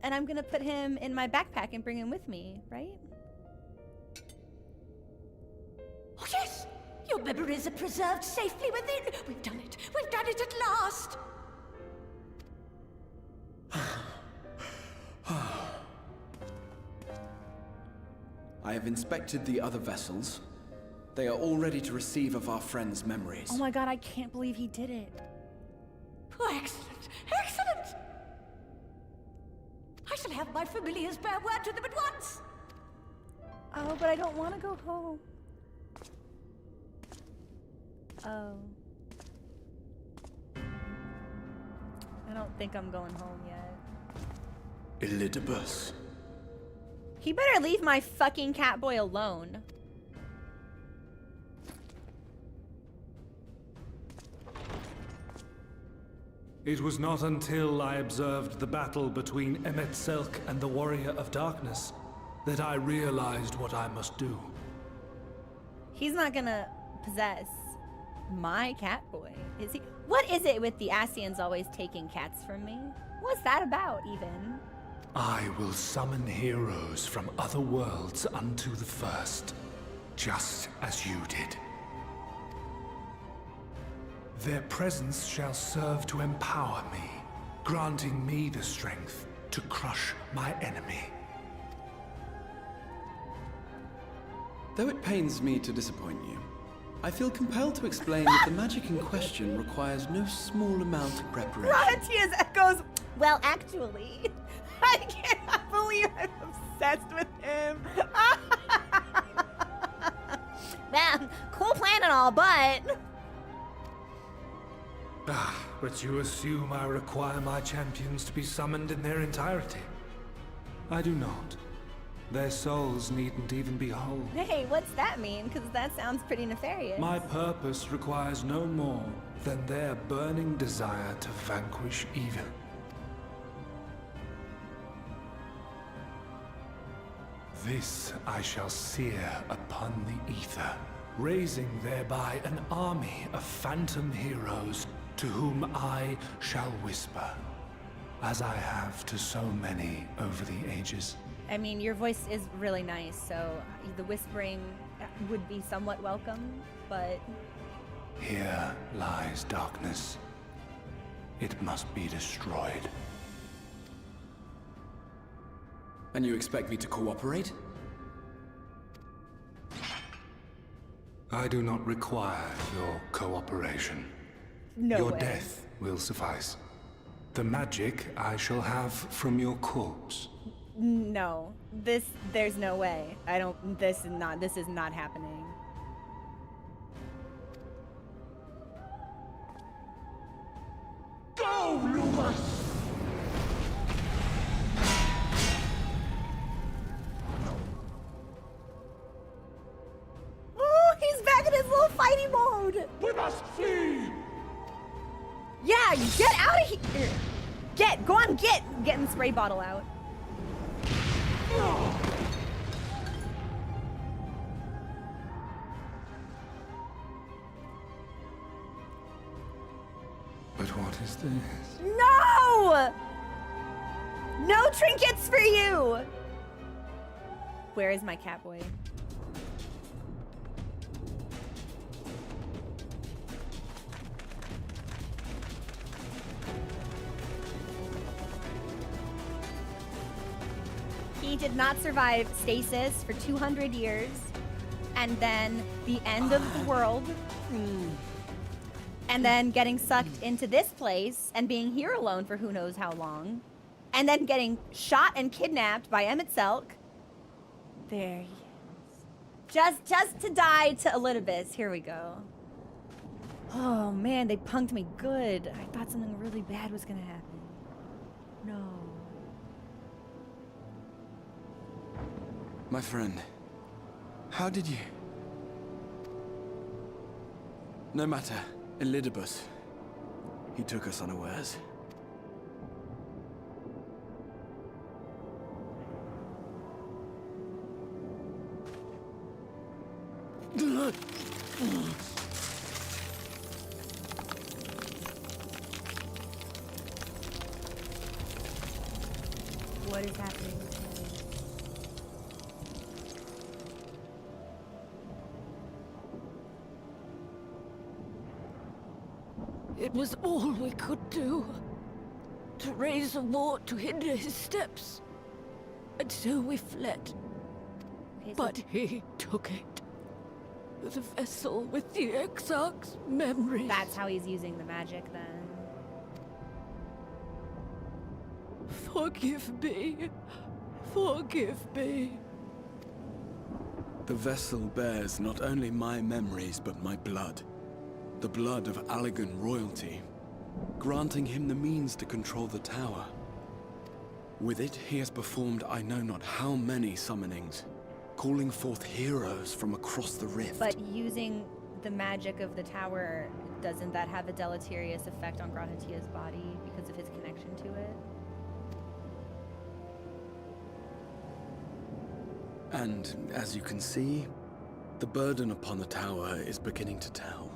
And I'm gonna put him in my backpack and bring him with me, right? Oh, yes! Your memories are preserved safely within. We've done it. We've done it at last. I have inspected the other vessels. They are all ready to receive of our friend's memories. Oh my god, I can't believe he did it. Oh, excellent! Excellent! I shall have my familiars bear word to them at once. Oh, but I don't want to go home. Oh. I don't think I'm going home yet. Elidibus. He better leave my fucking Catboy alone. It was not until I observed the battle between Emet-Selch and the Warrior of Darkness that I realized what I must do. He's not gonna possess my Catboy, is he? What is it with the Ascians always taking cats from me? What's that about, even? I will summon heroes from other worlds unto the first, just as you did. Their presence shall serve to empower me, granting me the strength to crush my enemy. Though it pains me to disappoint you, I feel compelled to explain that the magic in question requires no small amount of preparation. Rodatius echoes, well, actually, I cannot believe I'm obsessed with him. Man, cool plan and all, but... But you assume I require my champions to be summoned in their entirety. I do not. Their souls needn't even be whole. Hey, what's that mean? Because that sounds pretty nefarious. My purpose requires no more than their burning desire to vanquish evil. This I shall sear upon the ether, raising thereby an army of phantom heroes to whom I shall whisper, as I have to so many over the ages. I mean, your voice is really nice, so the whispering would be somewhat welcome, but... Here lies darkness. It must be destroyed. And you expect me to cooperate? I do not require your cooperation. No Your way. death will suffice. The magic I shall have from your corpse. No, there's no way. This is not happening. Go, Lumos! Oh, he's back in his little fighting mode. We must flee! Yeah, get out of here. Go on, getting the spray bottle out. But what is this? No! No trinkets for you! Where is my Catboy? He did not survive stasis for 200 years, and then the end of the world, and then getting sucked into this place and being here alone for who knows how long, and then getting shot and kidnapped by Emet-Selch. There he is. Just to die to Elidibus. Here we go. Oh man, they punked me good. I thought something really bad was gonna happen. No. My friend, how did you... No matter, Elidibus, he took us unawares. What is happening with him? It was all we could do. To raise a ward to hinder his steps. And so we fled. Okay, so But he took it. The vessel with the Exarch's memories. that's how he's using the magic then. Forgive me. Forgive me. The vessel bears not only my memories, but my blood. The blood of Allegan royalty, granting him the means to control the tower. With it, he has performed I know not how many summonings, calling forth heroes from across the rift. But using the magic of the tower, doesn't that have a deleterious effect on Grahatia's body because of his connection to it? And as you can see, the burden upon the tower is beginning to tell.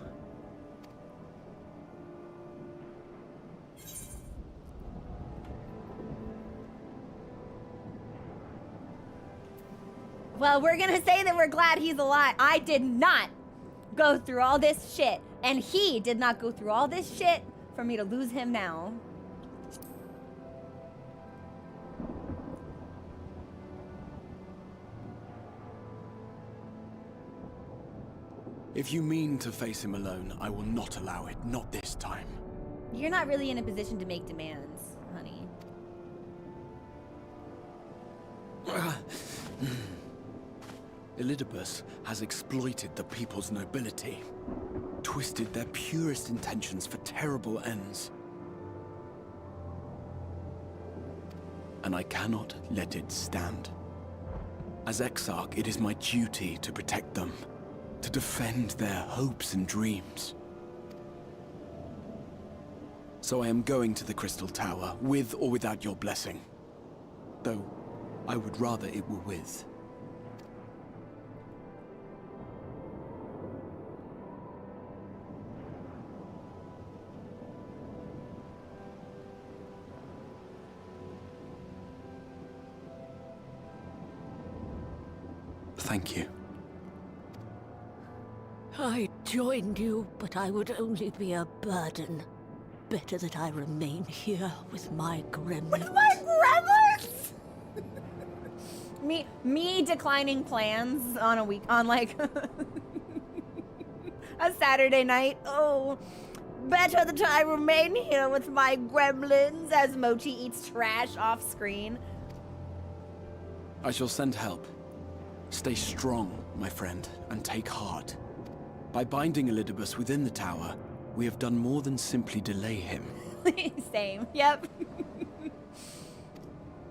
Well, we're gonna say that we're glad he's alive. I did not go through all this shit, and he did not go through all this shit for me to lose him now. If you mean to face him alone, I will not allow it, not this time. You're not really in a position to make demands, honey. Elidibus has exploited the people's nobility, twisted their purest intentions for terrible ends. And I cannot let it stand. As Exarch, it is my duty to protect them, to defend their hopes and dreams. So I am going to the Crystal Tower, with or without your blessing. Though, I would rather it were with. Thank you. I joined you, but I would only be a burden. Better that I remain here with my gremlins. With my gremlins? me declining plans on a week, on like a Saturday night. Oh, better that I remain here with my gremlins as Mochi eats trash off screen. I shall send help. Stay strong, my friend, and take heart. By binding Elidibus within the tower, we have done more than simply delay him. Same, yep.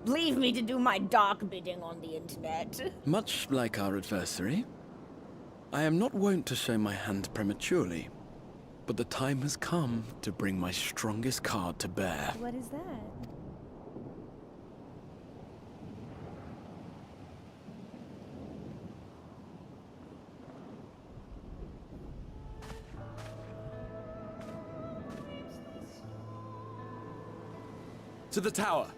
Leave me to do my dark bidding on the internet. Much like our adversary, I am not wont to show my hand prematurely, but the time has come to bring my strongest card to bear. What is that? To the tower!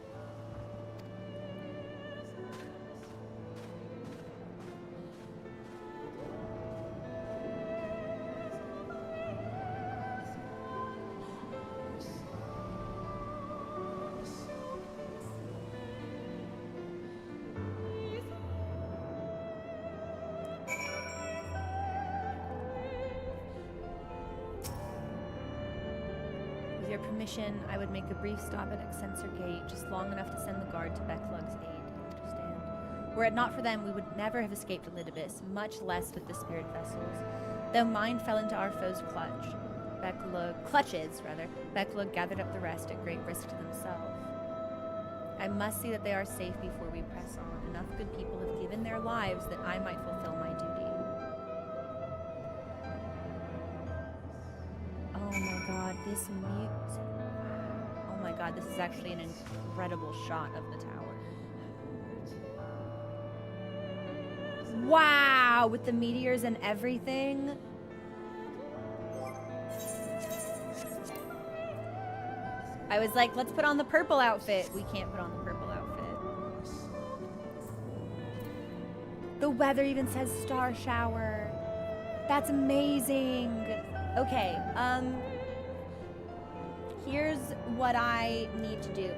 With your permission, I would make a brief stop at Exensor Gate, just long enough to send the guard to Becklug's aid. You understand? Were it not for them, we would never have escaped Elidibus, much less with the spirit vessels. Though mine fell into our foe's clutches, Becklug gathered up the rest at great risk to themselves. I must see that they are safe before we press on. Enough good people have given their lives that I might fulfill my duty. Oh my god, this mute. Oh my god, this is actually an incredible shot of the tower. Wow, with the meteors and everything. I was like, let's put on the purple outfit. We can't put on the purple outfit. The weather even says star shower. That's amazing. Okay, here's what I need to do.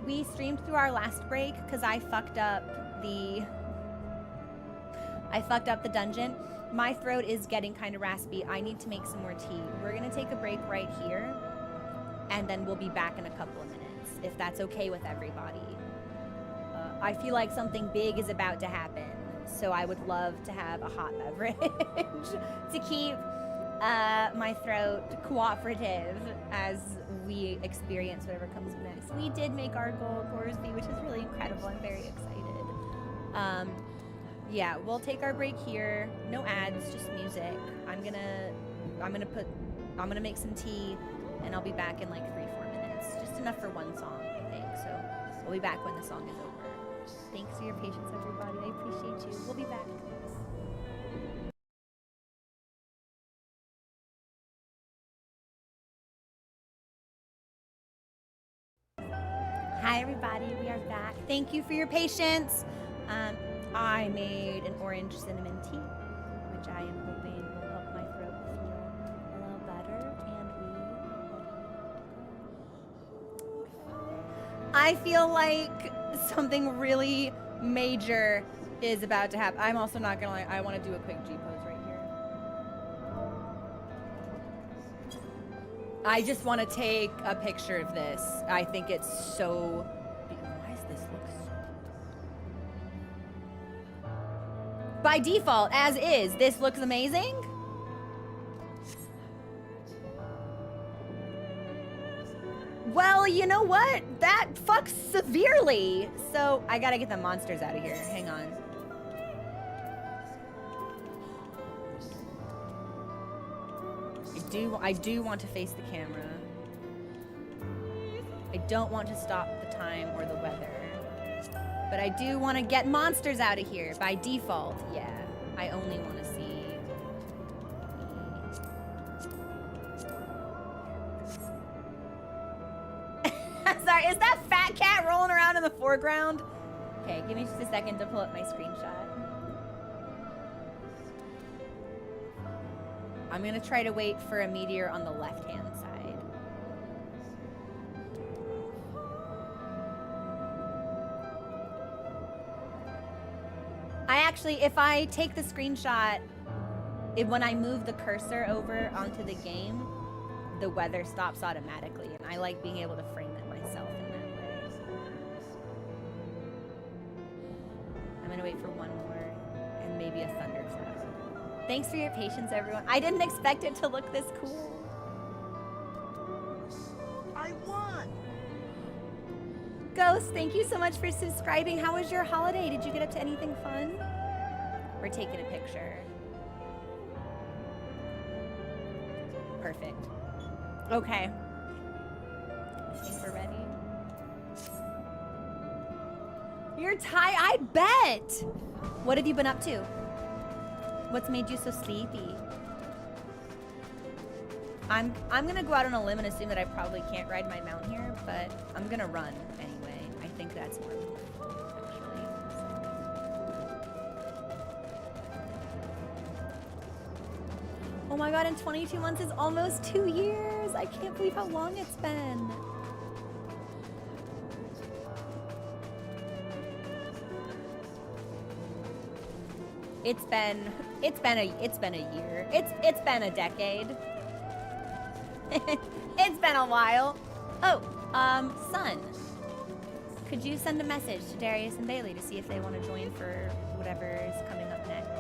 We streamed through our last break because I fucked up the dungeon. My throat is getting kind of raspy. I need to make some more tea. We're gonna take a break right here, and then we'll be back in a couple of minutes, if that's okay with everybody. I feel like something big is about to happen, so I would love to have a hot beverage to keep my throat cooperative as we experience whatever comes next. We did make our goal, Gorsby, which is really incredible. I'm very excited. Yeah, we'll take our break here. No ads, just music. I'm gonna make some tea, and I'll be back in like 3-4 minutes. Just enough for one song, I think. So we'll be back when the song is over. Thanks for your patience, everybody. I appreciate you. We'll be back. Hi, everybody. We are back. Thank you for your patience. I made an orange cinnamon tea, which I am hoping will help my throat feel a little better. And I feel like something really major is about to happen. I'm also not gonna lie, I want to do a quick G pose right here. I just want to take a picture of this. I think it's so... Why does this look so... By default, as is, this looks amazing. Well, you know what? That fucks severely. So I gotta get the monsters out of here. Hang on. I do want to face the camera. I don't want to stop the time or the weather. But I do want to get monsters out of here. By default, yeah. I only want to see... Sorry, is that fat cat rolling around in the foreground? Okay, give me just a second to pull up my screenshot. I'm gonna try to wait for a meteor on the left-hand side. I actually, if I take the screenshot, when I move the cursor over onto the game, the weather stops automatically, and I like being able to frame it myself in that way. I'm gonna wait for one more, and maybe a thundercloud. Thanks for your patience, everyone. I didn't expect it to look this cool. I won! Ghost, thank you so much for subscribing. How was your holiday? Did you get up to anything fun? We're taking a picture. Perfect. Okay. I think we're ready. You're tired, I bet! What have you been up to? What's made you so sleepy? I'm gonna go out on a limb and assume that I probably can't ride my mount here, but I'm gonna run anyway. I think that's more actually. Oh my god, in 22 months is almost 2 years. I can't believe how long it's been. It's been a year. It's been a decade. It's been a while. Oh, son. Could you send a message to Darius and Bailey to see if they want to join for whatever is coming up next?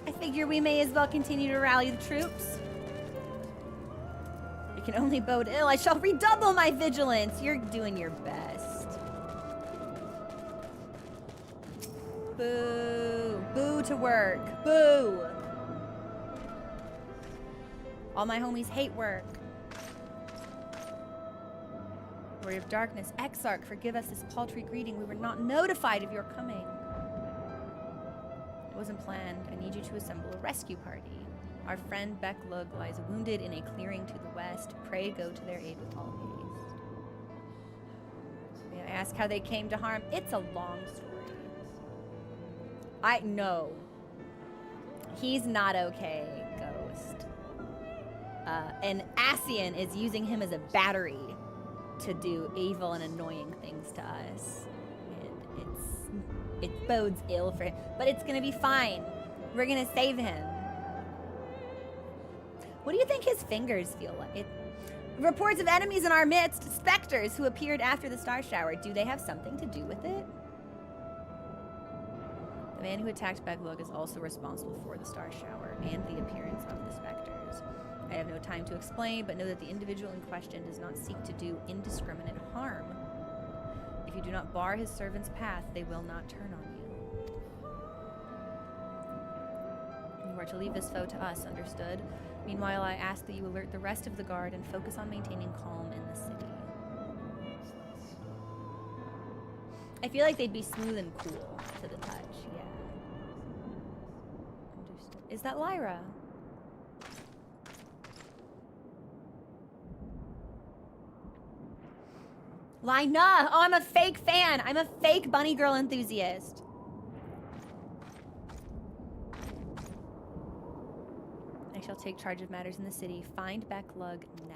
I figure we may as well continue to rally the troops. It can only bode ill. I shall redouble my vigilance. You're doing your best. Boo. Boo to work. Boo. All my homies hate work. Warrior of Darkness, Exarch, forgive us this paltry greeting. We were not notified of your coming. It wasn't planned. I need you to assemble a rescue party. Our friend Becklug lies wounded in a clearing to the west. Pray go to their aid with all haste. May I ask how they came to harm? It's a long story. I know. He's not okay, Ghost. And Ascian is using him as a battery to do evil and annoying things to us. And it bodes ill for him. But it's gonna be fine. We're gonna save him. What do you think his fingers feel like? Reports of enemies in our midst, specters who appeared after the star shower. Do they have something to do with it? The man who attacked Becklug is also responsible for the star shower and the appearance of the specters. I have no time to explain, but know that the individual in question does not seek to do indiscriminate harm. If you do not bar his servant's path, they will not turn on you. You are to leave this foe to us, understood? Meanwhile, I ask that you alert the rest of the guard and focus on maintaining calm in the city. I feel like they'd be smooth and cool to the touch, yeah. Understood. Is that Lyra? Lina! Oh, I'm a fake fan! I'm a fake bunny girl enthusiast. I shall take charge of matters in the city. Find Becklug now.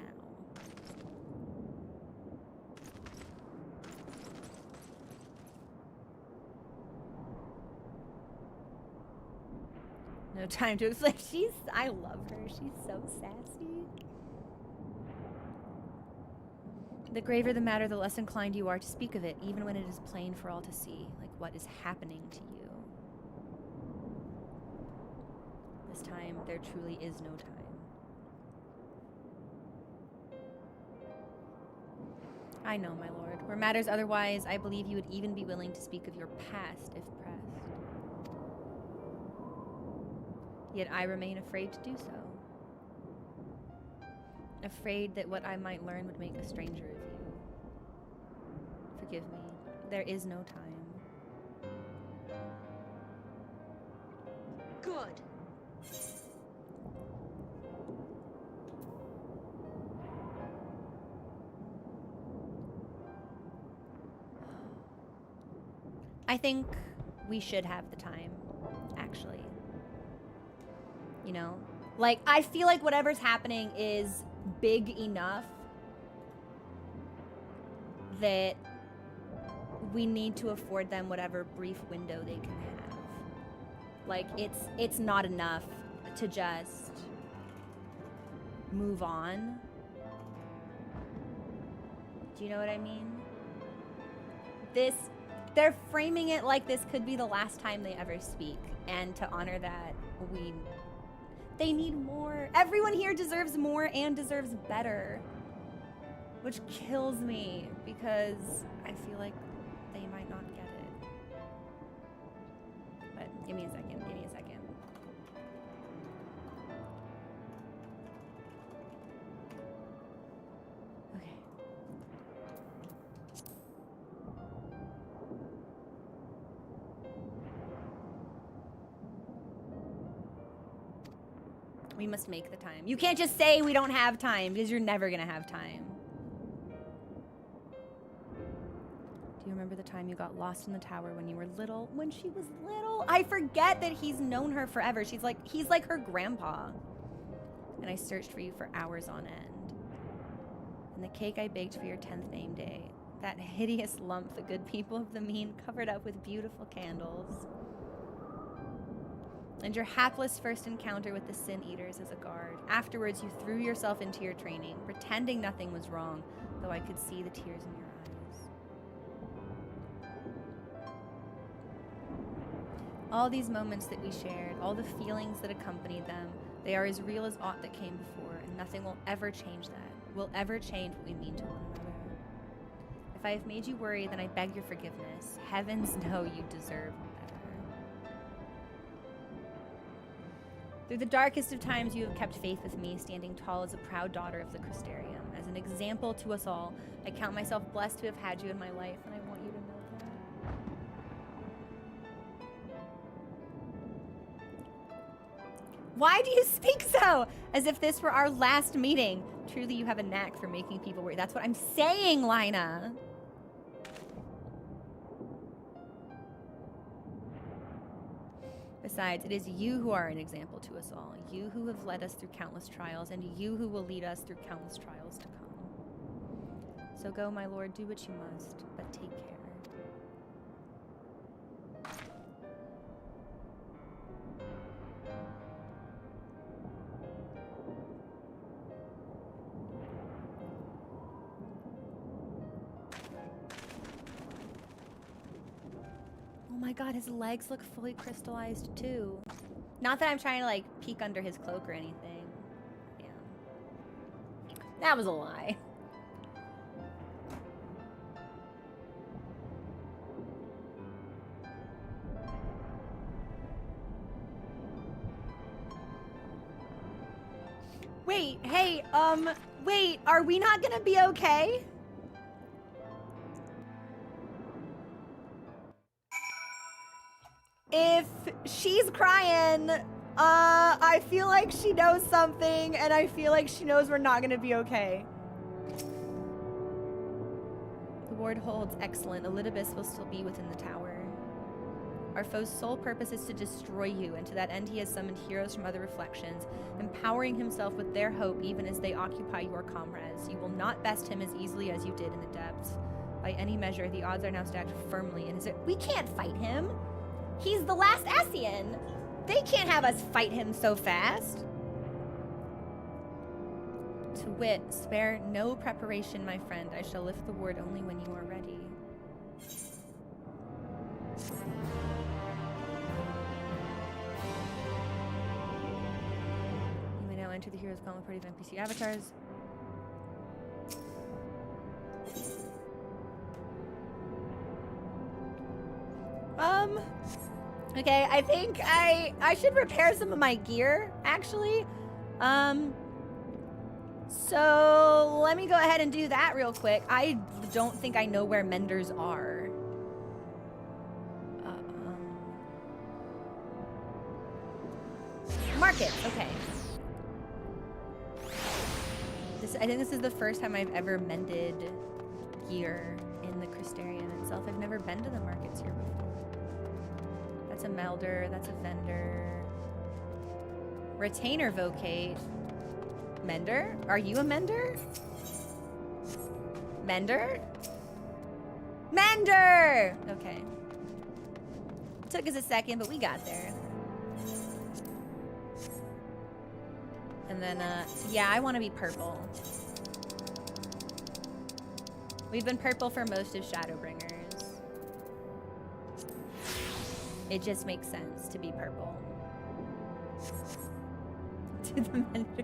No time to explain. I love her. She's so sassy. The graver the matter, the less inclined you are to speak of it, even when it is plain for all to see, like what is happening to you. This time, there truly is no time. I know, my lord. Were matters otherwise, I believe you would even be willing to speak of your past if pressed. Yet I remain afraid to do so. Afraid that what I might learn would make a stranger of you. Forgive me. There is no time. Good. I think we should have the time, actually. You know? Like, I feel like whatever's happening is big enough that we need to afford them whatever brief window they can have. Like, it's not enough to just move on. Do you know what I mean? They're framing it like this could be the last time they ever speak, and to honor that, they need more. Everyone here deserves more and deserves better. Which kills me because I feel like they might not get it. But give me a second, give me a second. Okay. We must make the time. You can't just say we don't have time because you're never gonna have time. Do you remember the time you got lost in the tower when you were little? When she was little? I forget that he's known her forever. He's like her grandpa. And I searched for you for hours on end. And the cake I baked for your 10th name day, that hideous lump the good people of the mean covered up with beautiful candles. And your hapless first encounter with the Sin Eaters as a guard. Afterwards, you threw yourself into your training, pretending nothing was wrong, though I could see the tears in your eyes. All these moments that we shared, all the feelings that accompanied them, they are as real as aught that came before, and nothing will ever change that, will ever change what we mean to one another. If I have made you worry, then I beg your forgiveness. Heavens know you deserve better. Through the darkest of times, you have kept faith with me, standing tall as a proud daughter of the Crystarium. As an example to us all, I count myself blessed to have had you in my life, and I want you to know that. Why do you speak so? As if this were our last meeting. Truly, you have a knack for making people worry. That's what I'm saying, Lina. Besides, it is you who are an example to us all. You who have led us through countless trials, and you who will lead us through countless trials to come. So go, my lord, do what you must, but take care. Oh my god, his legs look fully crystallized too. Not that I'm trying to like peek under his cloak or anything. Yeah. That was a lie. Wait, hey, wait, are we not gonna be okay? If she's crying, I feel like she knows something, and I feel like she knows we're not gonna be okay. The ward holds excellent. Elidibus will still be within the tower. Our foe's sole purpose is to destroy you, and to that end he has summoned heroes from other reflections, empowering himself with their hope even as they occupy your comrades. You will not best him as easily as you did in the depths. By any measure, the odds are now stacked firmly in his... We can't fight him! He's the last Ascian! They can't have us fight him so fast! To wit, spare no preparation, my friend. I shall lift the ward only when you are ready. You may now enter the hero's column party of NPC avatars. Okay, I think I should repair some of my gear, actually. So let me go ahead and do that real quick. I don't think I know where menders are. Market, okay. I think this is the first time I've ever mended gear in the Crystarium itself. I've never been to the markets here before. That's a melder, that's a vendor. Retainer vocate. Mender? Are you a mender? Mender? Mender! Okay. Took us a second, but we got there. And then, yeah, I want to be purple. We've been purple for most of Shadowbringers. It just makes sense to be purple. To the mender.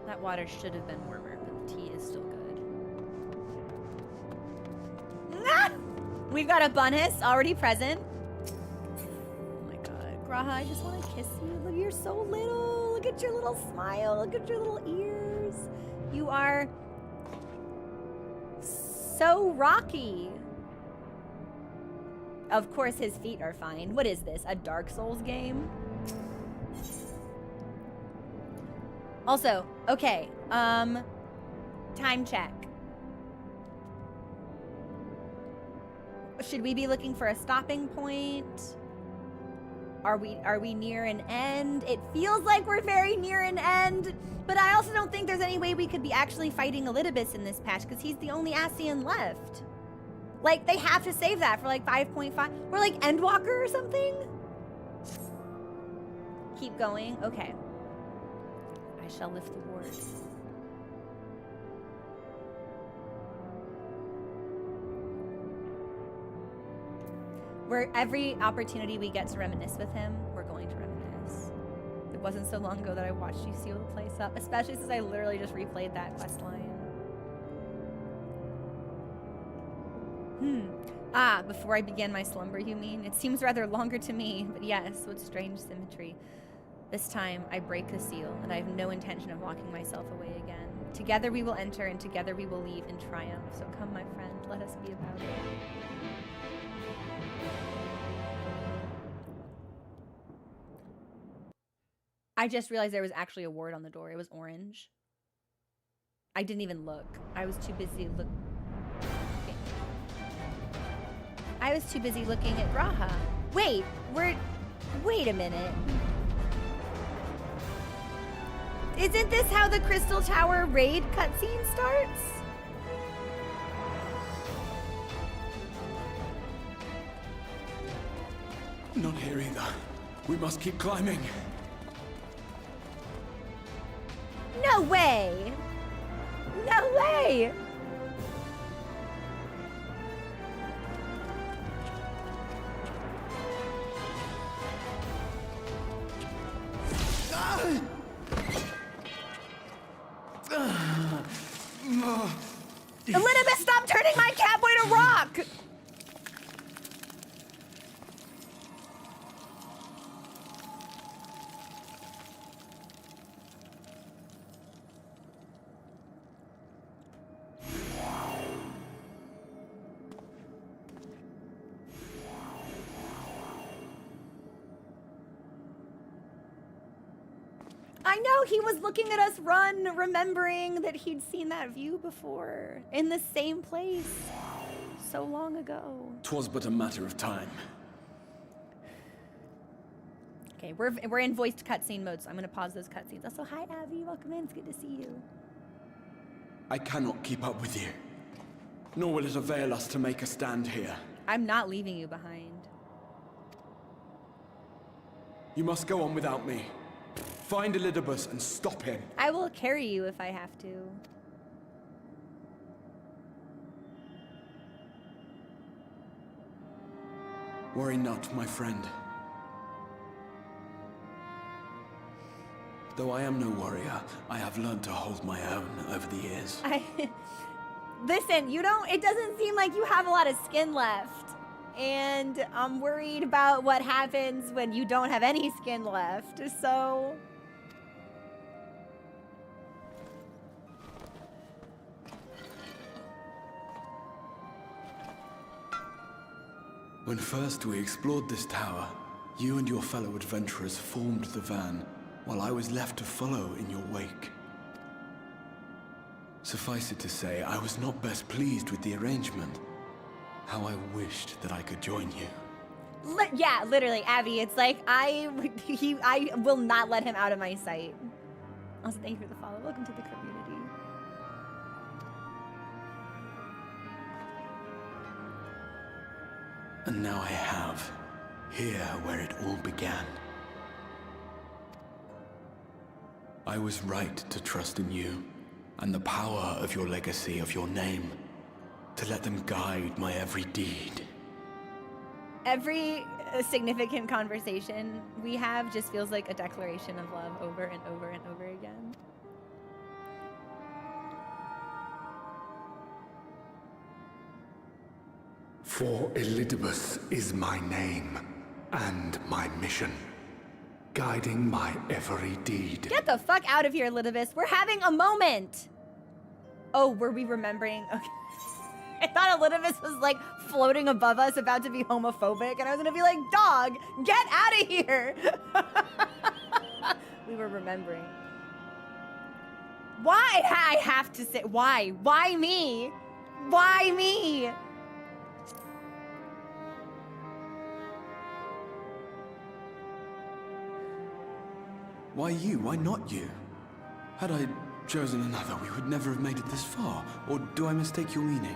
That water should have been warmer, but the tea is still good. Ah! We've got a Bunnis already present. Oh my god. Graha, I just want to kiss you. Look, you're so little. Look at your little smile. Look at your little ears. You are so rocky. Of course his feet are fine. What is this? A Dark Souls game? Also, okay, time check. Should we be looking for a stopping point? Are we near an end? It feels like we're very near an end, but I also don't think there's any way we could be actually fighting Elidibus in this patch because he's the only Ascian left. Like, they have to save that for like 5.5 or like Endwalker or something. Keep going, okay. I shall lift the ward. Where every opportunity we get to reminisce with him, we're going to reminisce. It wasn't so long ago that I watched you seal the place up, especially since I literally just replayed that quest line. Ah, before I began my slumber, you mean? It seems rather longer to me, but yes, what strange symmetry. This time, I break the seal, and I have no intention of locking myself away again. Together we will enter, and together we will leave in triumph. So come, my friend, let us be about it. I just realized there was actually a word on the door. It was orange. I didn't even look. I was too busy looking. I was too busy looking at Raha. Wait, wait a minute. Isn't this how the Crystal Tower raid cutscene starts? Not here either. We must keep climbing. No way! No way! Elizabeth, stop turning my catboy to rock! I know, he was looking at us run, remembering that he'd seen that view before, in the same place, so long ago. 'Twas but a matter of time. Okay, we're in voiced cutscene mode, so I'm gonna pause those cutscenes. Also, hi Abby, welcome in, it's good to see you. I cannot keep up with you. Nor will it avail us to make a stand here. I'm not leaving you behind. You must go on without me. Find Elidibus and stop him. I will carry you if I have to. Worry not, my friend. Though I am no warrior, I have learned to hold my own over the years. Listen, it doesn't seem like you have a lot of skin left. And I'm worried about what happens when you don't have any skin left, so... When first we explored this tower, you and your fellow adventurers formed the van, while I was left to follow in your wake. Suffice it to say, I was not best pleased with the arrangement. How I wished that I could join you. Yeah, literally, Abby, it's like, I will not let him out of my sight. Also, thank you for the follow. Welcome to the community. And now I have, here where it all began. I was right to trust in you, and the power of your legacy, of your name, to let them guide my every deed. Every significant conversation we have just feels like a declaration of love over and over and over again. For Elidibus is my name and my mission, guiding my every deed. Get the fuck out of here, Elidibus. We're having a moment. Oh, were we remembering? Okay. I thought Elidibus was like floating above us, about to be homophobic, and I was gonna be like, dog, get out of here. We were remembering. Why? I have to say, why? Why me? Why me? Why you? Why not you? Had I chosen another, we would never have made it this far. Or do I mistake your meaning?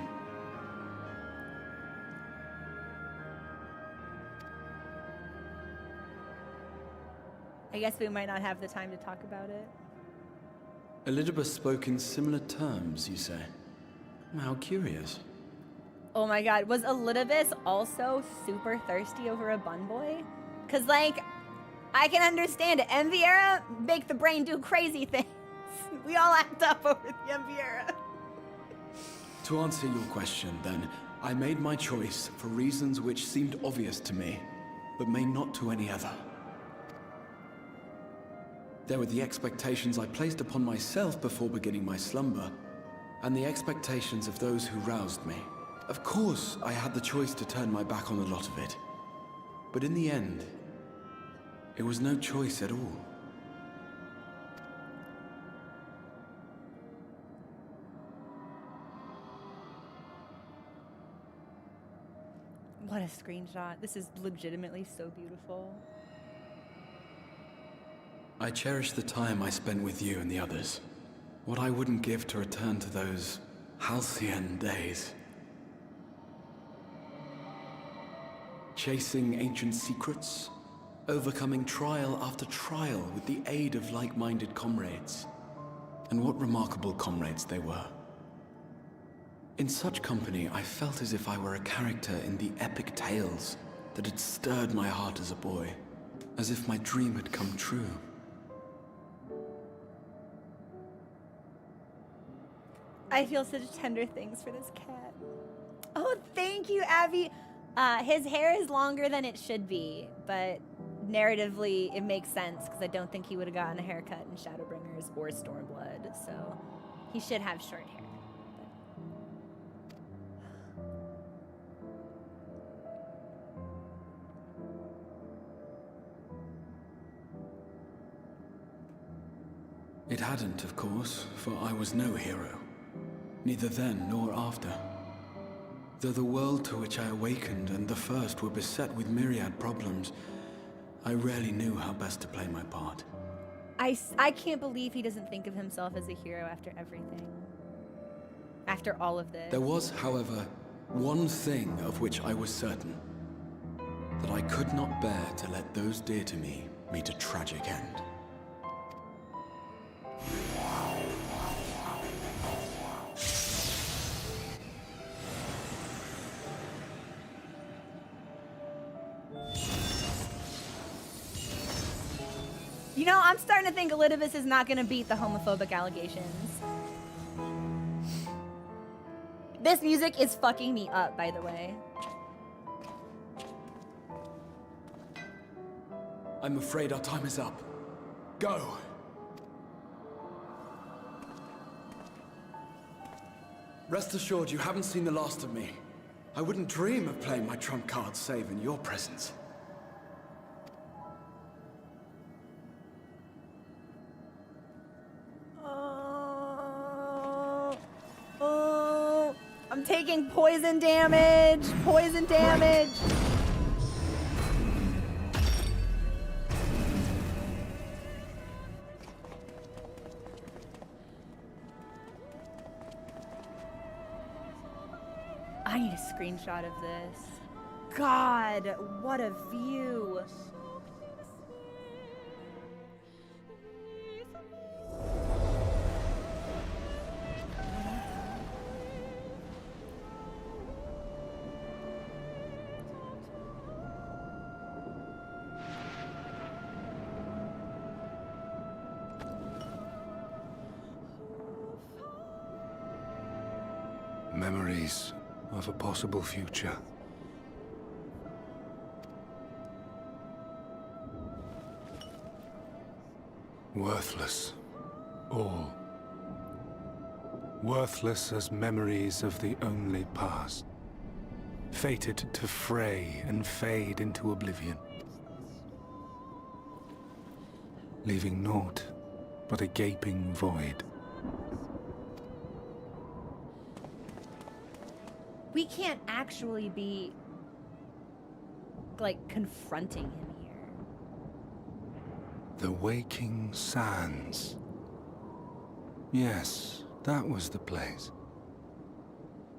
I guess we might not have the time to talk about it. Elidibus spoke in similar terms, you say? How curious. Oh my god, was Elidibus also super thirsty over a bun boy? Cause like, I can understand it. Envy era make the brain do crazy things. We all act up over the Envy era. To answer your question, then, I made my choice for reasons which seemed obvious to me, but may not to any other. There were the expectations I placed upon myself before beginning my slumber, and the expectations of those who roused me. Of course, I had the choice to turn my back on a lot of it, but in the end, it was no choice at all. What a screenshot. This is legitimately so beautiful. I cherish the time I spent with you and the others. What I wouldn't give to return to those halcyon days. Chasing ancient secrets, overcoming trial after trial with the aid of like-minded comrades. And what remarkable comrades they were. In such company, I felt as if I were a character in the epic tales that had stirred my heart as a boy, as if my dream had come true. I feel such tender things for this cat. Oh, thank you, Abby. His hair is longer than it should be, but narratively it makes sense because I don't think he would have gotten a haircut in Shadowbringers or Stormblood, so he should have short hair. It hadn't, of course, for I was no hero. Neither then nor after. Though the world to which I awakened and the first were beset with myriad problems, I rarely knew how best to play my part. I can't believe he doesn't think of himself as a hero after everything. After all of this. There was, however, one thing of which I was certain. That I could not bear to let those dear to me meet a tragic end. You know, I'm starting to think Elidibus is not going to beat the homophobic allegations. This music is fucking me up, by the way. I'm afraid our time is up. Go! Rest assured, you haven't seen the last of me. I wouldn't dream of playing my trump card save in your presence. Oh, I'm taking poison damage. Poison damage. I need a screenshot of this. God, what a view. Memories of a possible future. Worthless. All. Worthless as memories of the only past. Fated to fray and fade into oblivion. Leaving naught but a gaping void. We can't actually be, like, confronting him here. The Waking Sands. Yes, that was the place.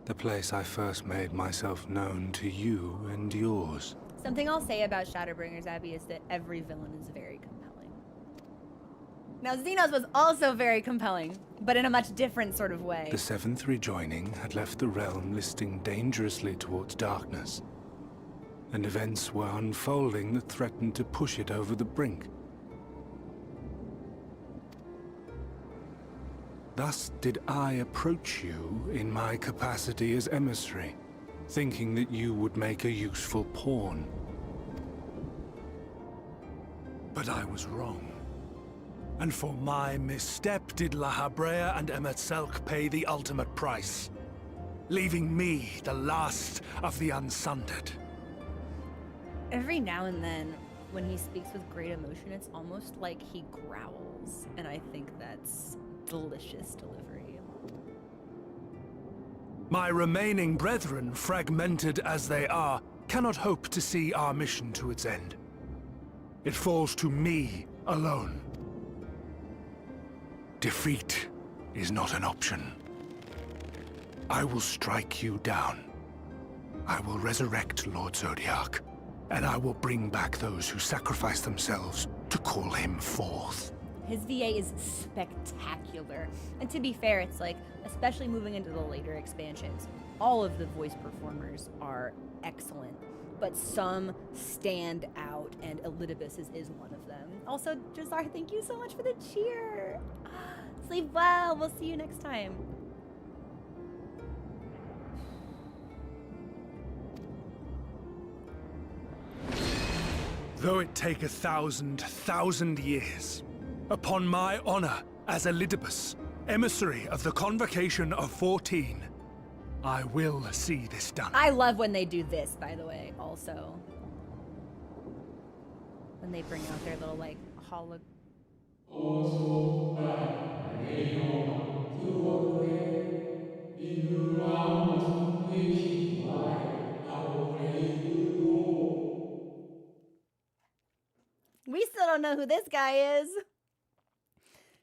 The place I first made myself known to you and yours. Something I'll say about Shadowbringers, Abby, is that every villain is very compelling. Now, Xenos was also very compelling, but in a much different sort of way. The Seventh rejoining had left the realm listing dangerously towards darkness, and events were unfolding that threatened to push it over the brink. Thus did I approach you in my capacity as emissary, thinking that you would make a useful pawn. But I was wrong. And for my misstep did La Habrea and Emet-Selch pay the ultimate price, leaving me the last of the Unsundered. Every now and then, when he speaks with great emotion, it's almost like he growls, and I think that's delicious delivery. My remaining brethren, fragmented as they are, cannot hope to see our mission to its end. It falls to me alone. Defeat is not an option. I will strike you down. I will resurrect Lord Zodiac, and I will bring back those who sacrifice themselves to call him forth. His VA is spectacular. And to be fair, it's like, especially moving into the later expansions, all of the voice performers are excellent, but some stand out, and Elidibus is one of them. Also, Jazar, thank you so much for the cheer. Sleep well. We'll see you next time. Though it take 1,000 years, upon my honor as Elidibus, emissary of the Convocation of 14, I will see this done. I love when they do this, by the way, also. When they bring out their little, like, We still don't know who this guy is.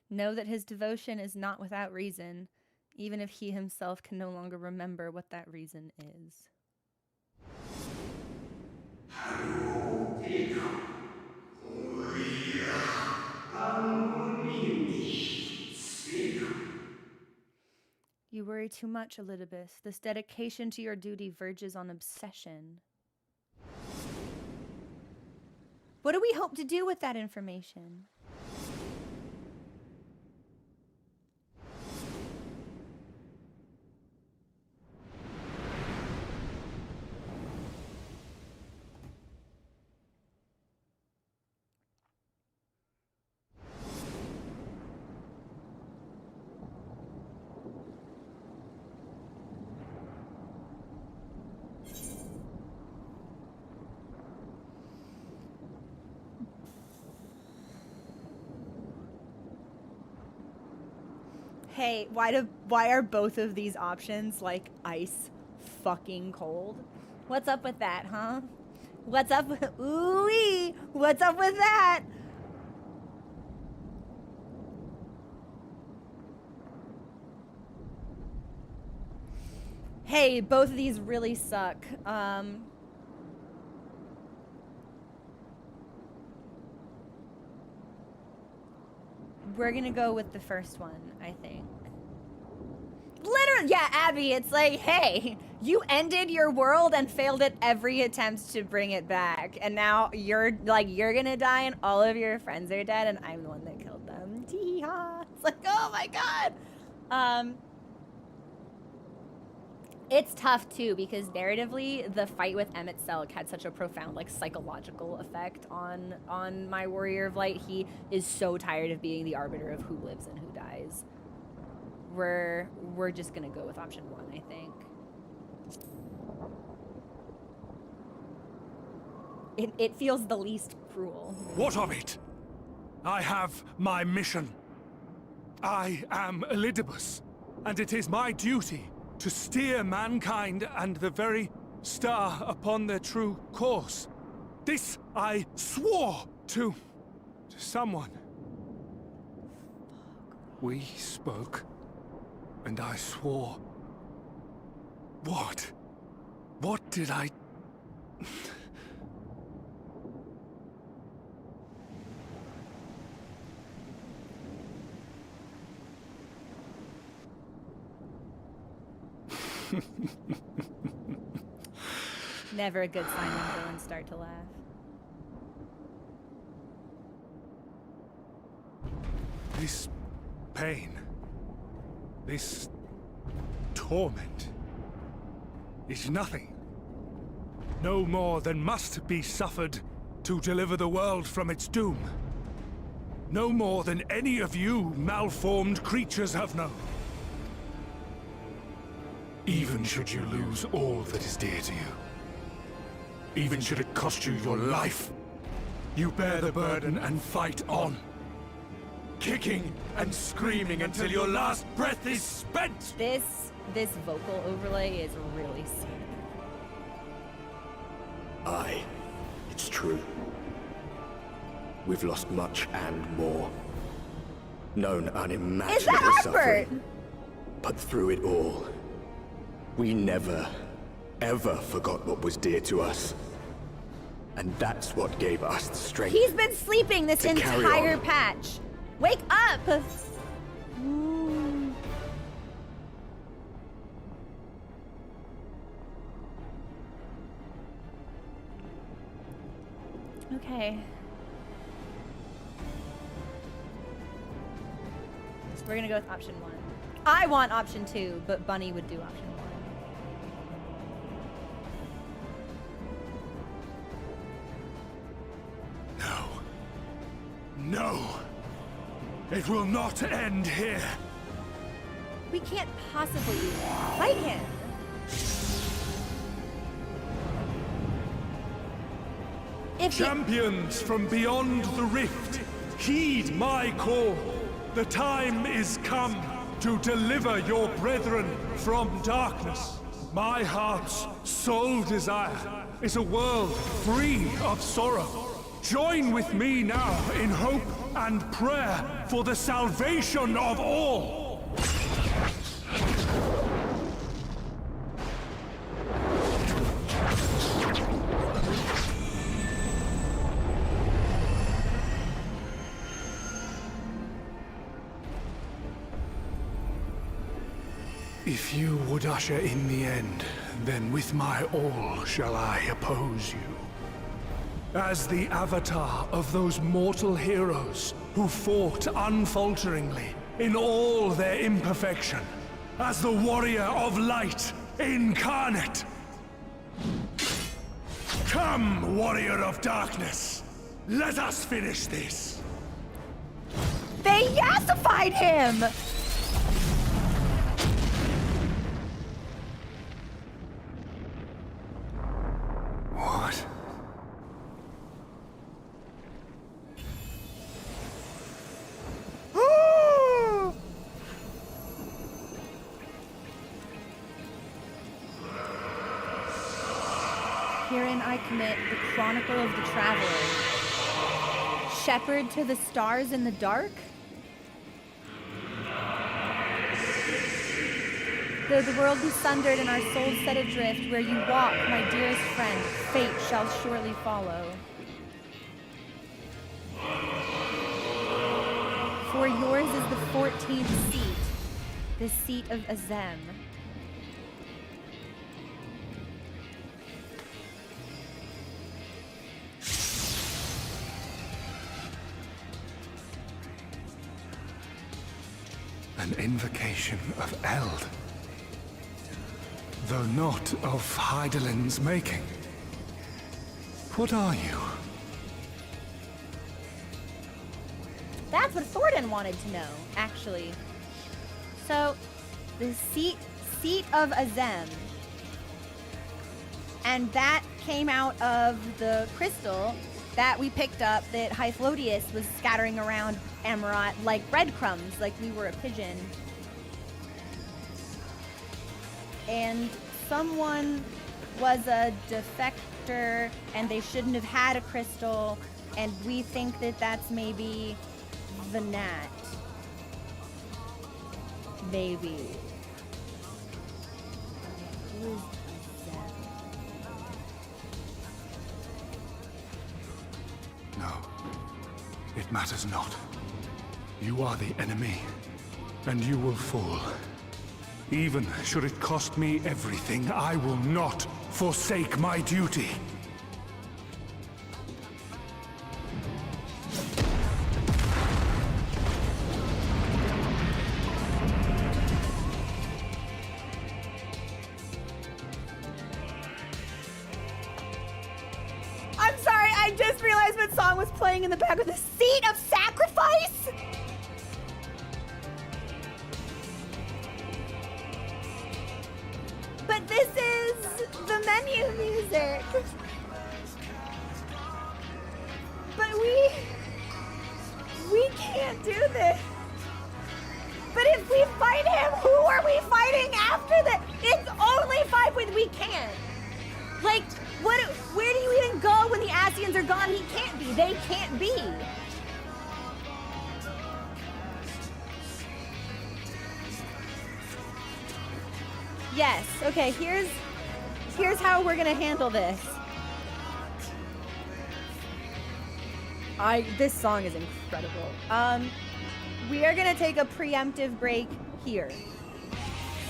Know that his devotion is not without reason, even if he himself can no longer remember what that reason is. You worry too much, Elidibus. This dedication to your duty verges on obsession. What do we hope to do with that information? Hey, why are both of these options like ice fucking cold? What's up with that, huh? What's up with ooh-wee? What's up with that? Hey, both of these really suck. We're gonna go with the first one, I think. Literally, yeah, Abby, it's like, hey, you ended your world and failed at every attempt to bring it back. And now you're gonna die and all of your friends are dead and I'm the one that killed them. Tee-hee-ha. It's like, oh my God. It's tough too, because narratively, the fight with Emet-Selch had such a profound, like, psychological effect on my Warrior of Light. He is so tired of being the arbiter of who lives and who dies. We're just gonna go with option one, I think. It feels the least cruel. What of it? I have my mission. I am Elidibus, and it is my duty to steer mankind and the very star upon their true course. This I swore to someone. We spoke, and I swore. What? What did I... Never a good sign when villains start to laugh. This pain, this torment, is nothing No more than must be suffered to deliver the world from its doom. No more than any of you malformed creatures have known. Even should you lose all that is dear to you, even should it cost you your life, you bear the burden and fight on. Kicking and screaming until your last breath is spent! This vocal overlay is really sick. Aye, it's true. We've lost much and more. Known unimaginable Is that suffering. Albert? But through it all, we never, ever forgot what was dear to us. And that's what gave us the strength. He's been sleeping this to carry entire on. patch. Wake up! Okay. So we're gonna go with option 1. I want option 2, but Bunny would do option 1. No. It will not end here. We can't possibly fight him. Champions from beyond the rift, heed my call. The time is come to deliver your brethren from darkness. My heart's sole desire is a world free of sorrow. Join with me now in hope and prayer for the salvation of all. If you would usher in the end, then with my all shall I oppose you. As the avatar of those mortal heroes who fought unfalteringly in all their imperfection, as the warrior of light incarnate. Come, warrior of darkness, let us finish this. They yassified him! What? Herein I commit the Chronicle of the Traveler. Shepherd to the stars in the dark? Though the world be sundered and our souls set adrift, where you walk, my dearest friend, fate shall surely follow. For yours is the 14th seat, the seat of Azem. An invocation of Eld. Though not of Hydaelyn's making. What are you? That's what Thornton wanted to know, actually. So, the seat of Azem. And that came out of the crystal that we picked up that Hythlodius was scattering around Amarat like breadcrumbs, like we were a pigeon. And someone was a defector and they shouldn't have had a crystal, and we think that that's maybe the Nat. Maybe. Who is that? No. It matters not. You are the enemy, and you will fall. Even should it cost me everything, I will not forsake my duty. song was playing in the back with the seat of sacrifice? But this is the menu music. But we can't do this. But if we fight him, who are we fighting after that? It's only 5 with we can't. Like, where do you even go when the Ascians are gone? He can't be. They can't be. Yes. Okay, here's how we're gonna handle this. This song is incredible. We are gonna take a preemptive break here.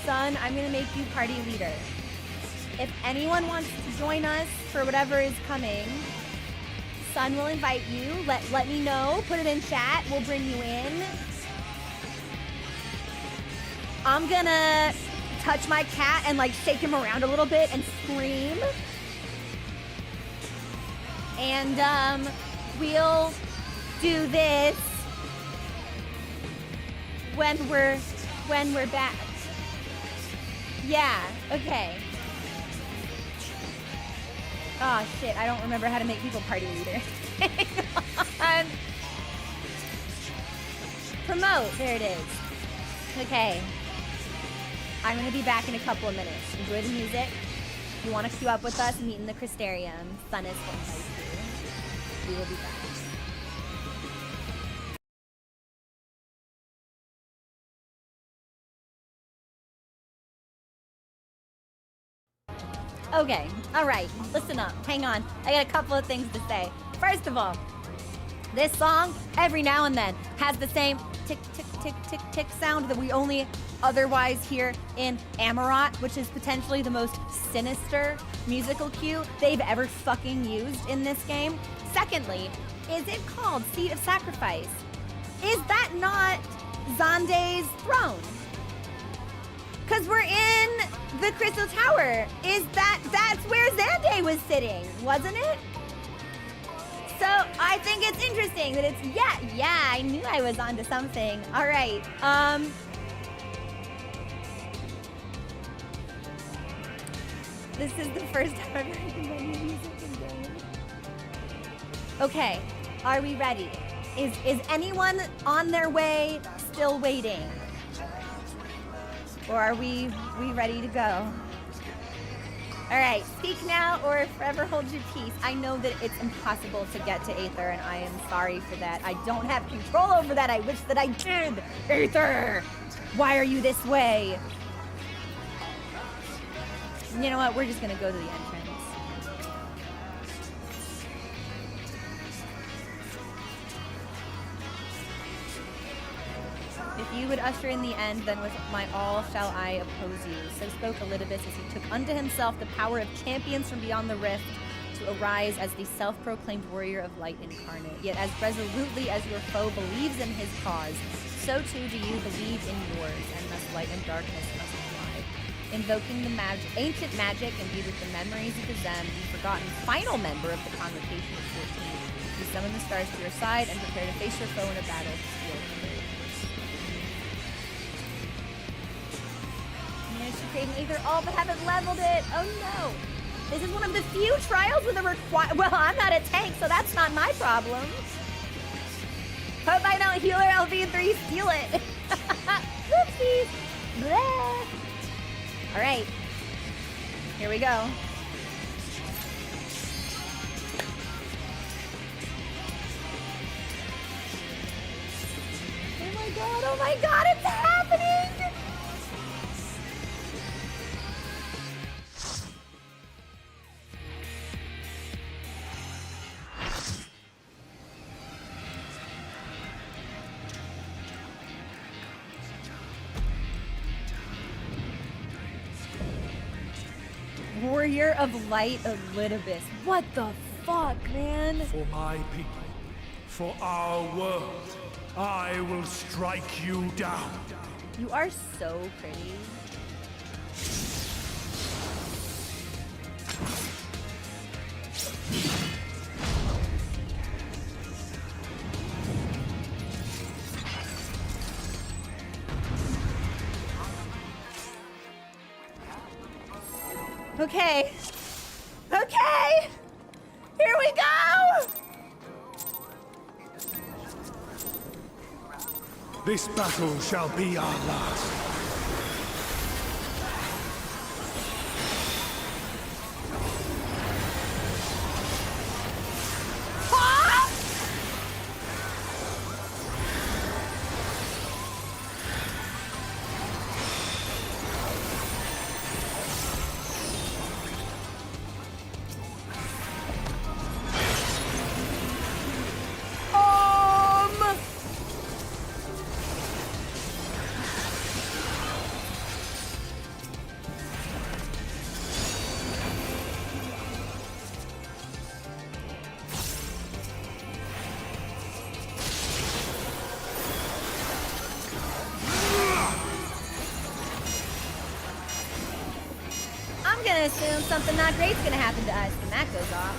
Sun, I'm gonna make you party leader. If anyone wants to join us for whatever is coming, Sun will invite you. Let me know. Put it in chat. We'll bring you in. I'm gonna touch my cat and like shake him around a little bit and scream. And we'll do this when we're back. Yeah, okay. Oh shit, I don't remember how to make people party leader. Hang on. Promote, there it is. Okay. I'm gonna be back in a couple of minutes. Enjoy the music. If you wanna queue up with us, meet in the Crystarium. Sun is home by you. We will be back. Okay, all right, listen up, hang on. I got a couple of things to say. First of all, this song, every now and then, has the same tick, tick, tick, tick, tick sound that we only otherwise hear in Amarot, which is potentially the most sinister musical cue they've ever fucking used in this game. Secondly, is it called Seat of Sacrifice? Is that not Xande's throne? Because we're in the Crystal Tower. That's where Xande was sitting, wasn't it? So I think it's interesting that it's, yeah, I knew I was onto something. All right, this is the first time I've heard the menu music in game. Okay, are we ready? Is anyone on their way still waiting? Or are we ready to go? All right, speak now or forever hold your peace. I know that it's impossible to get to Aether, and I am sorry for that. I don't have control over that. I wish that I did. Aether, why are you this way? You know what? We're just gonna go to the entrance. If you would usher in the end, then with my all shall I oppose you. So spoke Elidibus as he took unto himself the power of champions from beyond the rift to arise as the self-proclaimed warrior of light incarnate. Yet as resolutely as your foe believes in his cause, so too do you believe in yours, and thus light and darkness must collide. Invoking the ancient magic imbued with the memories of the Zem, the forgotten final member of the Convocation of 14, you summon the stars to your side and prepare to face your foe in a battle to steal the day. Either all but haven't leveled it. Oh no. This is one of the few trials with a well, I'm not a tank, so that's not my problem. Hope I don't healer LV3 steal it. Whoopsies. Blah. All right. Here we go. Oh my god, it's happening! Warrior of Light Elidibus. What the fuck, man? For my people, for our world, I will strike you down. You are so pretty. Okay. Okay! Here we go! This battle shall be our last. I'm gonna assume something not great's gonna happen to us when that goes off.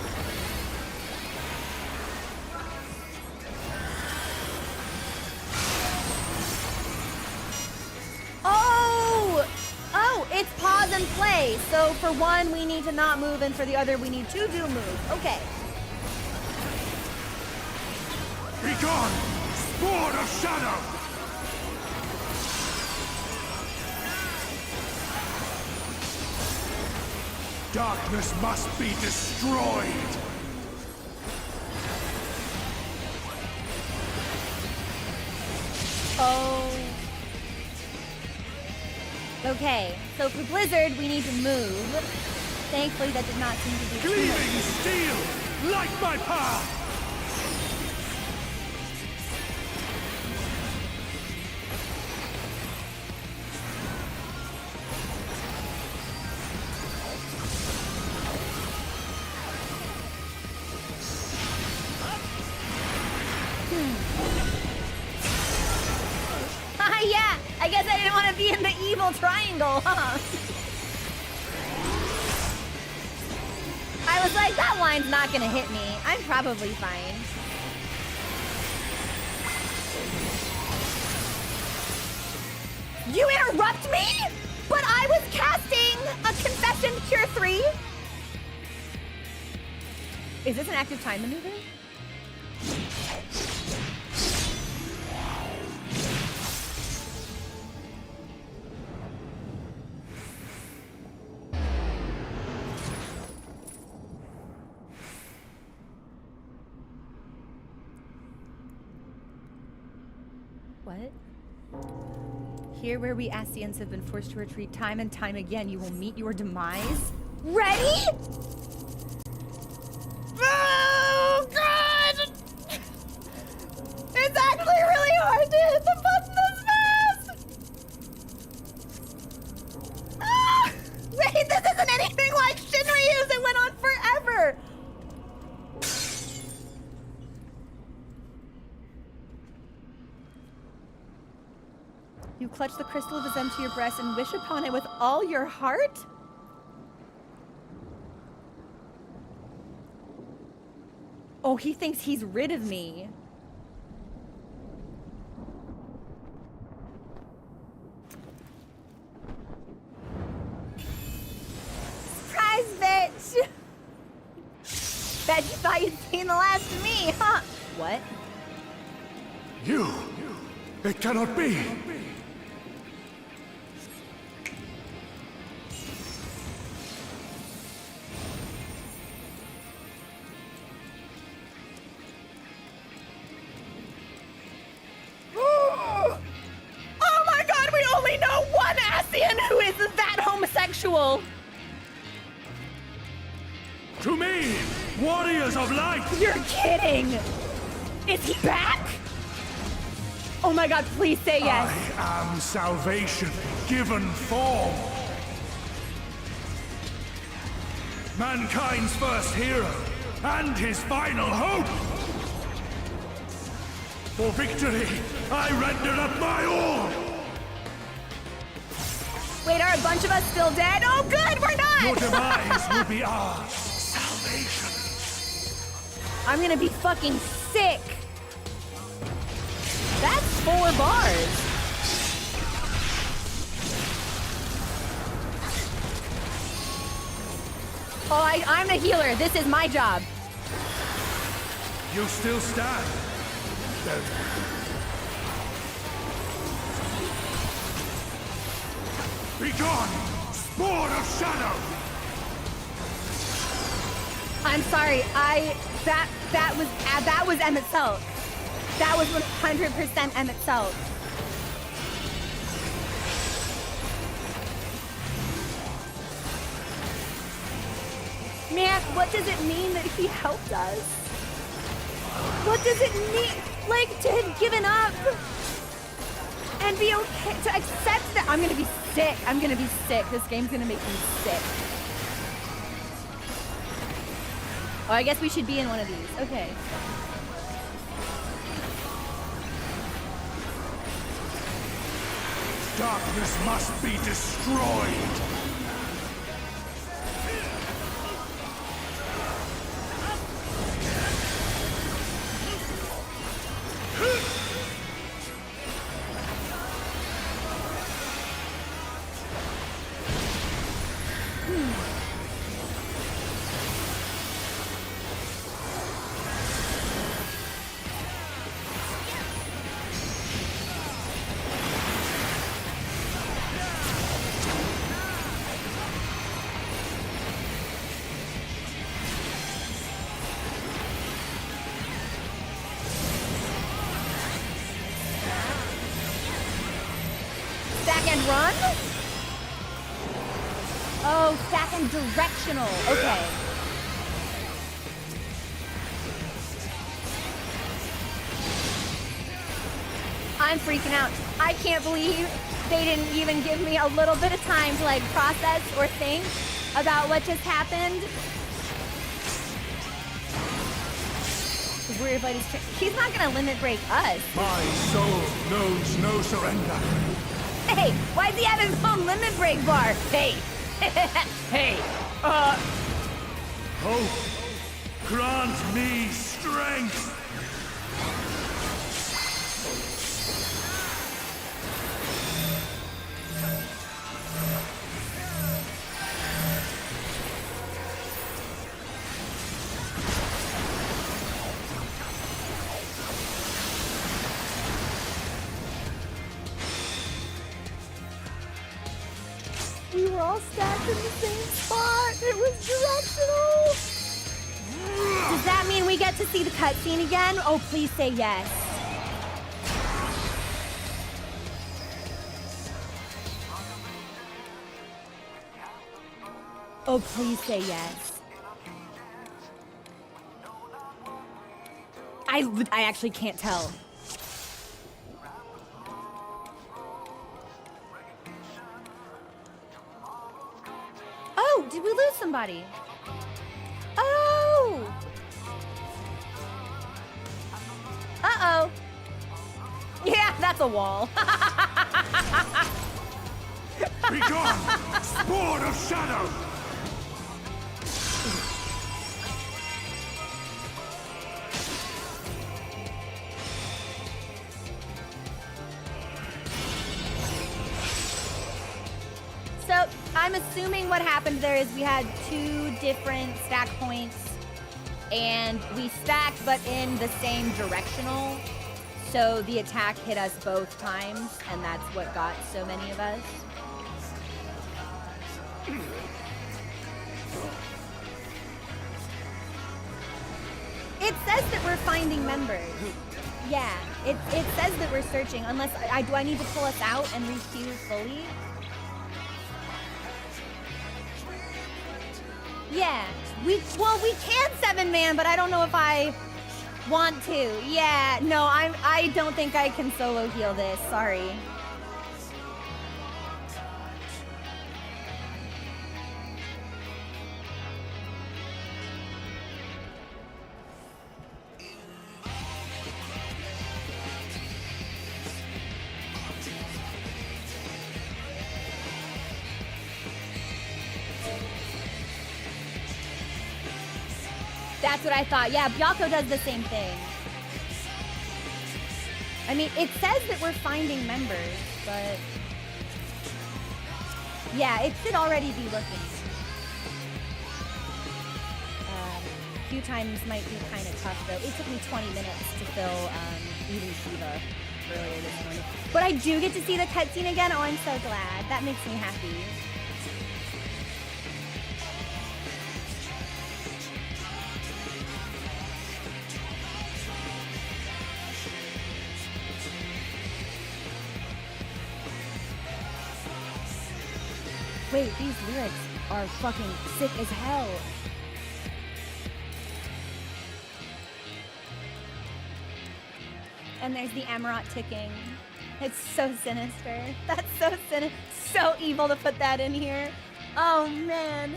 Oh, it's pause and play. So for one, we need to not move, and for the other, we need to do move. Okay. Be gone, Sword of Shadow! Darkness must be destroyed! Oh. Okay, so for Blizzard, we need to move. Thankfully, that did not seem to be too much. Gleaming steel, like my path! Yeah, I guess I didn't want to be in the evil triangle, huh? I was like, that line's not gonna hit me. I'm probably fine. You interrupt me? But I was casting a Confession Cure 3. Is this an active time maneuver? What? Here where we Ascians have been forced to retreat time and time again, you will meet your demise. Ready? Oh, God! It's actually really hard to hit the button this fast! Ah! Wait, this isn't anything like Shinryu's! It went on forever! You clutch the crystal of Zen to your breast and wish upon it with all your heart? Oh, he thinks he's rid of me. Surprise, bitch! Bet you thought you'd seen the last of me, huh? What? You! It cannot be! Oh my God, we only know one Ascian who is that homosexual! To me, warriors of light! You're kidding! Is he back? Oh my God, please say yes. I am salvation given form. Mankind's first hero and his final hope. For victory, I render up my all. Wait, are a bunch of us still dead? Oh good, we're not! Your demise will be our salvation. I'm gonna be fucking sick. That's 4 bars. Oh, I'm the healer. This is my job. You still stand. Then be gone, spawn of shadow. I'm sorry. That was Emmett Salt. That was 100% Emmett Salt. Man, what does it mean that he helped us? What does it mean, like, to have given up and be okay, to accept that? I'm gonna be sick. I'm gonna be sick. This game's gonna make me sick. Oh, I guess we should be in one of these. Okay. Darkness must be destroyed. Run? Oh, stack and directional. Okay. I'm freaking out. I can't believe they didn't even give me a little bit of time to like process or think about what just happened. Weird lady's he's not gonna limit break us. My soul knows no surrender. Hey, why's he have his own limit break bar? Hey, hey, Hope, grant me strength. We were all stacked in the same spot. It was directional. Does that mean we get to see the cutscene again? Oh, please say yes. Oh, please say yes. I actually can't tell. Oh, did we lose somebody? Oh! Uh-oh. Yeah, that's a wall. Be gone, spawn of shadow! So, I'm assuming what happened there is we had two different stack points and we stacked but in the same directional. So the attack hit us both times and that's what got so many of us. It says that we're finding members. Yeah, it says that we're searching unless do I need to pull us out and re-queue fully? Yeah, we can 7-man, but I don't know if I want to. Yeah, no, I don't think I can solo heal this. Sorry. That's what I thought. Yeah, Byako does the same thing. I mean, it says that we're finding members, but... yeah, it should already be looking. few times might be kind of tough, though. It took me 20 minutes to fill Eden Shiva earlier this morning. But I do get to see the cutscene again. Oh, I'm so glad. That makes me happy. Wait, these lyrics are fucking sick as hell. And there's the emerald ticking. It's so sinister. That's so sinister. So evil to put that in here. Oh, man.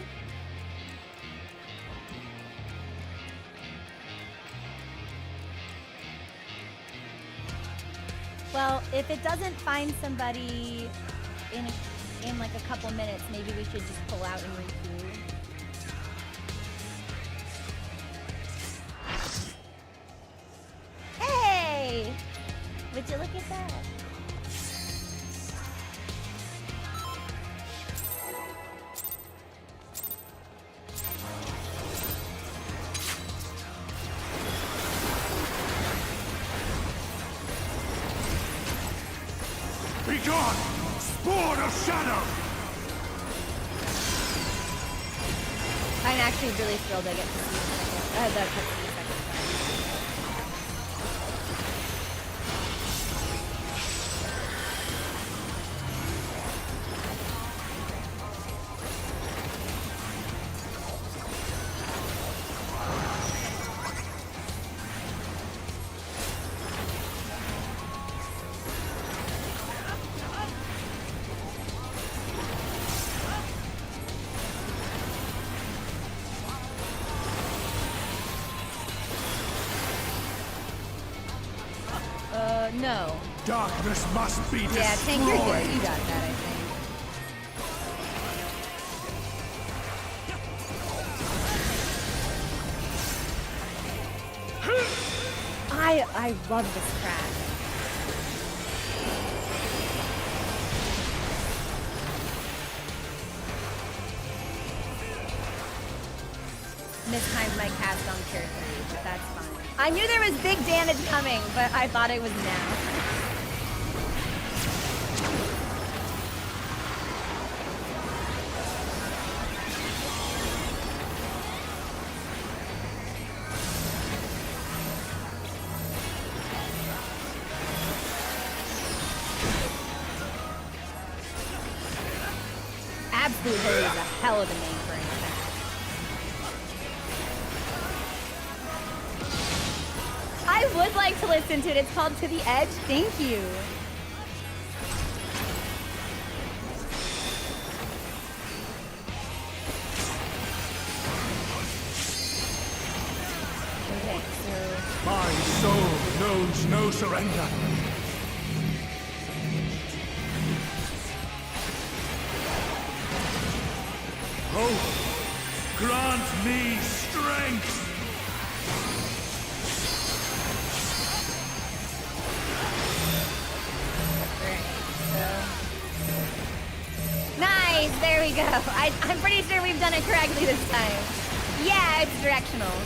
Well, if it doesn't find somebody in like a couple minutes, maybe we should just pull out and requeue. Hey! Would you look at that? Be gone! Spawn of shadow! I'm actually really thrilled I get to see the cutscene a second time. No. Darkness must be destroyed! Yeah, Tank, you're good. You got that, I think. I love this track. Mistimed my cast on tier 3, but that's fine. I knew there was big damage coming, but I thought it was now. Absolute Hurry is a hell of a name for an attack. I would like to listen to it. It's called To the Edge. Thank you. Okay, so... My soul knows no surrender. Hope, grant me strength! Nice! There we go. I'm pretty sure we've done it correctly this time. Yeah, it's directional.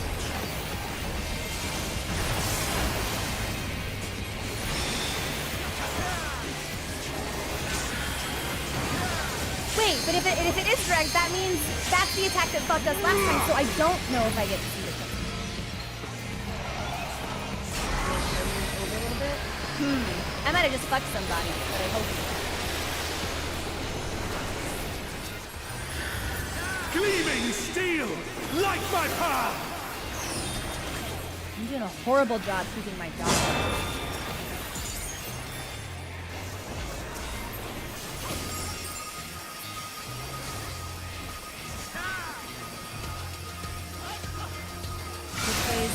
Wait, but if it is direct, that means that's the attack that fucked us last time, so I don't know if I get to see it. Over a little bit? I might have just fucked somebody, but I hope not. Gleaming steel, light my path! I'm doing a horrible job keeping my dog.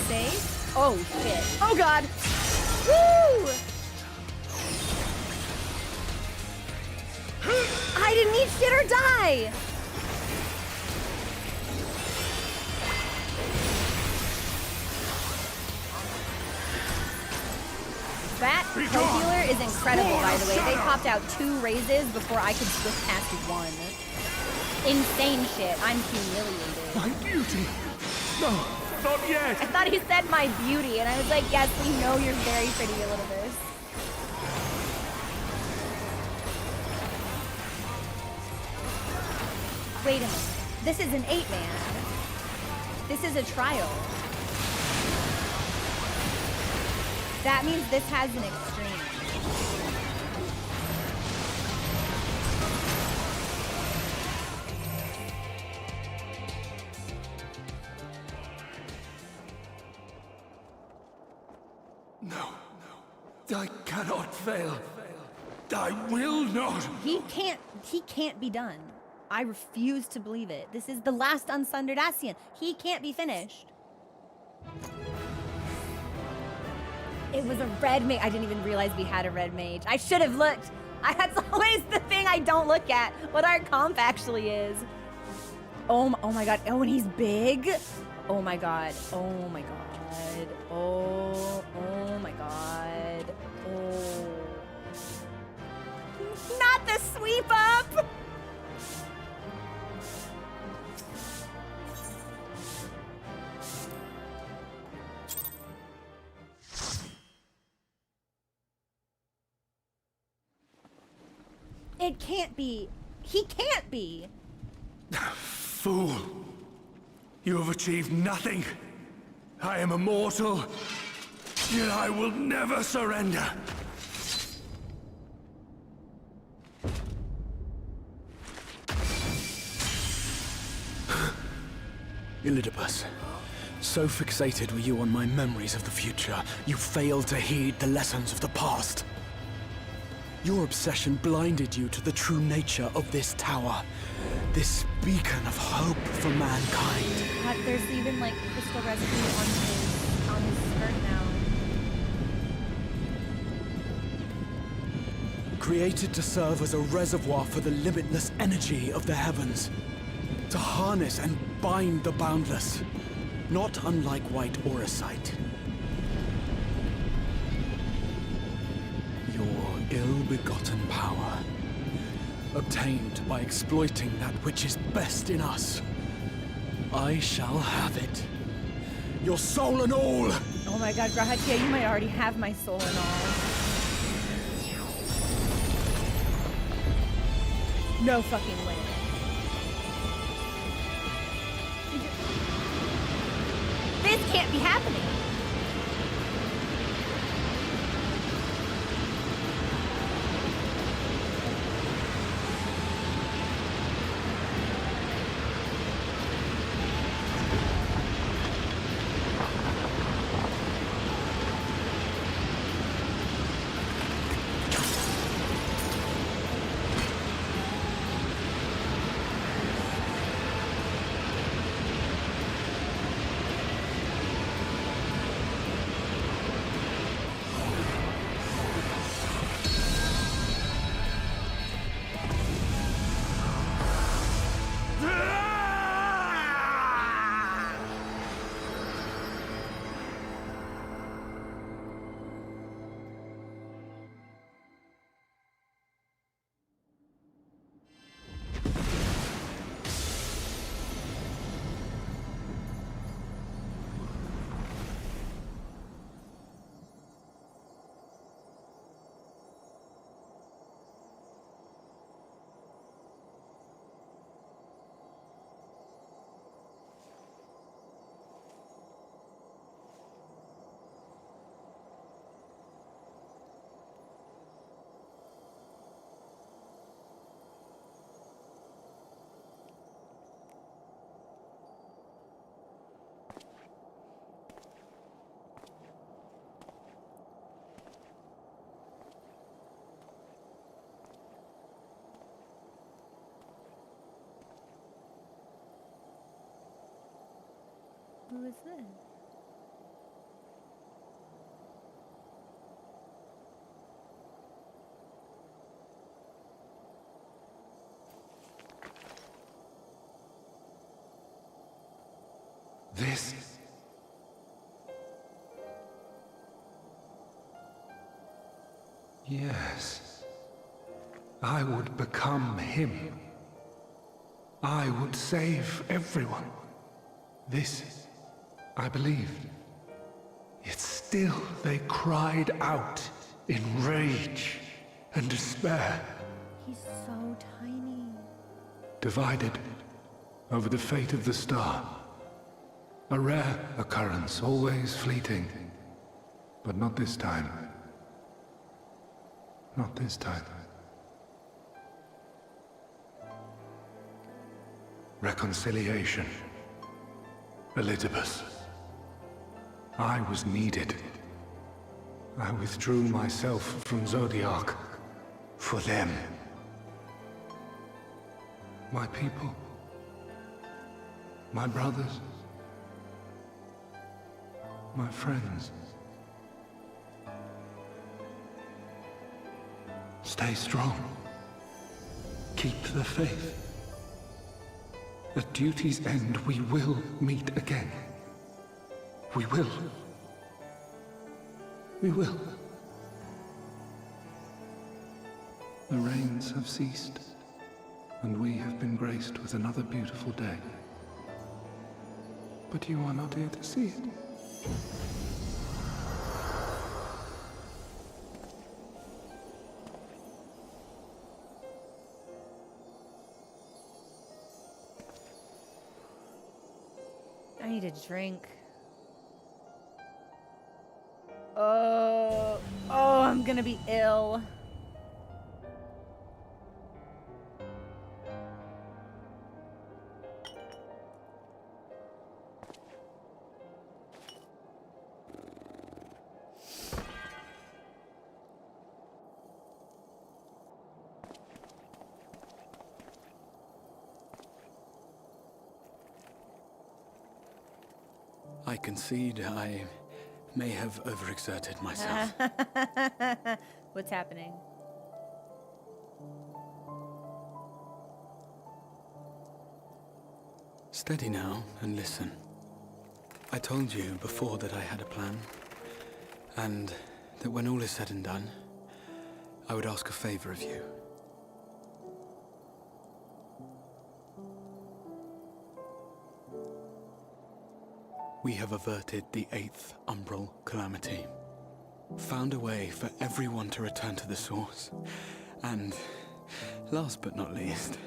Safe. Oh shit. Oh god. Woo! I didn't eat shit or die. That co-healer is incredible, by the way. They popped out 2 raises before I could swift past 1. Insane shit. I'm humiliated. My beauty! No, Not yet! I thought he said my beauty, and I was like, yes, we know you're very pretty, Elizabeth. Wait a minute. This is an 8-man. This is a trial. That means this has an extreme. No. I cannot fail. I will not. He can't be done. I refuse to believe it. This is the last unsundered Ascian. He can't be finished. It was a red mage. I didn't even realize we had a red mage. I should have looked. That's always the thing I don't look at. What our comp actually is. Oh my god. Oh, and he's big. Oh my god. Oh my god. Oh my god. Oh. Not the sweep up. It can't be. He can't be. Fool. You have achieved nothing. I am immortal, yet I will never surrender. Elidibus, so fixated were you on my memories of the future, you failed to heed the lessons of the past. Your obsession blinded you to the true nature of this tower. This beacon of hope for mankind. God, there's even like crystal residue on his skirt now. Created to serve as a reservoir for the limitless energy of the heavens. To harness and bind the boundless. Not unlike white auracite. Your ill-begotten power. Obtained by exploiting that which is best in us. I shall have it. Your soul and all! Oh my god, Grahatia, you might already have my soul and all. No fucking way. This can't be happening. Who is this? This... Yes. I would become him. I would save everyone. This I believed. Yet still they cried out in rage and despair. He's so tiny. Divided over the fate of the star. A rare occurrence, always fleeting. But not this time. Not this time. Reconciliation. Elizabeth. I was needed. I withdrew myself from Zodiac for them. My people. My brothers. My friends. Stay strong. Keep the faith. At duty's end, we will meet again. We will. We will. The rains have ceased, and we have been graced with another beautiful day. But you are not here to see it. I need a drink. Oh, I'm gonna be ill. I concede I may have overexerted myself. What's happening? Steady now and listen. I told you before that I had a plan, and that when all is said and done, I would ask a favor of you. We have averted the 8th Umbral Calamity. Found a way for everyone to return to the source. And, last but not least,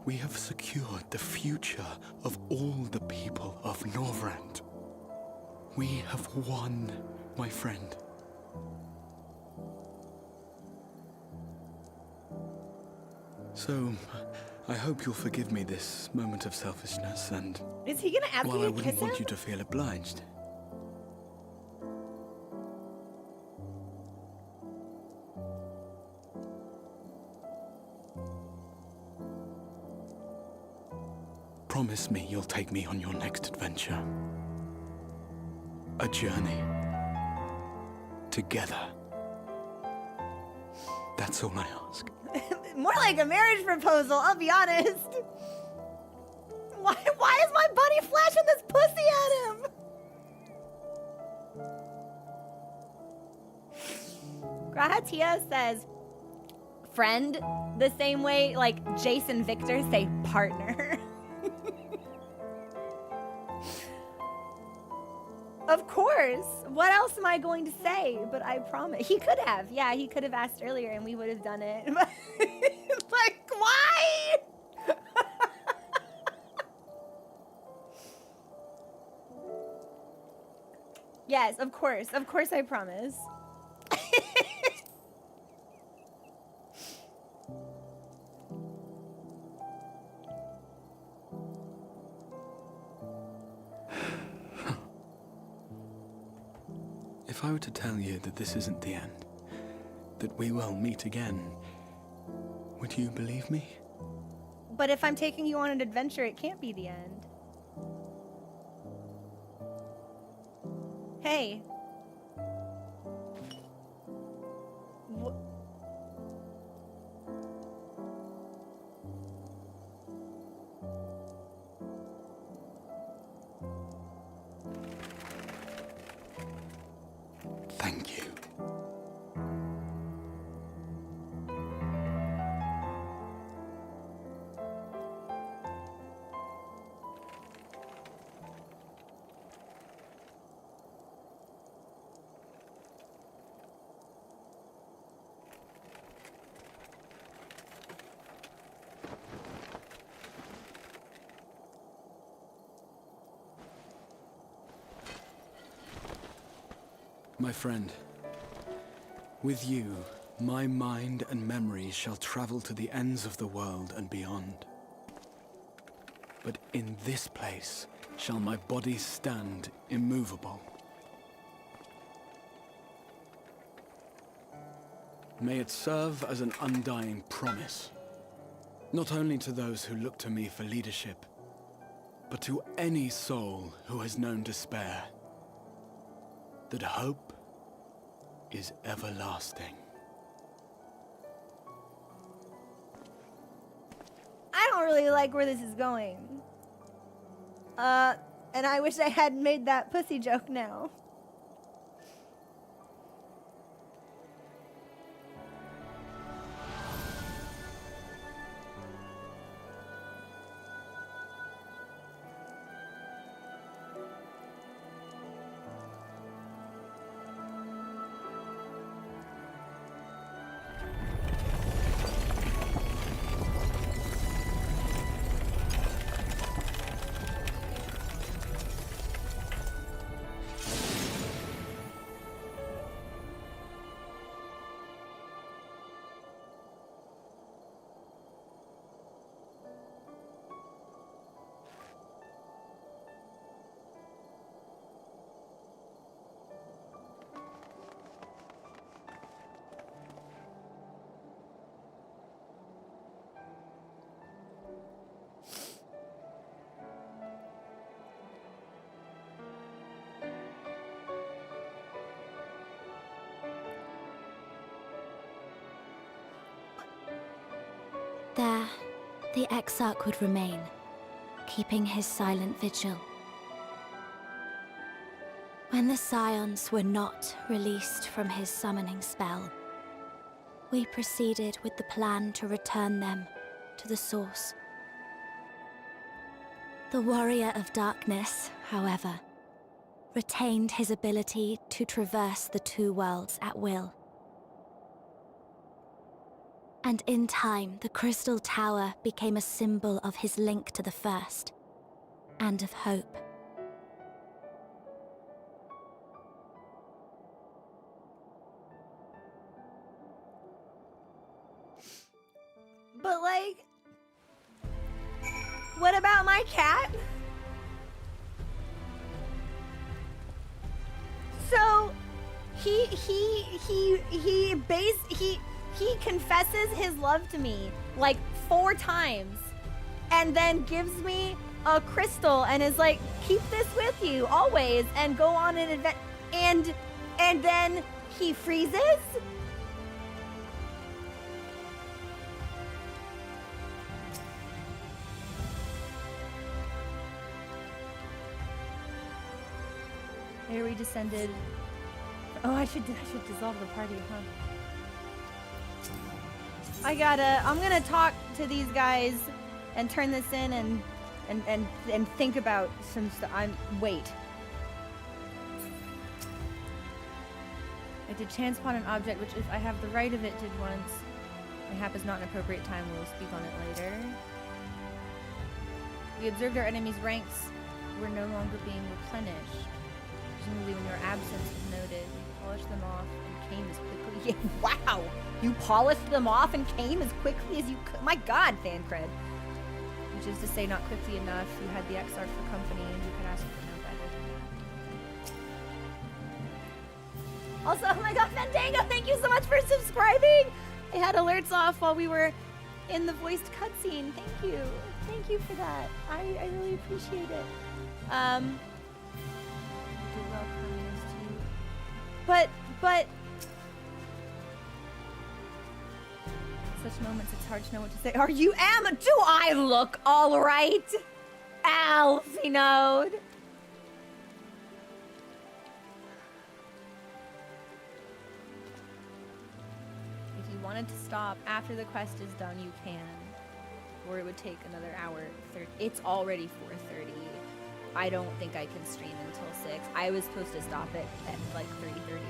we have secured the future of all the people of Norvrand. We have won, my friend. So, I hope you'll forgive me this moment of selfishness, and Is he gonna ask while you I to kiss wouldn't him? want you to feel obliged, promise me you'll take me on your next adventure. A journey. Together. That's all I ask. More like a marriage proposal, I'll be honest. Why is my buddy flashing this pussy at him? Grahatia says, friend, the same way like Jason Victor say partner. Of course. What else am I going to say? But I promise. He could have. Yeah, he could have asked earlier and we would have done it. Like, why? Yes, of course. Of course I promise. If I were to tell you that this isn't the end, that we will meet again, would you believe me? But if I'm taking you on an adventure, it can't be the end. Hey. Thank you. My friend, with you, my mind and memories shall travel to the ends of the world and beyond. But in this place shall my body stand immovable. May it serve as an undying promise, not only to those who look to me for leadership, but to any soul who has known despair, that hope is everlasting. I don't really like where this is going. And I wish I hadn't made that pussy joke now. There, the Exarch would remain, keeping his silent vigil. When the Scions were not released from his summoning spell, we proceeded with the plan to return them to the Source. The Warrior of Darkness, however, retained his ability to traverse the two worlds at will. And in time, the Crystal Tower became a symbol of his link to the First, and of hope. But like, what about my cat? So, he confesses his love to me like 4 times and then gives me a crystal and is like, keep this with you always and go on an adventure, and then he freezes? There we descended. Oh, I should dissolve the party, huh? I'm gonna talk to these guys and turn this in and think about some stuff. Wait. I did chance upon an object, which if I have the right of it did once. Mayhap is not an appropriate time, we will speak on it later. We observed our enemies' ranks were no longer being replenished. Presumably when your absence was noted, we polished them off and came as quickly. Yeah, wow! You polished them off and came as quickly as you could. My God, Thancred. Which is to say, not quickly enough. You had the Exarch for company, and you could ask for no better. Also, oh my God, Fandango, thank you so much for subscribing. I had alerts off while we were in the voiced cutscene. Thank you. Thank you for that. I really appreciate it. But such moments, it's hard to know what to say. Are you Emma? Do I look all right? Alfie Node. If you wanted to stop after the quest is done, you can. Or it would take another hour. It's already 4:30. I don't think I can stream until 6. I was supposed to stop it at like 3:30 or 3.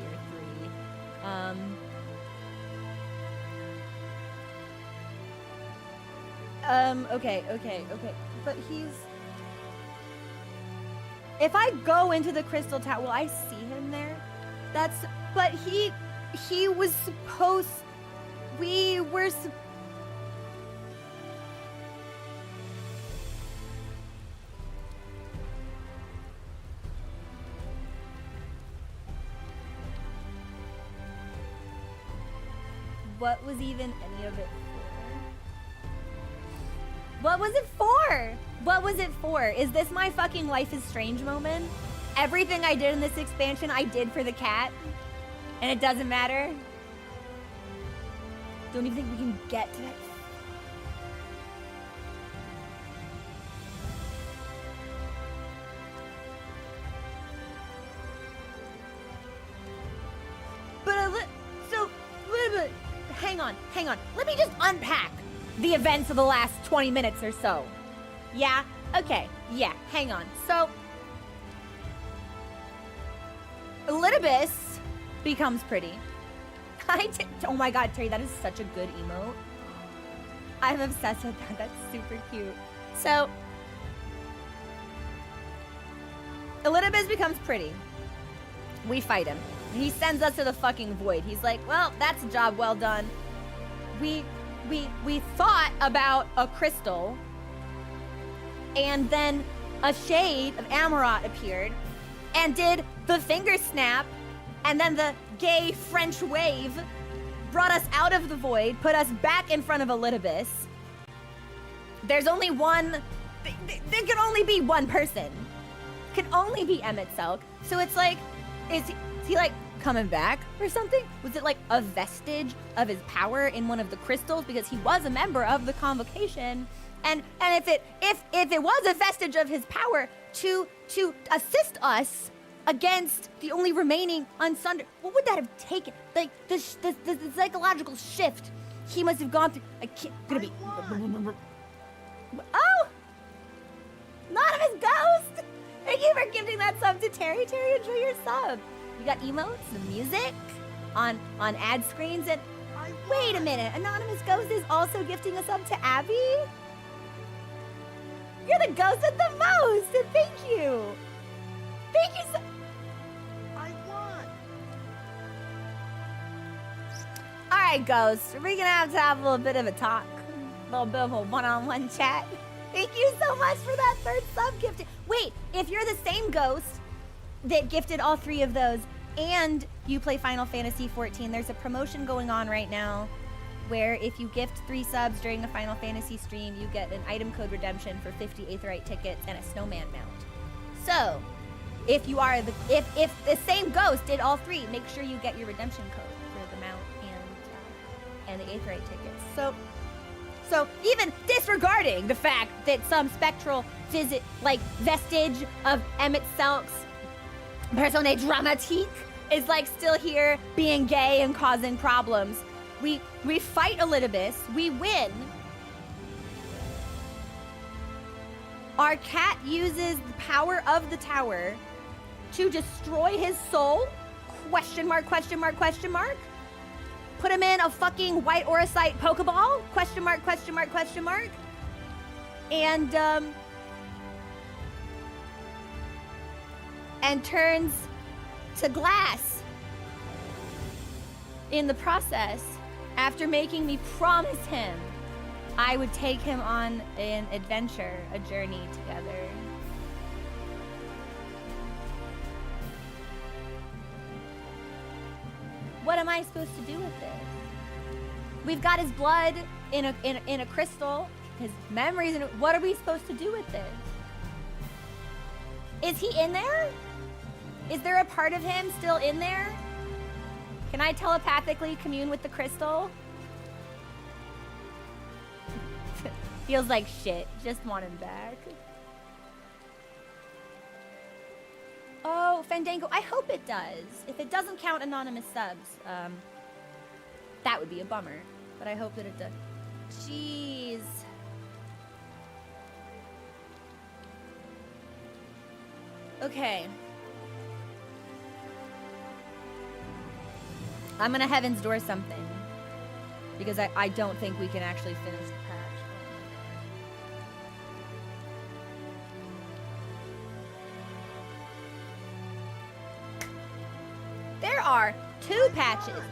Okay. But he's... If I go into the Crystal Tower, will I see him there? But he was supposed, we were what was even any of it for? What was it for? What was it for? Is this my fucking Life is Strange moment? Everything I did in this expansion, I did for the cat. And it doesn't matter. Don't even think we can get to that. But hang on. Let me just unpack the events of the last 20 minutes or so. Yeah? Okay. Yeah, hang on. So, Elidibus becomes pretty. Oh my god, Terry, that is such a good emote. I'm obsessed with that. That's super cute. So, Elidibus becomes pretty. We fight him. He sends us to the fucking void. He's like, well, that's a job well done. We thought about a crystal, and then a shade of Amaurot appeared and did the finger snap, and then the gay French wave brought us out of the void, put us back in front of Elidibus. There's only one, there can only be one person. Can only be Emmett Selk. So it's like, is he like coming back or something? Was it like a vestige of his power in one of the crystals? Because he was a member of the convocation. And if it was a vestige of his power to assist us against the only remaining Unsunder, what would that have taken? Like the psychological shift he must have gone through. Oh, Anonymous Ghost! Thank you for giving that sub to Terry. Terry, enjoy your sub. You got emotes, the music on ad screens, and wait a minute, Anonymous Ghost is also gifting a sub to Abby. You're the ghost with the most, and thank you. Thank you so. I won. All right, Ghost, we're gonna have to have a little bit of a talk, a little bit of a one-on-one chat. Thank you so much for that third sub gift. Wait, if you're the same Ghost that gifted all three of those and you play Final Fantasy XIV, there's a promotion going on right now where if you gift 3 subs during a Final Fantasy stream, you get an item code redemption for 50 Aetheryte tickets and a snowman mount. So, if you are if the same Ghost did all 3, make sure you get your redemption code for the mount and the Aetheryte tickets. So even disregarding the fact that some spectral vestige of Emmett Selk's persona dramatique is like still here being gay and causing problems, we fight Elidibus, we win. Our cat uses the power of the tower to destroy his soul? Question mark, question mark, question mark? Put him in a fucking white Orosite Pokeball? Question mark, question mark, question mark? And turns to glass in the process after making me promise him I would take him on an adventure, a journey together. What am I supposed to do with this? We've got his blood in a crystal, his memories, and what are we supposed to do with this? Is he in there? Is there a part of him still in there? Can I telepathically commune with the crystal? Feels like shit. Just want him back. Oh, Fandango, I hope it does. If it doesn't count anonymous subs, that would be a bummer. But I hope that it does. Jeez. Okay. I'm gonna Heaven's Door something. Because I don't think we can actually finish the patch. There are 2 patches.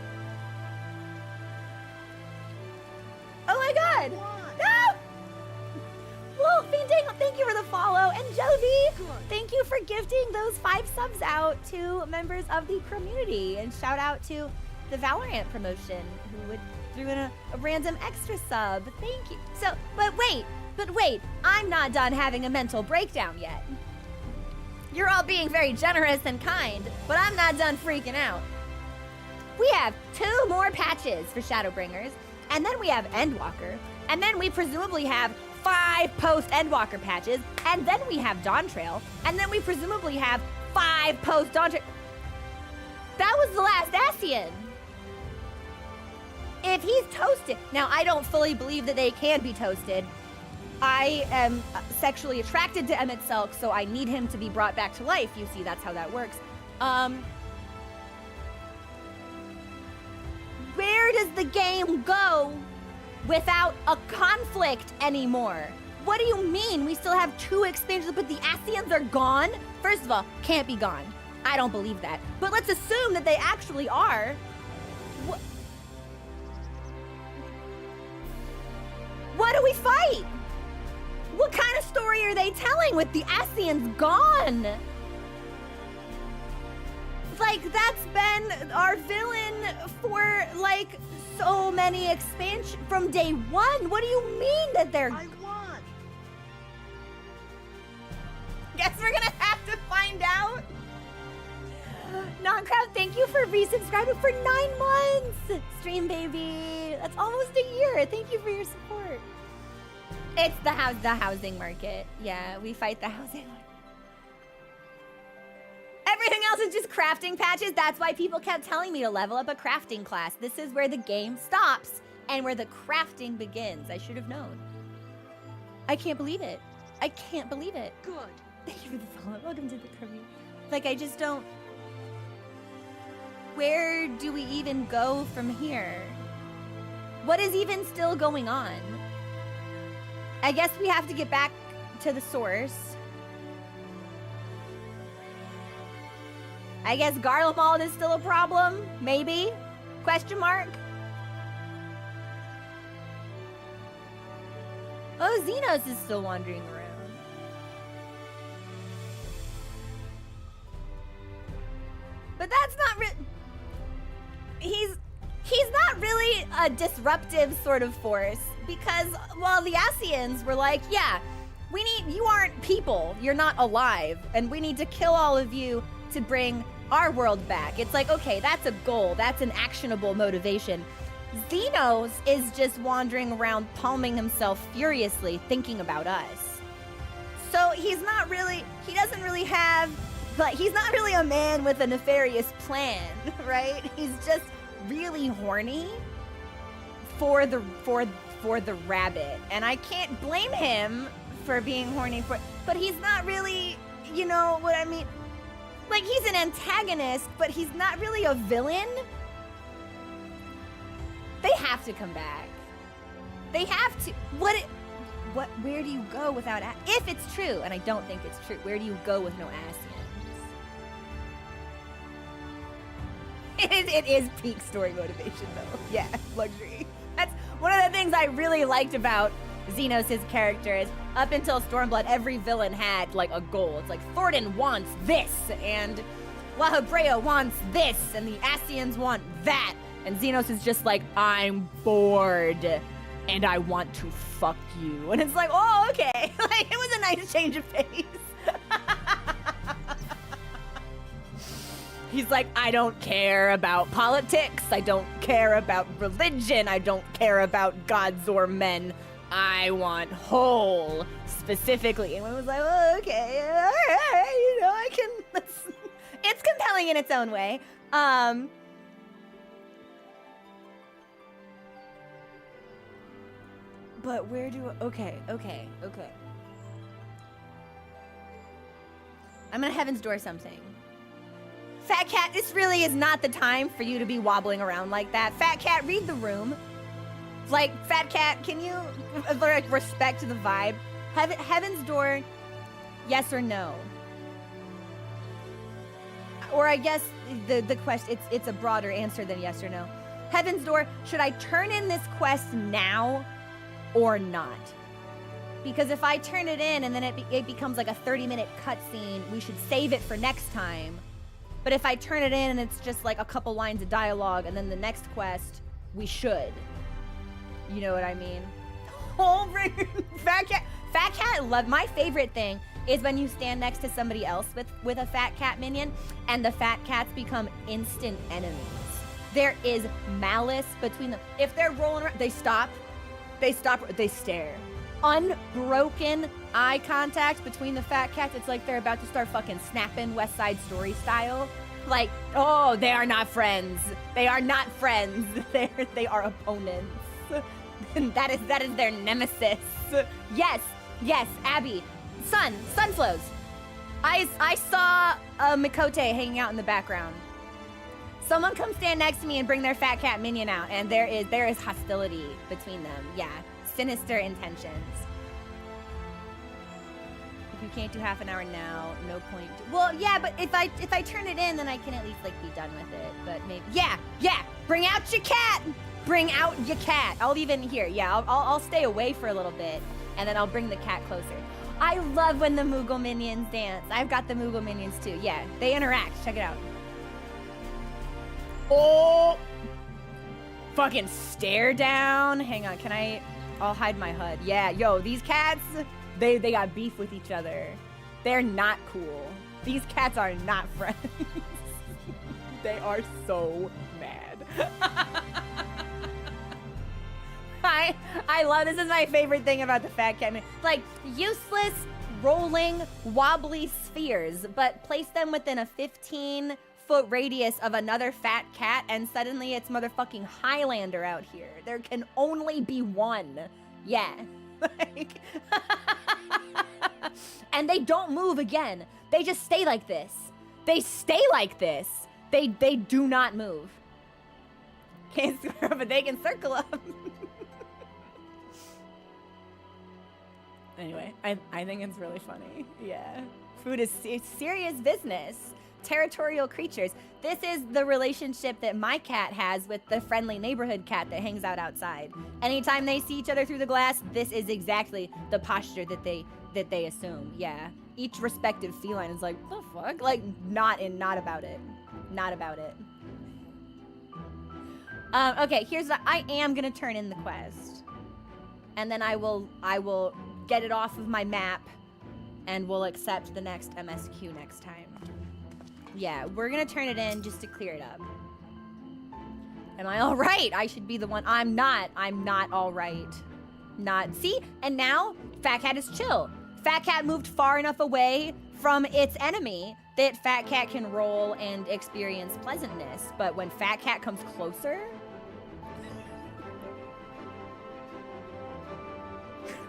Oh my god! No! Well, Fandango, thank you for the follow. And Jovi, thank you for gifting those 5 subs out to members of the community. And shout out to the Valorant promotion who threw in a random extra sub. Thank you. So, but wait, I'm not done having a mental breakdown yet. You're all being very generous and kind, but I'm not done freaking out. We have 2 more patches for Shadowbringers, and then we have Endwalker, and then we presumably have 5 post-Endwalker patches, and then we have Dawntrail, and then we presumably have 5 post-Dawntrail. That was the last Ascian. If he's toasted, now I don't fully believe that they can be toasted. I am sexually attracted to Emmett Selk, so I need him to be brought back to life. You see, that's how that works. Where does the game go without a conflict anymore? What do you mean? We still have 2 expansions, but the Ascians are gone? First of all, can't be gone. I don't believe that. But let's assume that they actually are. What do we fight? What kind of story are they telling with the Ascians gone? Like, that's been our villain for, like, so many expansions from day 1. What do you mean that they're... I won. Guess we're gonna have to find out. Non-Crowd, thank you for resubscribing for 9 months. Stream baby. That's almost a year. Thank you for your support. It's the housing market. Yeah, we fight the housing market. Everything else is just crafting patches. That's why people kept telling me to level up a crafting class. This is where the game stops and where the crafting begins. I should have known. I can't believe it. I can't believe it. Good. Thank you for the follow. Welcome to the community. Like, I just don't... Where do we even go from here? What is even still going on? I guess we have to get back to the source. I guess Garlemald is still a problem? Maybe? Question mark? Oh, Xenos is still wandering around. But that's not he's not really a disruptive sort of force, because while the Ascians were like, yeah, you aren't people, you're not alive, and we need to kill all of you to bring our world back. It's like, okay, that's a goal, that's an actionable motivation. Xenos is just wandering around palming himself furiously thinking about us. So he's not really a man with a nefarious plan, right? He's just really horny for the rabbit. And I can't blame him for being horny but he's not really, you know what I mean? Like, he's an antagonist, but he's not really a villain. They have to come back. They have to. Where do you go without if it's true, and I don't think it's true, where do you go with no Ascians? It is peak story motivation, though. Yeah, luxury. That's one of the things I really liked about Xenos' character is up until Stormblood, every villain had, like, a goal. It's like, Thornton wants this, and La Habrea wants this, and the Ascians want that. And Xenos is just like, I'm bored, and I want to fuck you. And it's like, oh, okay. Like, it was a nice change of pace. He's like, I don't care about politics. I don't care about religion. I don't care about gods or men. I want whole, specifically. And I was like, oh, okay, all right, you know, I can, it's compelling in its own way. But where do, okay. I'm gonna Heaven's Door something. Fat Cat, this really is not the time for you to be wobbling around like that. Fat Cat, read the room. Like, Fat Cat, can you, like, respect the vibe? Heaven's Door, yes or no? Or I guess the question, it's a broader answer than yes or no. Heaven's Door, should I turn in this quest now or not? Because if I turn it in and then it becomes like a 30-minute cutscene, we should save it for next time. But if I turn it in and it's just like a couple lines of dialogue and then the next quest, we should. You know what I mean? Oh, Fat Cat love. My favorite thing is when you stand next to somebody else with a Fat Cat minion and the Fat Cats become instant enemies. There is malice between them. If they're rolling around, they stop, they stare. Unbroken eye contact between the Fat Cats. It's like they're about to start fucking snapping West Side Story style. Like, oh, they are not friends. They are not friends. They are opponents. that is their nemesis. Yes, Abby. Sunflows. I saw Mikote hanging out in the background. Someone come stand next to me and bring their Fat Cat minion out, and there is hostility between them. Yeah, sinister intentions. If you can't do half an hour now, no point. Well, yeah, but if I turn it in, then I can at least like be done with it. But maybe yeah. Bring out your cat. Bring out your cat. I'll leave it in here. Yeah, I'll stay away for a little bit, and then I'll bring the cat closer. I love when the Moogle minions dance. I've got the Moogle minions too. Yeah, they interact. Check it out. Oh! Fucking stare down. Hang on, I'll hide my HUD. Yeah, yo, these cats, they got beef with each other. They're not cool. These cats are not friends. They are so mad. I love, this is my favorite thing about the Fat Cat. Like, useless, rolling, wobbly spheres, but place them within a 15-foot radius of another Fat Cat, and suddenly it's motherfucking Highlander out here. There can only be one. Yeah. Like, and they don't move again. They just stay like this. They stay like this. They do not move. Can't square up, but they can circle up. Anyway, I think it's really funny. Yeah. Food is serious business. Territorial creatures. This is the relationship that my cat has with the friendly neighborhood cat that hangs out outside. Anytime they see each other through the glass, this is exactly the posture that they assume. Yeah. Each respective feline is like, the fuck? Like, not about it. Not about it. Okay, here's what I am gonna turn in the quest. And then I will get it off of my map and we'll accept the next MSQ next time. Yeah, we're gonna turn it in just to clear it up. Am I all right? I should be the one. I'm not all right. See? And now, Fat Cat is chill. Fat Cat moved far enough away from its enemy that Fat Cat can roll and experience pleasantness. But when Fat Cat comes closer,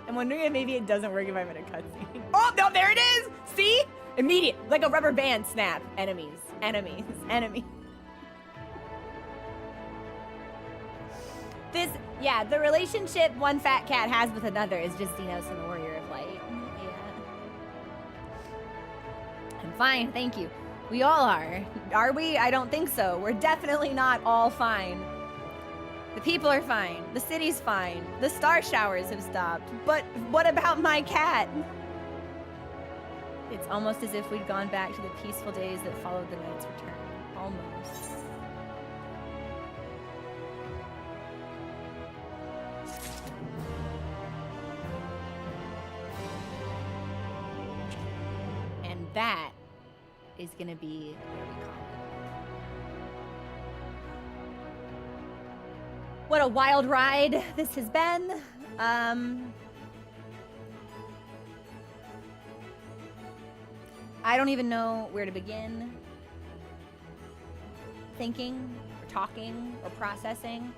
I'm wondering if maybe it doesn't work if I'm in a cutscene. Oh, no, there it is! See? Immediate, like a rubber band snap. Enemies. The relationship one Fat Cat has with another is just Xenos and the Warrior of Light. Yeah. I'm fine, thank you. We all are. Are we? I don't think so. We're definitely not all fine. The people are fine. The city's fine. The star showers have stopped. But what about my cat? It's almost as if we'd gone back to the peaceful days that followed the knight's return. Almost. And that is gonna be where we call it. What a wild ride this has been. I don't even know where to begin thinking or talking or processing.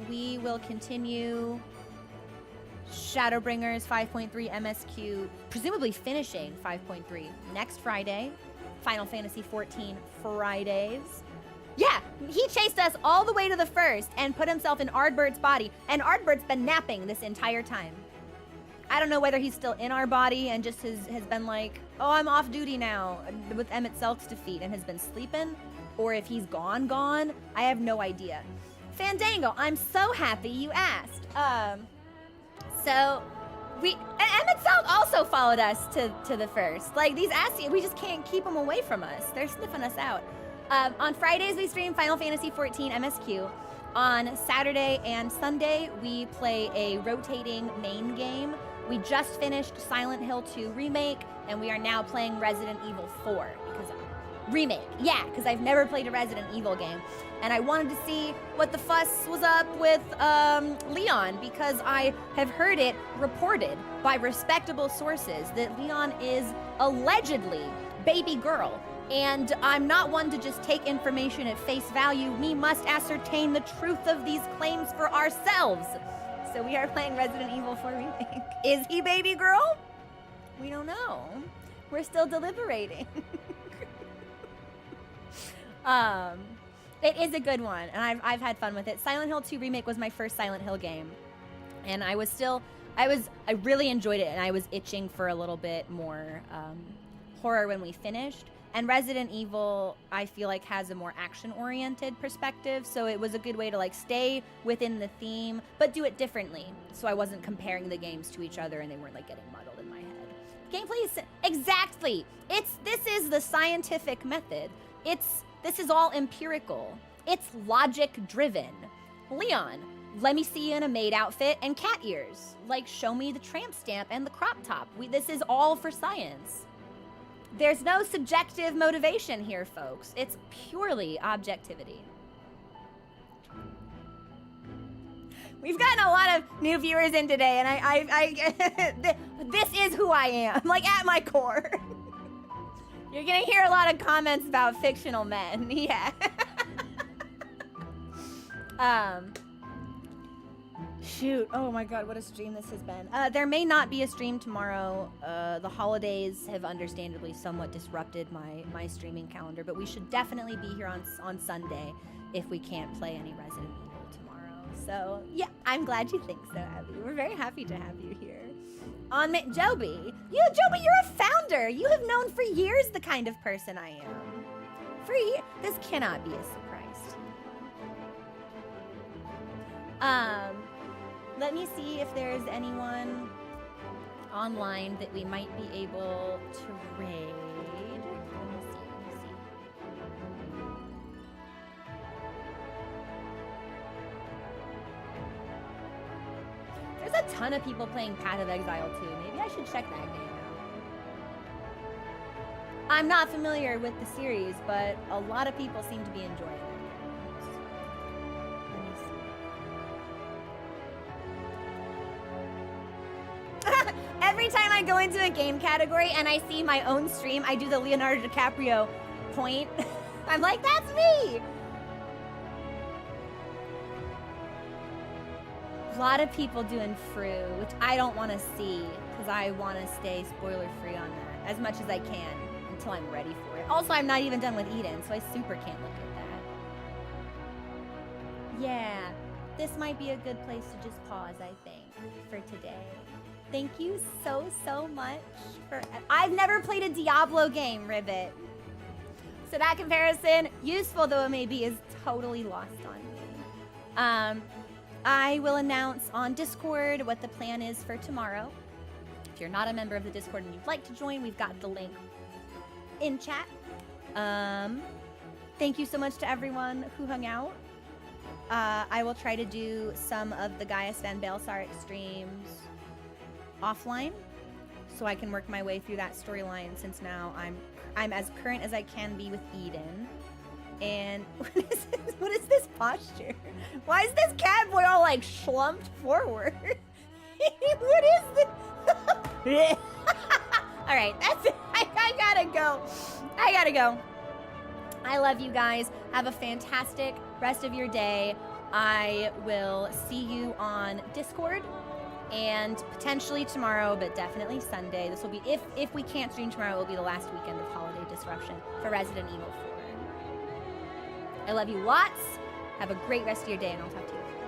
We will continue Shadowbringers 5.3 MSQ, presumably finishing 5.3 next Friday. Final Fantasy 14 Fridays. Yeah, he chased us all the way to the first and put himself in Ardbert's body, and Ardbert's been napping this entire time. I don't know whether he's still in our body and just has been like, oh, I'm off duty now with Emmett Selk's defeat and has been sleeping, or if he's gone. I have no idea. Fandango, I'm so happy you asked. So Emmett Selk also followed us to the first. Like, these Ascians, we just can't keep them away from us. They're sniffing us out. On Fridays, we stream Final Fantasy XIV MSQ. On Saturday and Sunday, we play a rotating main game. We just finished Silent Hill 2 Remake, and we are now playing Resident Evil 4. Remake, yeah, because I've never played a Resident Evil game. And I wanted to see what the fuss was up with Leon, because I have heard it reported by respectable sources that Leon is allegedly baby girl. And I'm not one to just take information at face value. We must ascertain the truth of these claims for ourselves. So we are playing Resident Evil 4 Remake. Is he baby girl? We don't know. We're still deliberating. It is a good one, and I've had fun with it. Silent Hill 2 Remake was my first Silent Hill game, and I really enjoyed it, and I was itching for a little bit more horror when we finished. And Resident Evil, I feel like, has a more action-oriented perspective, so it was a good way to like stay within the theme, but do it differently, so I wasn't comparing the games to each other and they weren't like getting muddled in my head. Gameplay is exactly. This is the scientific method. This is all empirical. It's logic-driven. Leon, let me see you in a maid outfit and cat ears. Like, show me the tramp stamp and the crop top. This is all for science. There's no subjective motivation here, folks. It's purely objectivity. We've gotten a lot of new viewers in today, and this is who I am, like at my core. You're gonna hear a lot of comments about fictional men, yeah. Shoot, oh my god, what a stream this has been. There may not be a stream tomorrow. The holidays have understandably somewhat disrupted my streaming calendar, but we should definitely be here on Sunday if we can't play any Resident Evil tomorrow. So, yeah, I'm glad you think so, Abby. We're very happy to have you here. Joby, you're a founder. You have known for years the kind of person I am. This cannot be a surprise to you. Let me see if there's anyone online that we might be able to raid. Let me see. There's a ton of people playing Path of Exile 2. Maybe I should check that game out. I'm not familiar with the series, but a lot of people seem to be enjoying it. Every time I go into a game category and I see my own stream, I do the Leonardo DiCaprio point. I'm like, that's me! A lot of people doing Fru, which I don't want to see, because I want to stay spoiler-free on that as much as I can until I'm ready for it. Also, I'm not even done with Eden, so I super can't look at that. Yeah, this might be a good place to just pause, I think, for today. Thank you so much for... I've never played a Diablo game, Ribbit. So that comparison, useful though it may be, is totally lost on me. I will announce on Discord what the plan is for tomorrow. If you're not a member of the Discord and you'd like to join, we've got the link in chat. Thank you so much to everyone who hung out. I will try to do some of the Gaius Van Baelsart streams offline, so I can work my way through that storyline, since now I'm as current as I can be with Eden. And what is this posture? Why is this cat boy all like slumped forward? What is this? All right, that's it. I gotta go. I love you guys. Have a fantastic rest of your day. I will see you on Discord and potentially tomorrow, but definitely Sunday. This will be, if we can't stream tomorrow, it will be the last weekend of holiday disruption for Resident Evil 4. I love you lots. Have a great rest of your day, and I'll talk to you later.